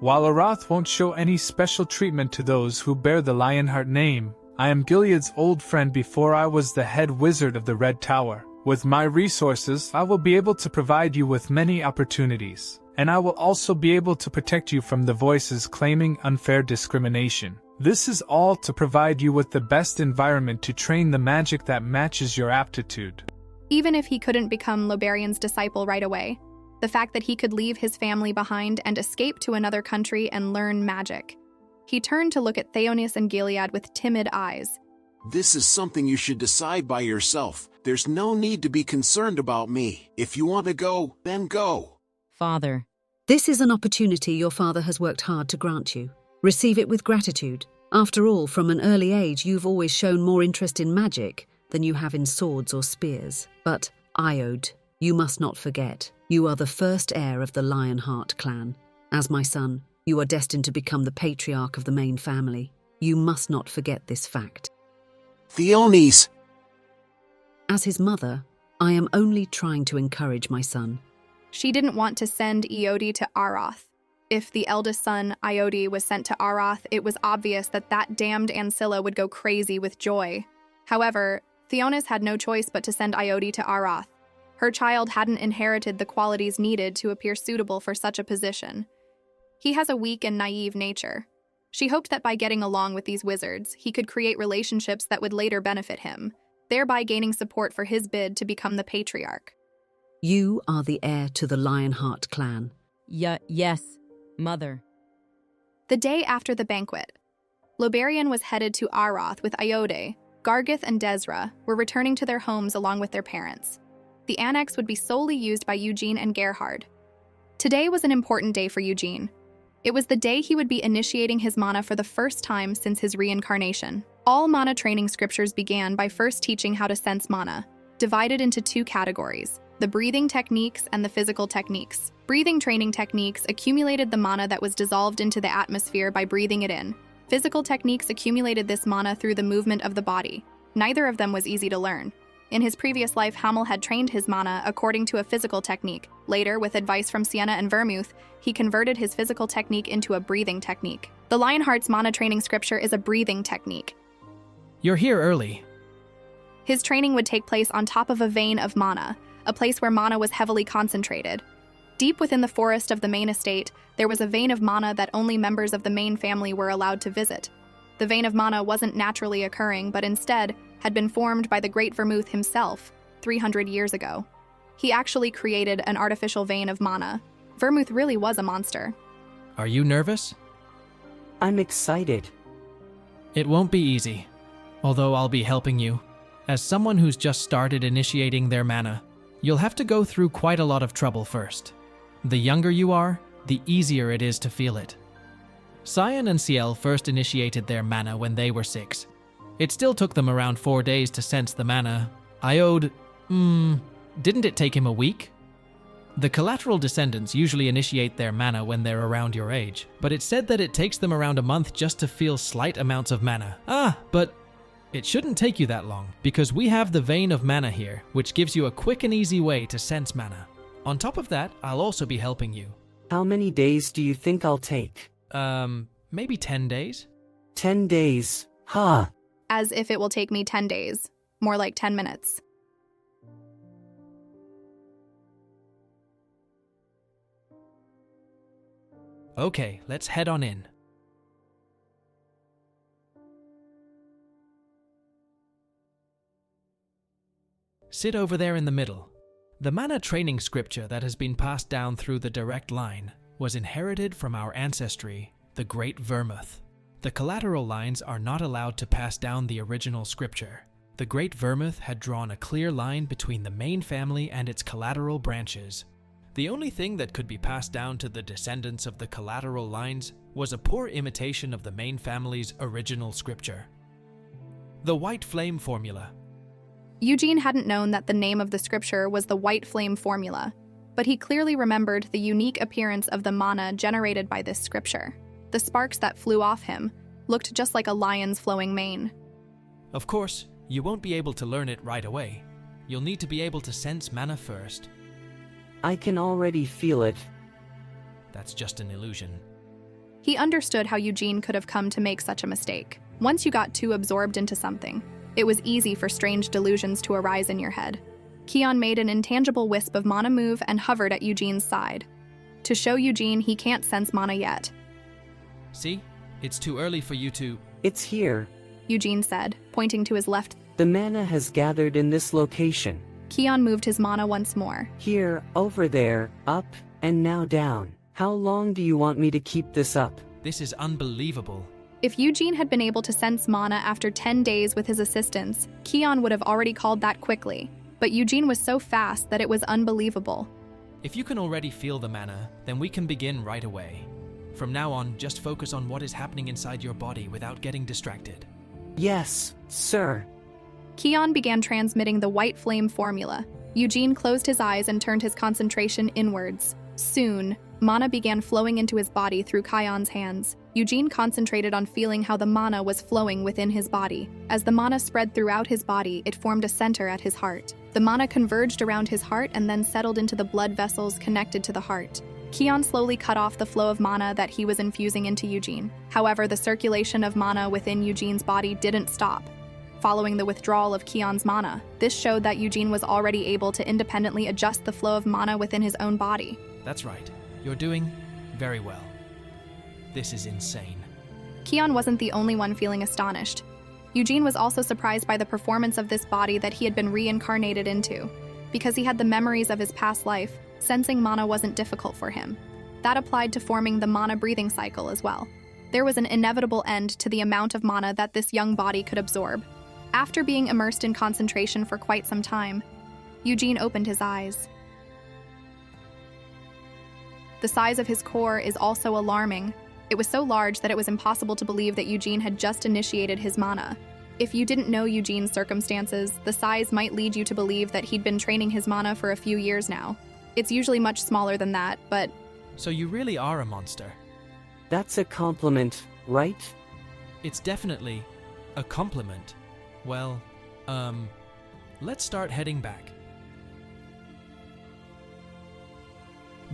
While Arath won't show any special treatment to those who bear the Lionheart name, I am Gilead's old friend before I was the head wizard of the Red Tower. With my resources, I will be able to provide you with many opportunities. And I will also be able to protect you from the voices claiming unfair discrimination. This is all to provide you with the best environment to train the magic that matches your aptitude. Even if he couldn't become Lobarian's disciple right away, the fact that he could leave his family behind and escape to another country and learn magic. He turned to look at Theonis and Gilead with timid eyes. This is something you should decide by yourself. There's no need to be concerned about me. If you want to go, then go. Father. This is an opportunity your father has worked hard to grant you. Receive it with gratitude. After all, from an early age, you've always shown more interest in magic than you have in swords or spears. But, Iode, you must not forget, you are the first heir of the Lionheart clan. As my son, you are destined to become the patriarch of the main family. You must not forget this fact. Theonis! As his mother, I am only trying to encourage my son. She didn't want to send Iode to Arath. If the eldest son, Iode, was sent to Arath, it was obvious that that damned Ancilla would go crazy with joy. However, Theonis had no choice but to send Iode to Arath. Her child hadn't inherited the qualities needed to appear suitable for such a position. He has a weak and naive nature. She hoped that by getting along with these wizards, he could create relationships that would later benefit him, thereby gaining support for his bid to become the patriarch. You are the heir to the Lionheart clan. Yes, Mother. The day after the banquet, Lobarian was headed to Arath with Iode, Gargith and Desra were returning to their homes along with their parents. The annex would be solely used by Eugene and Gerhard. Today was an important day for Eugene. It was the day he would be initiating his mana for the first time since his reincarnation. All mana training scriptures began by first teaching how to sense mana, divided into two categories: the breathing techniques and the physical techniques. Breathing training techniques accumulated the mana that was dissolved into the atmosphere by breathing it in. Physical techniques accumulated this mana through the movement of the body. Neither of them was easy to learn. In his previous life, Hamel had trained his mana according to a physical technique. Later, with advice from Sienna and Vermouth, he converted his physical technique into a breathing technique. The Lionheart's mana training scripture is a breathing technique. You're here early. His training would take place on top of a vein of mana, a place where mana was heavily concentrated. Deep within the forest of the main estate, there was a vein of mana that only members of the main family were allowed to visit. The vein of mana wasn't naturally occurring, but instead had been formed by the great Vermouth himself 300 years ago. He actually created an artificial vein of mana. Vermouth really was a monster. Are you nervous? I'm excited. It won't be easy, although I'll be helping you. As someone who's just started initiating their mana, you'll have to go through quite a lot of trouble first. The younger you are, the easier it is to feel it. Cyan and Ciel first initiated their mana when they were 6. It still took them around 4 days to sense the mana. Iode, didn't it take him a week? The collateral descendants usually initiate their mana when they're around your age, but it's said that it takes them around a month just to feel slight amounts of mana. But it shouldn't take you that long, because we have the vein of mana here, which gives you a quick and easy way to sense mana. On top of that, I'll also be helping you. How many days do you think I'll take? Maybe 10 days? 10 days, huh? As if it will take me 10 days. More like 10 minutes. Okay, let's head on in. Sit over there in the middle. The mana training scripture that has been passed down through the direct line was inherited from our ancestry, the Great Vermouth. The collateral lines are not allowed to pass down the original scripture. The Great Vermouth had drawn a clear line between the main family and its collateral branches. The only thing that could be passed down to the descendants of the collateral lines was a poor imitation of the main family's original scripture. The White Flame Formula. Eugene hadn't known that the name of the scripture was the White Flame Formula, but he clearly remembered the unique appearance of the mana generated by this scripture. The sparks that flew off him looked just like a lion's flowing mane. Of course, you won't be able to learn it right away. You'll need to be able to sense mana first. I can already feel it. That's just an illusion. He understood how Eugene could have come to make such a mistake. Once you got too absorbed into something, it was easy for strange delusions to arise in your head. Keon made an intangible wisp of mana move and hovered at Eugene's side, to show Eugene he can't sense mana yet. See? It's too early for you to... It's here, Eugene said, pointing to his left. The mana has gathered in this location. Keon moved his mana once more. Here, over there, up, and now down. How long do you want me to keep this up? This is unbelievable. If Eugene had been able to sense mana after 10 days with his assistance, Keon would have already called that quickly. But Eugene was so fast that it was unbelievable. If you can already feel the mana, then we can begin right away. From now on, just focus on what is happening inside your body without getting distracted. Yes, sir. Keon began transmitting the White Flame Formula. Eugene closed his eyes and turned his concentration inwards. Soon, mana began flowing into his body through Kion's hands. Eugene concentrated on feeling how the mana was flowing within his body. As the mana spread throughout his body, it formed a center at his heart. The mana converged around his heart and then settled into the blood vessels connected to the heart. Keon slowly cut off the flow of mana that he was infusing into Eugene. However, the circulation of mana within Eugene's body didn't stop. Following the withdrawal of Keon's mana, this showed that Eugene was already able to independently adjust the flow of mana within his own body. That's right. You're doing very well. This is insane. Keon wasn't the only one feeling astonished. Eugene was also surprised by the performance of this body that he had been reincarnated into. Because he had the memories of his past life, sensing mana wasn't difficult for him. That applied to forming the mana breathing cycle as well. There was an inevitable end to the amount of mana that this young body could absorb. After being immersed in concentration for quite some time, Eugene opened his eyes. The size of his core is also alarming. It was so large that it was impossible to believe that Eugene had just initiated his mana. If you didn't know Eugene's circumstances, the size might lead you to believe that he'd been training his mana for a few years now. It's usually much smaller than that, but... So you really are a monster. That's a compliment, right? It's definitely a compliment. Well, let's start heading back.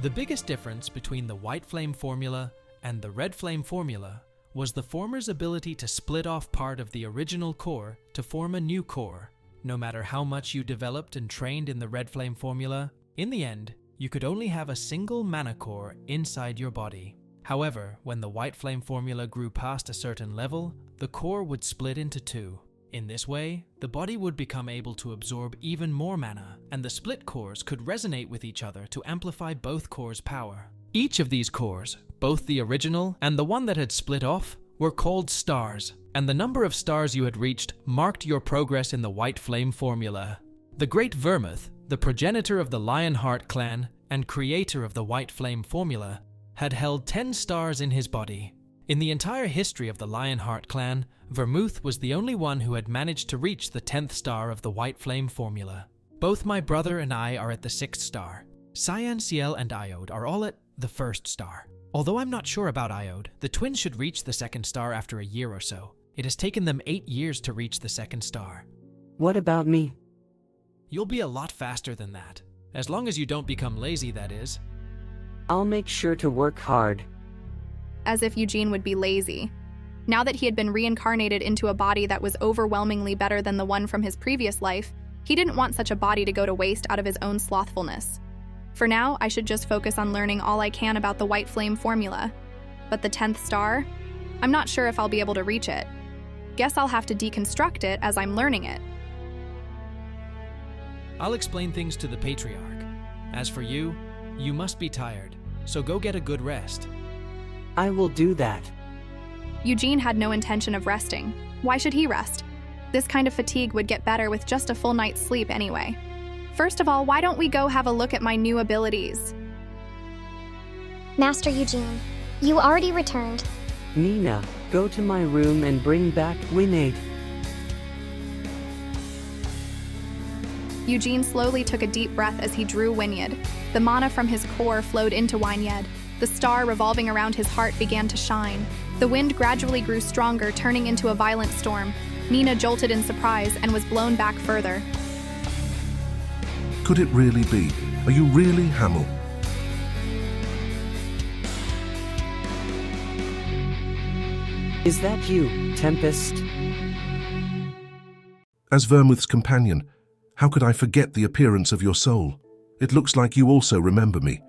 The biggest difference between the white flame formula and the red flame formula was the former's ability to split off part of the original core to form a new core. No matter how much you developed and trained in the red flame formula, in the end, you could only have a single mana core inside your body. However, when the white flame formula grew past a certain level, the core would split into two. In this way, the body would become able to absorb even more mana, and the split cores could resonate with each other to amplify both cores' power. Each of these cores, both the original and the one that had split off, were called stars, and the number of stars you had reached marked your progress in the white flame formula. The great Vermouth, the progenitor of the Lionheart clan and creator of the white flame formula, had held 10 stars in his body. In the entire history of the Lionheart clan, Vermouth was the only one who had managed to reach the 10th star of the white flame formula. Both my brother and I are at the 6th star. Cyan, Ciel, and Iode are all at the 1st star. Although I'm not sure about Iode, the twins should reach the 2nd star after a year or so. It has taken them 8 years to reach the 2nd star. What about me? You'll be a lot faster than that. As long as you don't become lazy, that is. I'll make sure to work hard. As if Eugene would be lazy. Now that he had been reincarnated into a body that was overwhelmingly better than the one from his previous life, he didn't want such a body to go to waste out of his own slothfulness. For now, I should just focus on learning all I can about the white flame formula. But the 10th star? I'm not sure if I'll be able to reach it. Guess I'll have to deconstruct it as I'm learning it. I'll explain things to the Patriarch. As for you, you must be tired, so go get a good rest. I will do that. Eugene had no intention of resting. Why should he rest? This kind of fatigue would get better with just a full night's sleep anyway. First of all, why don't we go have a look at my new abilities? Master Eugene, you already returned. Nina, go to my room and bring back Winade. Eugene slowly took a deep breath as he drew Wynyad. The mana from his core flowed into Wynyad. The star revolving around his heart began to shine. The wind gradually grew stronger, turning into a violent storm. Nina jolted in surprise and was blown back further. Could it really be? Are you really Hamel? Is that you, Tempest? As Vermouth's companion, how could I forget the appearance of your soul? It looks like you also remember me.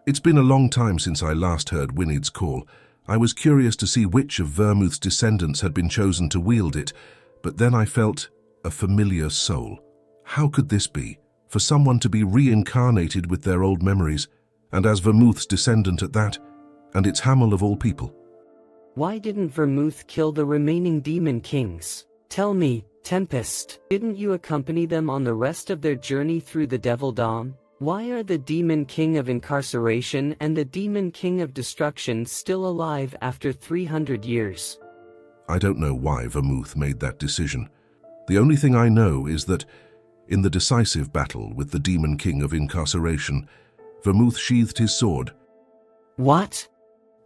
It's been a long time since I last heard Wynid's call. I was curious to see which of Vermouth's descendants had been chosen to wield it, but then I felt a familiar soul. How could this be? For someone to be reincarnated with their old memories, and as Vermouth's descendant at that, and it's Hamel of all people. Why didn't Vermouth kill the remaining demon kings? Tell me, Tempest, didn't you accompany them on the rest of their journey through the Devil Dawn? Why are the Demon King of Incarceration and the Demon King of Destruction still alive after 300 years? I don't know why Vermouth made that decision. The only thing I know is that, in the decisive battle with the Demon King of Incarceration, Vermouth sheathed his sword. What?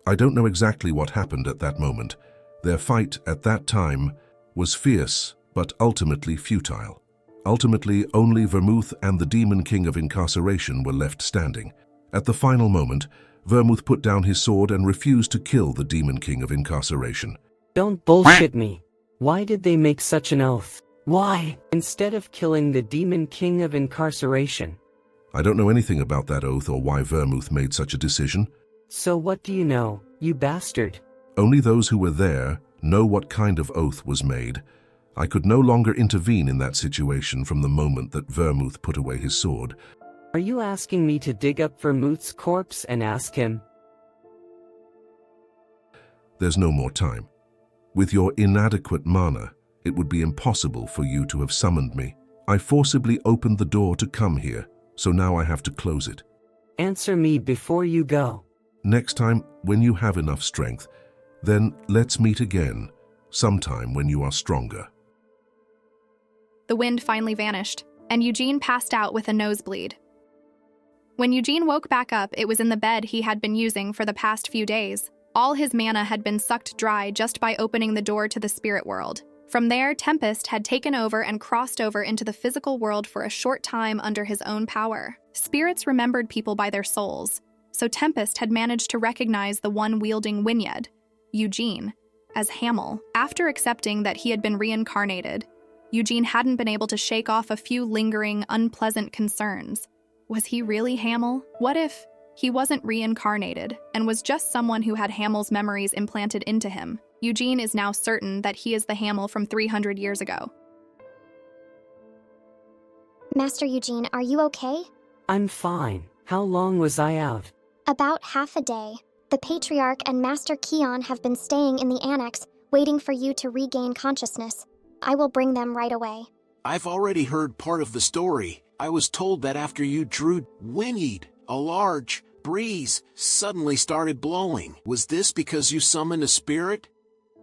I don't know exactly what happened at that moment. Their fight at that time was fierce, but ultimately futile. Ultimately, only Vermouth and the Demon King of Incarceration were left standing. At the final moment, Vermouth put down his sword and refused to kill the Demon King of Incarceration. Don't bullshit me. Why did they make such an oath? Why, instead of killing the Demon King of Incarceration? I don't know anything about that oath or why Vermouth made such a decision. So what do you know, you bastard? Only those who were there know what kind of oath was made. I could no longer intervene in that situation from the moment that Vermouth put away his sword. Are you asking me to dig up Vermouth's corpse and ask him? There's no more time. With your inadequate mana, it would be impossible for you to have summoned me. I forcibly opened the door to come here, so now I have to close it. Answer me before you go. Next time, when you have enough strength, then let's meet again, sometime when you are stronger. The wind finally vanished, and Eugene passed out with a nosebleed. When Eugene woke back up, it was in the bed he had been using for the past few days. All his mana had been sucked dry just by opening the door to the spirit world. From there, Tempest had taken over and crossed over into the physical world for a short time under his own power. Spirits remembered people by their souls, so Tempest had managed to recognize the one wielding Wynyard, Eugene, as Hamel. After accepting that he had been reincarnated, Eugene hadn't been able to shake off a few lingering, unpleasant concerns. Was he really Hamel? What if he wasn't reincarnated and was just someone who had Hamel's memories implanted into him? Eugene is now certain that he is the Hamel from 300 years ago. Master Eugene, are you okay? I'm fine. How long was I out? About half a day. The Patriarch and Master Keon have been staying in the annex, waiting for you to regain consciousness. I will bring them right away. I've already heard part of the story. I was told that after you drew Wynyard, a large breeze suddenly started blowing. Was this because you summoned a spirit?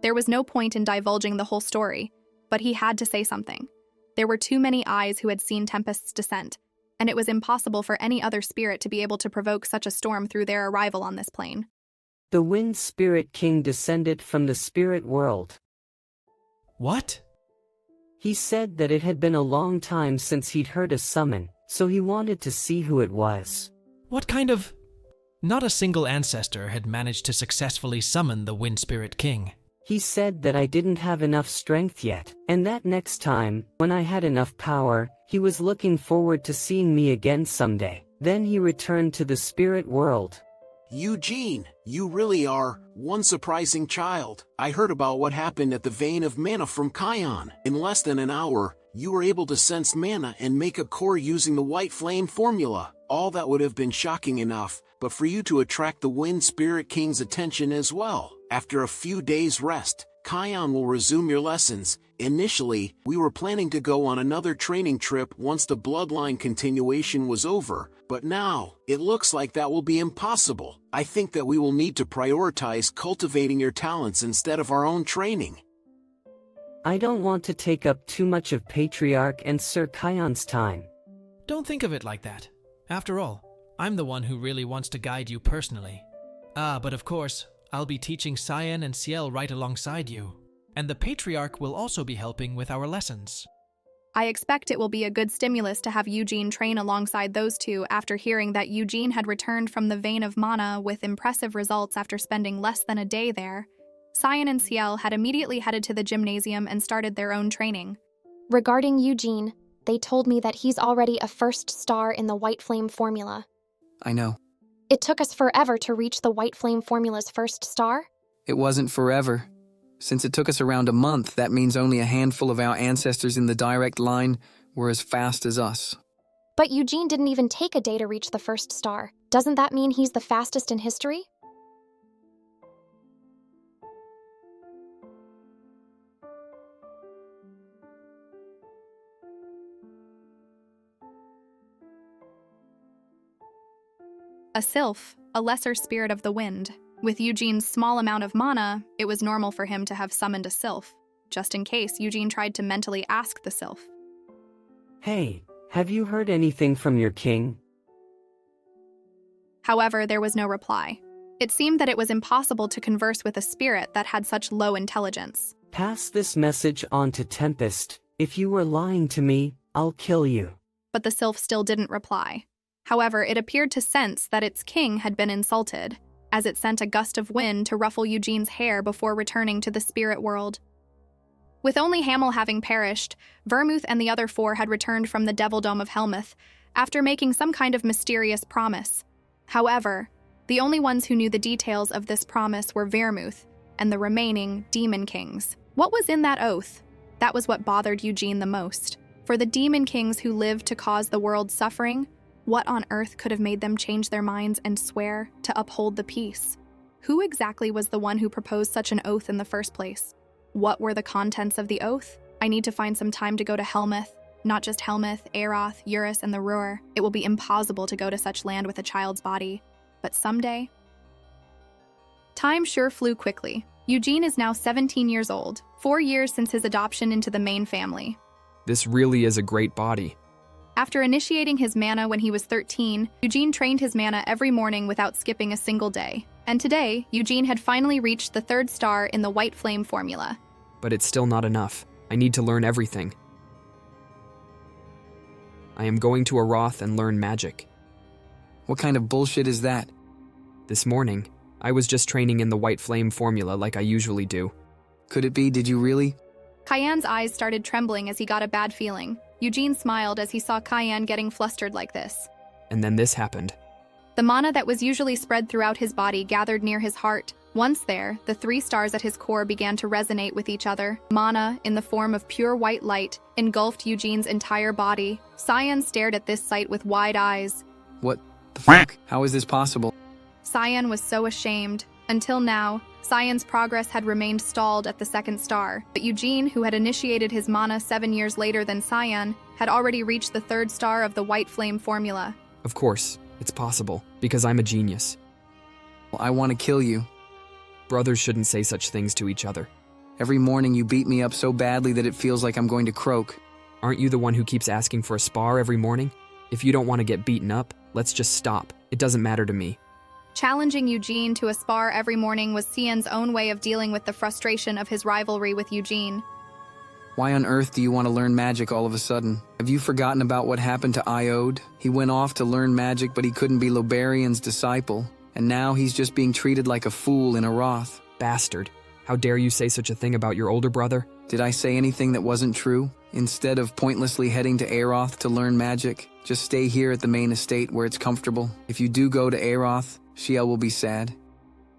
There was no point in divulging the whole story, but he had to say something. There were too many eyes who had seen Tempest's descent, and it was impossible for any other spirit to be able to provoke such a storm through their arrival on this plane. The Wind Spirit King descended from the spirit world. What? He said that it had been a long time since he'd heard a summon, so he wanted to see who it was. What kind of... Not a single ancestor had managed to successfully summon the Wind Spirit King. He said that I didn't have enough strength yet, and that next time, when I had enough power, he was looking forward to seeing me again someday. Then he returned to the spirit world. Eugene, you really are one surprising child. I heard about what happened at the vein of mana from Kion. In less than an hour, you were able to sense mana and make a core using the white flame formula. All that would have been shocking enough, but for you to attract the Wind Spirit King's attention as well. After a few days' rest, Kion will resume your lessons. Initially, we were planning to go on another training trip once the bloodline continuation was over, but now, it looks like that will be impossible. I think that we will need to prioritize cultivating your talents instead of our own training. I don't want to take up too much of Patriarch and Sir Kion's time. Don't think of it like that. After all, I'm the one who really wants to guide you personally. But of course, I'll be teaching Cyan and Ciel right alongside you. And the Patriarch will also be helping with our lessons. I expect it will be a good stimulus to have Eugene train alongside those two after hearing that Eugene had returned from the vein of mana with impressive results after spending less than a day there. Cyan and Ciel had immediately headed to the gymnasium and started their own training. Regarding Eugene, they told me that he's already a first star in the White Flame formula. I know. It took us forever to reach the White Flame formula's first star? It wasn't forever. Since it took us around a month, that means only a handful of our ancestors in the direct line were as fast as us. But Eugene didn't even take a day to reach the first star. Doesn't that mean he's the fastest in history? A sylph, a lesser spirit of the wind. With Eugene's small amount of mana, it was normal for him to have summoned a sylph, just in case Eugene tried to mentally ask the sylph. Hey, have you heard anything from your king? However, there was no reply. It seemed that it was impossible to converse with a spirit that had such low intelligence. Pass this message on to Tempest. If you were lying to me, I'll kill you. But the sylph still didn't reply. However, it appeared to sense that its king had been insulted, as it sent a gust of wind to ruffle Eugene's hair before returning to the spirit world. With only Hamel having perished, Vermouth and the other four had returned from the Devildome of Helmuth after making some kind of mysterious promise. However, the only ones who knew the details of this promise were Vermouth and the remaining Demon Kings. What was in that oath? That was what bothered Eugene the most. For the Demon Kings who lived to cause the world suffering, what on earth could have made them change their minds and swear to uphold the peace? Who exactly was the one who proposed such an oath in the first place? What were the contents of the oath? I need to find some time to go to Helmuth. Not just Helmuth, Aeroth, Eurus, and the Ruhr. It will be impossible to go to such land with a child's body. But someday... Time sure flew quickly. Eugene is now 17 years old, 4 years since his adoption into the main family. This really is a great body. After initiating his mana when he was 13, Eugene trained his mana every morning without skipping a single day. And today, Eugene had finally reached the 3rd star in the White Flame formula. But it's still not enough. I need to learn everything. I am going to Aroth and learn magic. What kind of bullshit is that? This morning, I was just training in the White Flame formula like I usually do. Could it be? Did you really? Cayenne's eyes started trembling as he got a bad feeling. Eugene smiled as he saw Cayenne getting flustered like this. And then this happened. The mana that was usually spread throughout his body gathered near his heart. Once there, the 3 stars at his core began to resonate with each other. Mana, in the form of pure white light, engulfed Eugene's entire body. Cyan stared at this sight with wide eyes. What the fuck? How is this possible? Cyan was so ashamed. Until now, Cyan's progress had remained stalled at the 2nd star, but Eugene, who had initiated his mana 7 years later than Cyan, had already reached the 3rd star of the White Flame formula. Of course, it's possible, because I'm a genius. Well, I want to kill you. Brothers shouldn't say such things to each other. Every morning you beat me up so badly that it feels like I'm going to croak. Aren't you the one who keeps asking for a spar every morning? If you don't want to get beaten up, let's just stop. It doesn't matter to me. Challenging Eugene to a spar every morning was Cyan's own way of dealing with the frustration of his rivalry with Eugene. Why on earth do you want to learn magic all of a sudden? Have you forgotten about what happened to Iode? He went off to learn magic, but he couldn't be Lobarian's disciple. And now he's just being treated like a fool in Aroth. Bastard. How dare you say such a thing about your older brother? Did I say anything that wasn't true? Instead of pointlessly heading to Aeroth to learn magic, just stay here at the main estate where it's comfortable. If you do go to Aeroth, Ciel will be sad.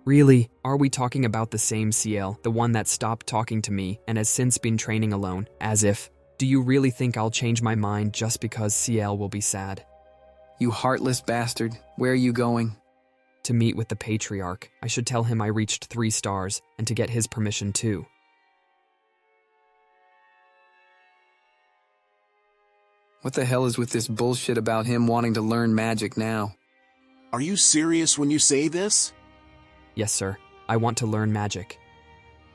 Really? Are we talking about the same Ciel, the one that stopped talking to me and has since been training alone? As if, do you really think I'll change my mind just because Ciel will be sad? You heartless bastard. Where are you going? To meet with the Patriarch. I should tell him I reached 3 stars, and to get his permission too. What the hell is with this bullshit about him wanting to learn magic now? Are you serious when you say this? Yes, sir. I want to learn magic.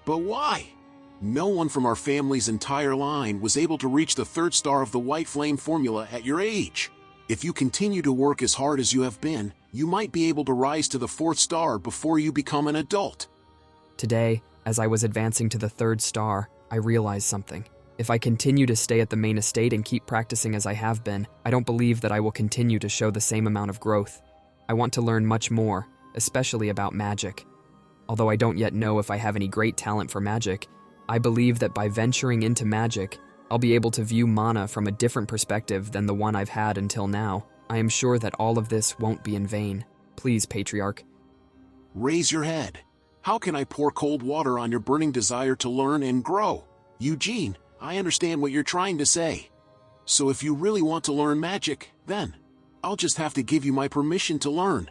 But why? No one from our family's entire line was able to reach the 3rd star of the White Flame formula at your age. If you continue to work as hard as you have been, you might be able to rise to the 4th star before you become an adult. Today, as I was advancing to the 3rd star, I realized something. If I continue to stay at the main estate and keep practicing as I have been, I don't believe that I will continue to show the same amount of growth. I want to learn much more, especially about magic. Although I don't yet know if I have any great talent for magic, I believe that by venturing into magic, I'll be able to view mana from a different perspective than the one I've had until now. I am sure that all of this won't be in vain. Please, Patriarch. Raise your head. How can I pour cold water on your burning desire to learn and grow? Eugene, I understand what you're trying to say. So if you really want to learn magic, then I'll just have to give you my permission to learn.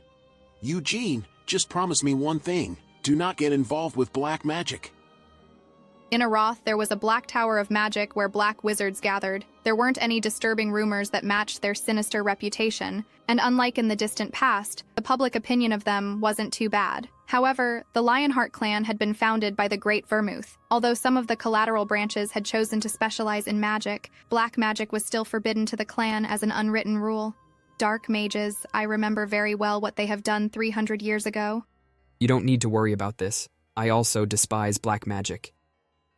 Eugene, just promise me one thing. Do not get involved with black magic. In Aroth, there was a black tower of magic where black wizards gathered. There weren't any disturbing rumors that matched their sinister reputation, and unlike in the distant past, the public opinion of them wasn't too bad. However, the Lionheart clan had been founded by the Great Vermouth. Although some of the collateral branches had chosen to specialize in magic, black magic was still forbidden to the clan as an unwritten rule. Dark mages, I remember very well what they have done 300 years ago. You don't need to worry about this. I also despise black magic.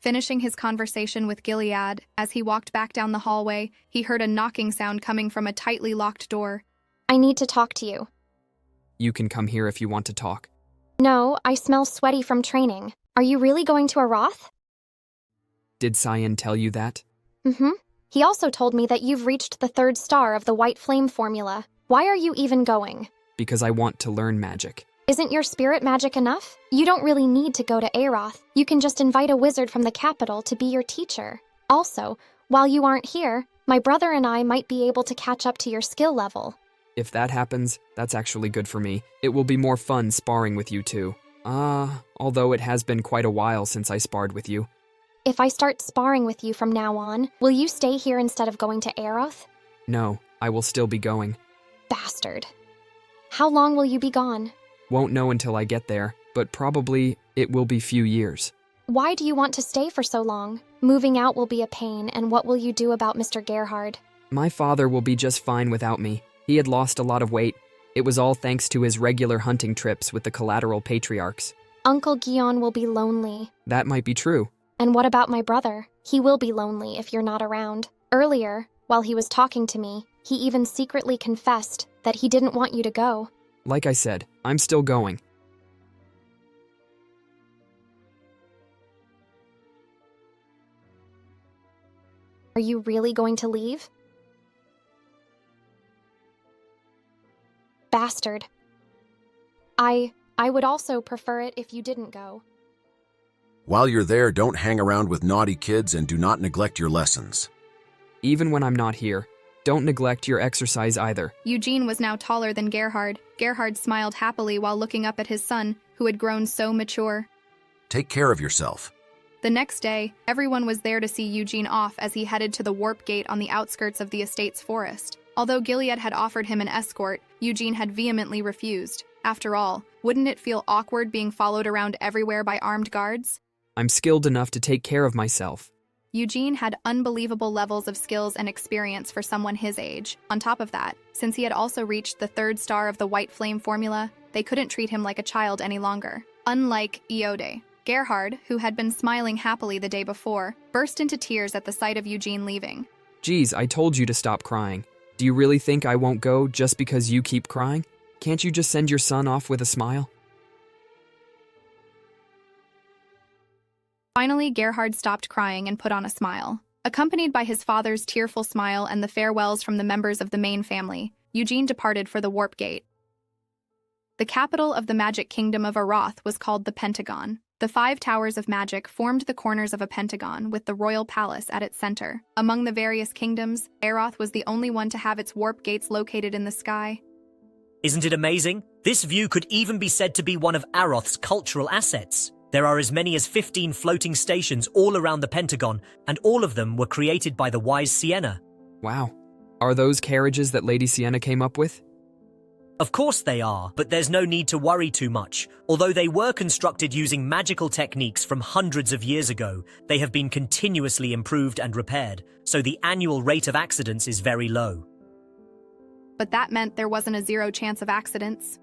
Finishing his conversation with Gilead, as he walked back down the hallway, he heard a knocking sound coming from a tightly locked door. I need to talk to you. You can come here if you want to talk. No, I smell sweaty from training. Are you really going to Aroth? Did Cyan tell you that? Mm-hmm. He also told me that you've reached the 3rd star of the White Flame formula. Why are you even going? Because I want to learn magic. Isn't your spirit magic enough? You don't really need to go to Aeroth. You can just invite a wizard from the capital to be your teacher. Also, while you aren't here, my brother and I might be able to catch up to your skill level. If that happens, that's actually good for me. It will be more fun sparring with you two. Although it has been quite a while since I sparred with you. If I start sparring with you from now on, will you stay here instead of going to Aeroth? No, I will still be going. Bastard. How long will you be gone? Won't know until I get there, but probably it will be few years. Why do you want to stay for so long? Moving out will be a pain, and what will you do about Mr. Gerhard? My father will be just fine without me. He had lost a lot of weight. It was all thanks to his regular hunting trips with the collateral patriarchs. Uncle Guion will be lonely. That might be true. And what about my brother? He will be lonely if you're not around. Earlier, while he was talking to me, he even secretly confessed that he didn't want you to go. Like I said, I'm still going. Are you really going to leave? Bastard. I would also prefer it if you didn't go. While you're there, don't hang around with naughty kids and do not neglect your lessons. Even when I'm not here, don't neglect your exercise either. Eugene was now taller than Gerhard. Gerhard smiled happily while looking up at his son, who had grown so mature. Take care of yourself. The next day, everyone was there to see Eugene off as he headed to the warp gate on the outskirts of the estate's forest. Although Gilead had offered him an escort, Eugene had vehemently refused. After all, wouldn't it feel awkward being followed around everywhere by armed guards? I'm skilled enough to take care of myself. Eugene had unbelievable levels of skills and experience for someone his age. On top of that, since he had also reached the 3rd star of the White Flame formula, they couldn't treat him like a child any longer. Unlike Iode, Gerhard, who had been smiling happily the day before, burst into tears at the sight of Eugene leaving. Geez, I told you to stop crying. Do you really think I won't go just because you keep crying? Can't you just send your son off with a smile? Finally, Gerhard stopped crying and put on a smile. Accompanied by his father's tearful smile and the farewells from the members of the main family, Eugene departed for the Warp Gate. The capital of the magic kingdom of Aroth was called the Pentagon. The 5 towers of magic formed the corners of a pentagon with the royal palace at its center. Among the various kingdoms, Aroth was the only one to have its warp gates located in the sky. Isn't it amazing? This view could even be said to be one of Aroth's cultural assets. There are as many as 15 floating stations all around the Pentagon, and all of them were created by the wise Sienna. Wow. Are those carriages that Lady Sienna came up with? Of course they are, but there's no need to worry too much. Although they were constructed using magical techniques from hundreds of years ago, they have been continuously improved and repaired, so the annual rate of accidents is very low. But that meant there wasn't a 0 chance of accidents.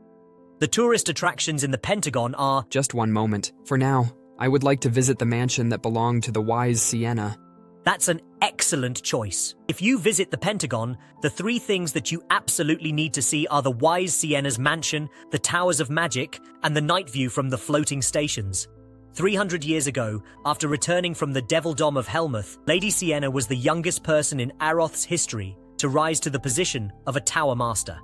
The tourist attractions in the Pentagon are— Just one moment. For now, I would like to visit the mansion that belonged to the wise Sienna. That's an excellent choice. If you visit the Pentagon, the 3 things that you absolutely need to see are the wise Sienna's mansion, the towers of magic, and the night view from the floating stations. 300 years ago, after returning from the Devil Dome of Helmut, Lady Sienna was the youngest person in Aroth's history to rise to the position of a Tower Master.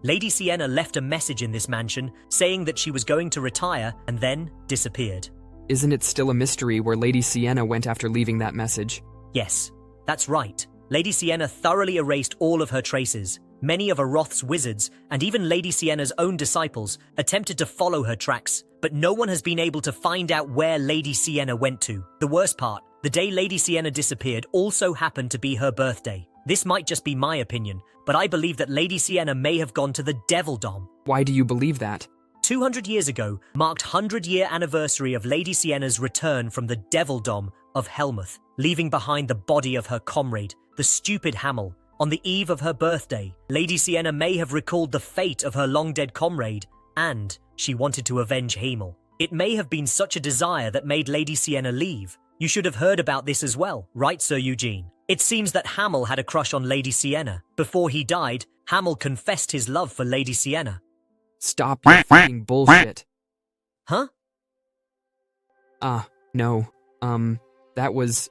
Lady Sienna left a message in this mansion saying that she was going to retire and then disappeared. Isn't it still a mystery where Lady Sienna went after leaving that message? Yes, that's right. Lady Sienna thoroughly erased all of her traces. Many of Aroth's wizards, and even Lady Sienna's own disciples, attempted to follow her tracks, but no one has been able to find out where Lady Sienna went to. The worst part, the day Lady Sienna disappeared also happened to be her birthday. This might just be my opinion, but I believe that Lady Sienna may have gone to the Devil Dome. Why do you believe that? 200 years ago marked 100-year anniversary of Lady Sienna's return from the Devil Dome of Helmut, leaving behind the body of her comrade, the stupid Hamel. On the eve of her birthday, Lady Sienna may have recalled the fate of her long-dead comrade, and she wanted to avenge Hamel. It may have been such a desire that made Lady Sienna leave. You should have heard about this as well, right, Sir Eugene? It seems that Hamel had a crush on Lady Sienna. Before he died, Hamel confessed his love for Lady Sienna. Stop your fucking bullshit. Huh? No. That was...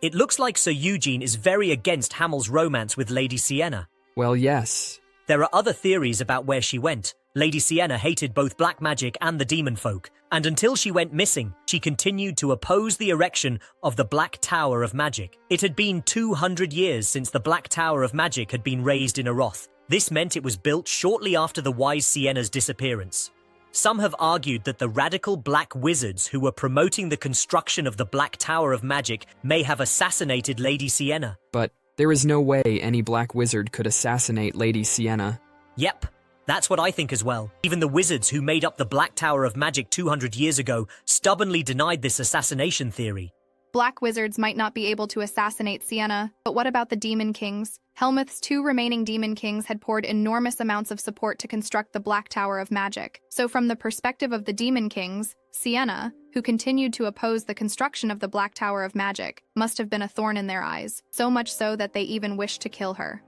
It looks like Sir Eugene is very against Hamel's romance with Lady Sienna. Well, yes. There are other theories about where she went. Lady Sienna hated both black magic and the demon folk, and until she went missing, she continued to oppose the erection of the Black Tower of Magic. It had been 200 years since the Black Tower of Magic had been raised in Aroth. This meant it was built shortly after the wise Sienna's disappearance. Some have argued that the radical black wizards who were promoting the construction of the Black Tower of Magic may have assassinated Lady Sienna. But there is no way any black wizard could assassinate Lady Sienna. Yep, that's what I think as well. Even the wizards who made up the Black Tower of Magic 200 years ago stubbornly denied this assassination theory. Black wizards might not be able to assassinate Sienna, but what about the Demon Kings? Helmuth's 2 remaining Demon Kings had poured enormous amounts of support to construct the Black Tower of Magic. So from the perspective of the Demon Kings, Sienna, who continued to oppose the construction of the Black Tower of Magic, must have been a thorn in their eyes, so much so that they even wished to kill her.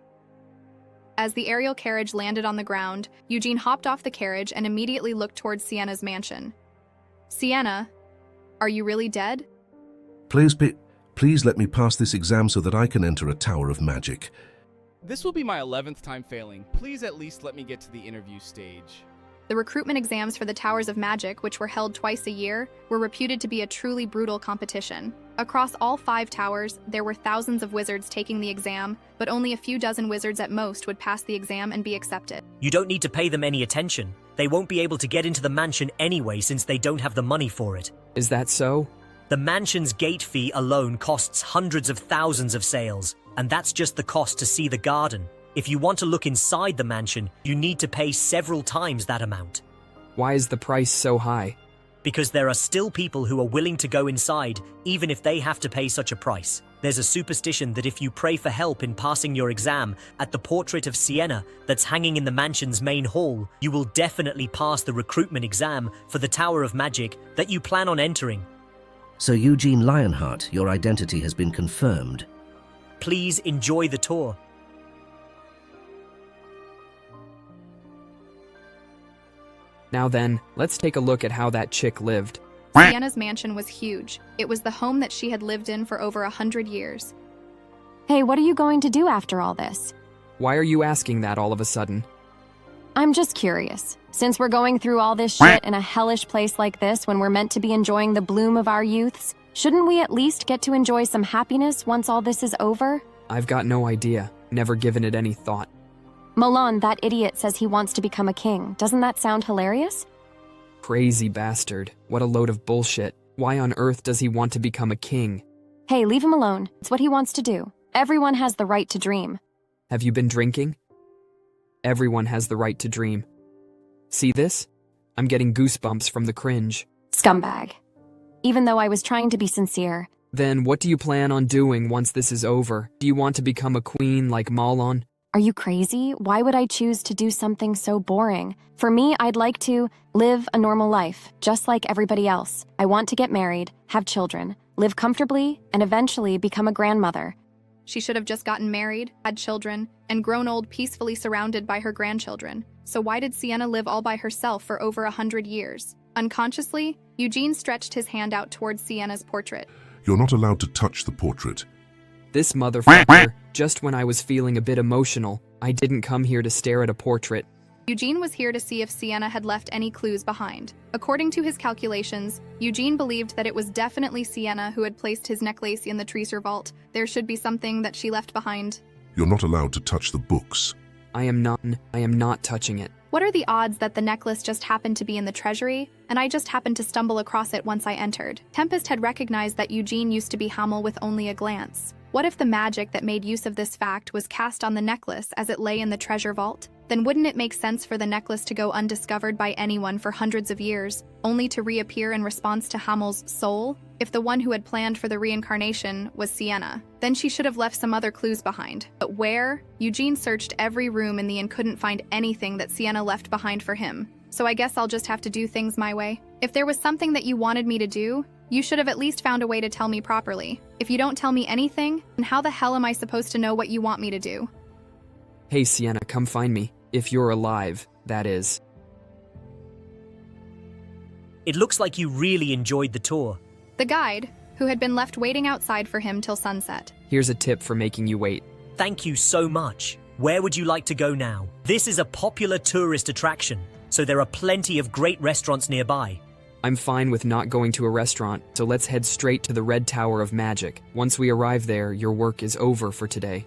As the aerial carriage landed on the ground, Eugene hopped off the carriage and immediately looked towards Sienna's mansion. Sienna, are you really dead? Please let me pass this exam so that I can enter a Tower of Magic. This will be my 11th time failing. Please at least let me get to the interview stage. The recruitment exams for the Towers of Magic, which were held twice a year, were reputed to be a truly brutal competition. Across all 5 towers, there were thousands of wizards taking the exam, but only a few dozen wizards at most would pass the exam and be accepted. You don't need to pay them any attention. They won't be able to get into the mansion anyway since they don't have the money for it. Is that so? The mansion's gate fee alone costs hundreds of thousands of sales, and that's just the cost to see the garden. If you want to look inside the mansion, you need to pay several times that amount. Why is the price so high? Because there are still people who are willing to go inside, even if they have to pay such a price. There's a superstition that if you pray for help in passing your exam at the portrait of Sienna that's hanging in the mansion's main hall, you will definitely pass the recruitment exam for the Tower of Magic that you plan on entering. So Eugene Lionheart, your identity has been confirmed. Please enjoy the tour. Now then, let's take a look at how that chick lived. Sienna's mansion was huge. It was the home that she had lived in for over 100 years. Hey, what are you going to do after all this? Why are you asking that all of a sudden? I'm just curious. Since we're going through all this shit in a hellish place like this when we're meant to be enjoying the bloom of our youths, shouldn't we at least get to enjoy some happiness once all this is over? I've got no idea. Never given it any thought. Milan, that idiot says he wants to become a king. Doesn't that sound hilarious? Crazy bastard. What a load of bullshit. Why on earth does he want to become a king? Hey, leave him alone. It's what he wants to do. Everyone has the right to dream. Have you been drinking? Everyone has the right to dream. See this? I'm getting goosebumps from the cringe. Scumbag. Even though I was trying to be sincere. Then what do you plan on doing once this is over? Do you want to become a queen like Malon? Are you crazy? Why would I choose to do something so boring? For me, I'd like to live a normal life, just like everybody else. I want to get married, have children, live comfortably, and eventually become a grandmother. She should have just gotten married, had children, and grown old peacefully surrounded by her grandchildren. So why did Sienna live all by herself for over 100 years? Unconsciously, Eugene stretched his hand out towards Sienna's portrait. You're not allowed to touch the portrait. This motherfucker, just when I was feeling a bit emotional, I didn't come here to stare at a portrait. Eugene was here to see if Sienna had left any clues behind. According to his calculations, Eugene believed that it was definitely Sienna who had placed his necklace in the Treasure Vault. There should be something that she left behind. You're not allowed to touch the books. I am not touching it. What are the odds that the necklace just happened to be in the treasury, and I just happened to stumble across it once I entered? Tempest had recognized that Eugene used to be Hamel with only a glance. What if the magic that made use of this fact was cast on the necklace as it lay in the treasure vault? Then wouldn't it make sense for the necklace to go undiscovered by anyone for hundreds of years, only to reappear in response to Hamel's soul? If the one who had planned for the reincarnation was Sienna, then she should have left some other clues behind. But where? Eugene searched every room in the inn, couldn't find anything that Sienna left behind for him. So I guess I'll just have to do things my way. If there was something that you wanted me to do, you should have at least found a way to tell me properly. If you don't tell me anything, then how the hell am I supposed to know what you want me to do? Hey Sienna, come find me. If you're alive, that is. It looks like you really enjoyed the tour. The guide, who had been left waiting outside for him till sunset. Here's a tip for making you wait. Thank you so much. Where would you like to go now? This is a popular tourist attraction, so there are plenty of great restaurants nearby. I'm fine with not going to a restaurant, so let's head straight to the Red Tower of Magic. Once we arrive there, your work is over for today.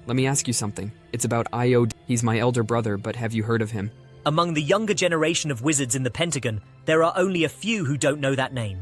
Let me ask you something. It's about Iod. He's my elder brother, but have you heard of him? Among the younger generation of wizards in the Pentagon, there are only a few who don't know that name.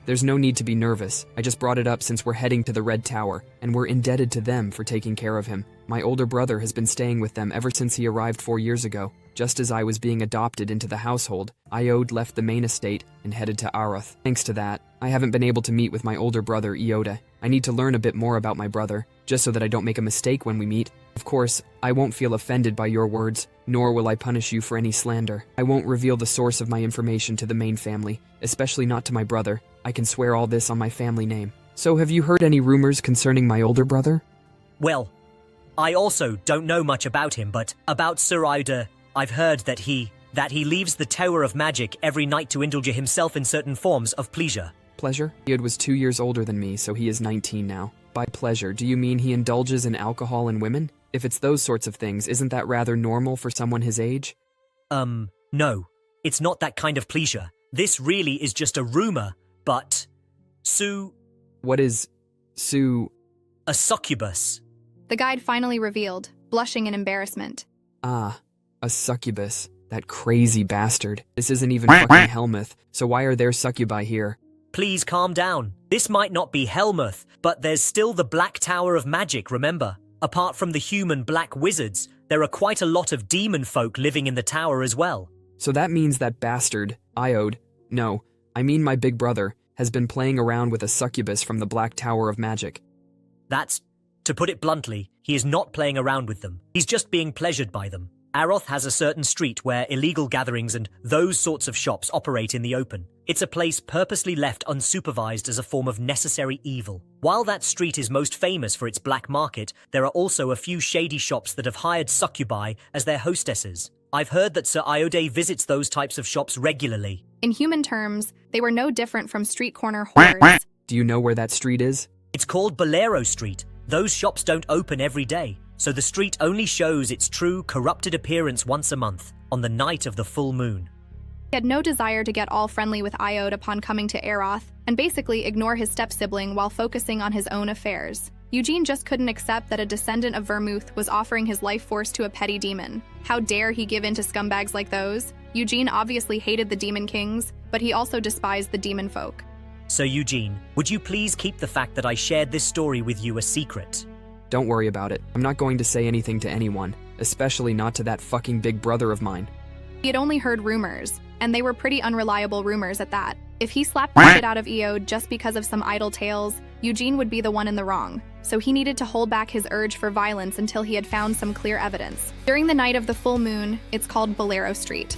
There's no need to be nervous. I just brought it up since we're heading to the Red Tower, and we're indebted to them for taking care of him. My older brother has been staying with them ever since he arrived 4 years ago. Just as I was being adopted into the household, Iode left the main estate and headed to Aroth. Thanks to that, I haven't been able to meet with my older brother, Iota. I need to learn a bit more about my brother, just so that I don't make a mistake when we meet. Of course, I won't feel offended by your words, nor will I punish you for any slander. I won't reveal the source of my information to the main family, especially not to my brother. I can swear all this on my family name. So have you heard any rumors concerning my older brother? Well, I also don't know much about him, but about Sir Iode, I've heard that he leaves the Tower of Magic every night to indulge himself in certain forms of pleasure. Pleasure? Iode was 2 years older than me, so he is 19 now. By pleasure, do you mean he indulges in alcohol and women? If it's those sorts of things, isn't that rather normal for someone his age? No. It's not that kind of pleasure. This really is just a rumor, but... Sue... What is... Sue... A succubus. The guide finally revealed, blushing in embarrassment. Ah, a succubus. That crazy bastard. This isn't even fucking Helmouth, so why are there succubi here? Please calm down. This might not be Helmouth, but there's still the Black Tower of Magic, remember? Apart from the human black wizards, there are quite a lot of demon folk living in the tower as well. So that means that bastard, Iode, no, I mean my big brother, has been playing around with a succubus from the Black Tower of Magic. That's, to put it bluntly, he is not playing around with them. He's just being pleasured by them. Aroth has a certain street where illegal gatherings and those sorts of shops operate in the open. It's a place purposely left unsupervised as a form of necessary evil. While that street is most famous for its black market, there are also a few shady shops that have hired succubi as their hostesses. I've heard that Sir Iode visits those types of shops regularly. In human terms, they were no different from street corner whores. Do you know where that street is? It's called Bolero Street. Those shops don't open every day, so the street only shows its true, corrupted appearance once a month, on the night of the full moon. He had no desire to get all friendly with Iode upon coming to Aroth, and basically ignore his step-sibling while focusing on his own affairs. Eugene just couldn't accept that a descendant of Vermouth was offering his life force to a petty demon. How dare he give in to scumbags like those? Eugene obviously hated the Demon Kings, but he also despised the demon folk. So Eugene, would you please keep the fact that I shared this story with you a secret? Don't worry about it. I'm not going to say anything to anyone, especially not to that fucking big brother of mine. He had only heard rumors, and they were pretty unreliable rumors at that. If he slapped the shit out of Iode just because of some idle tales, Eugene would be the one in the wrong. So he needed to hold back his urge for violence until he had found some clear evidence. During the night of the full moon, it's called Bolero Street.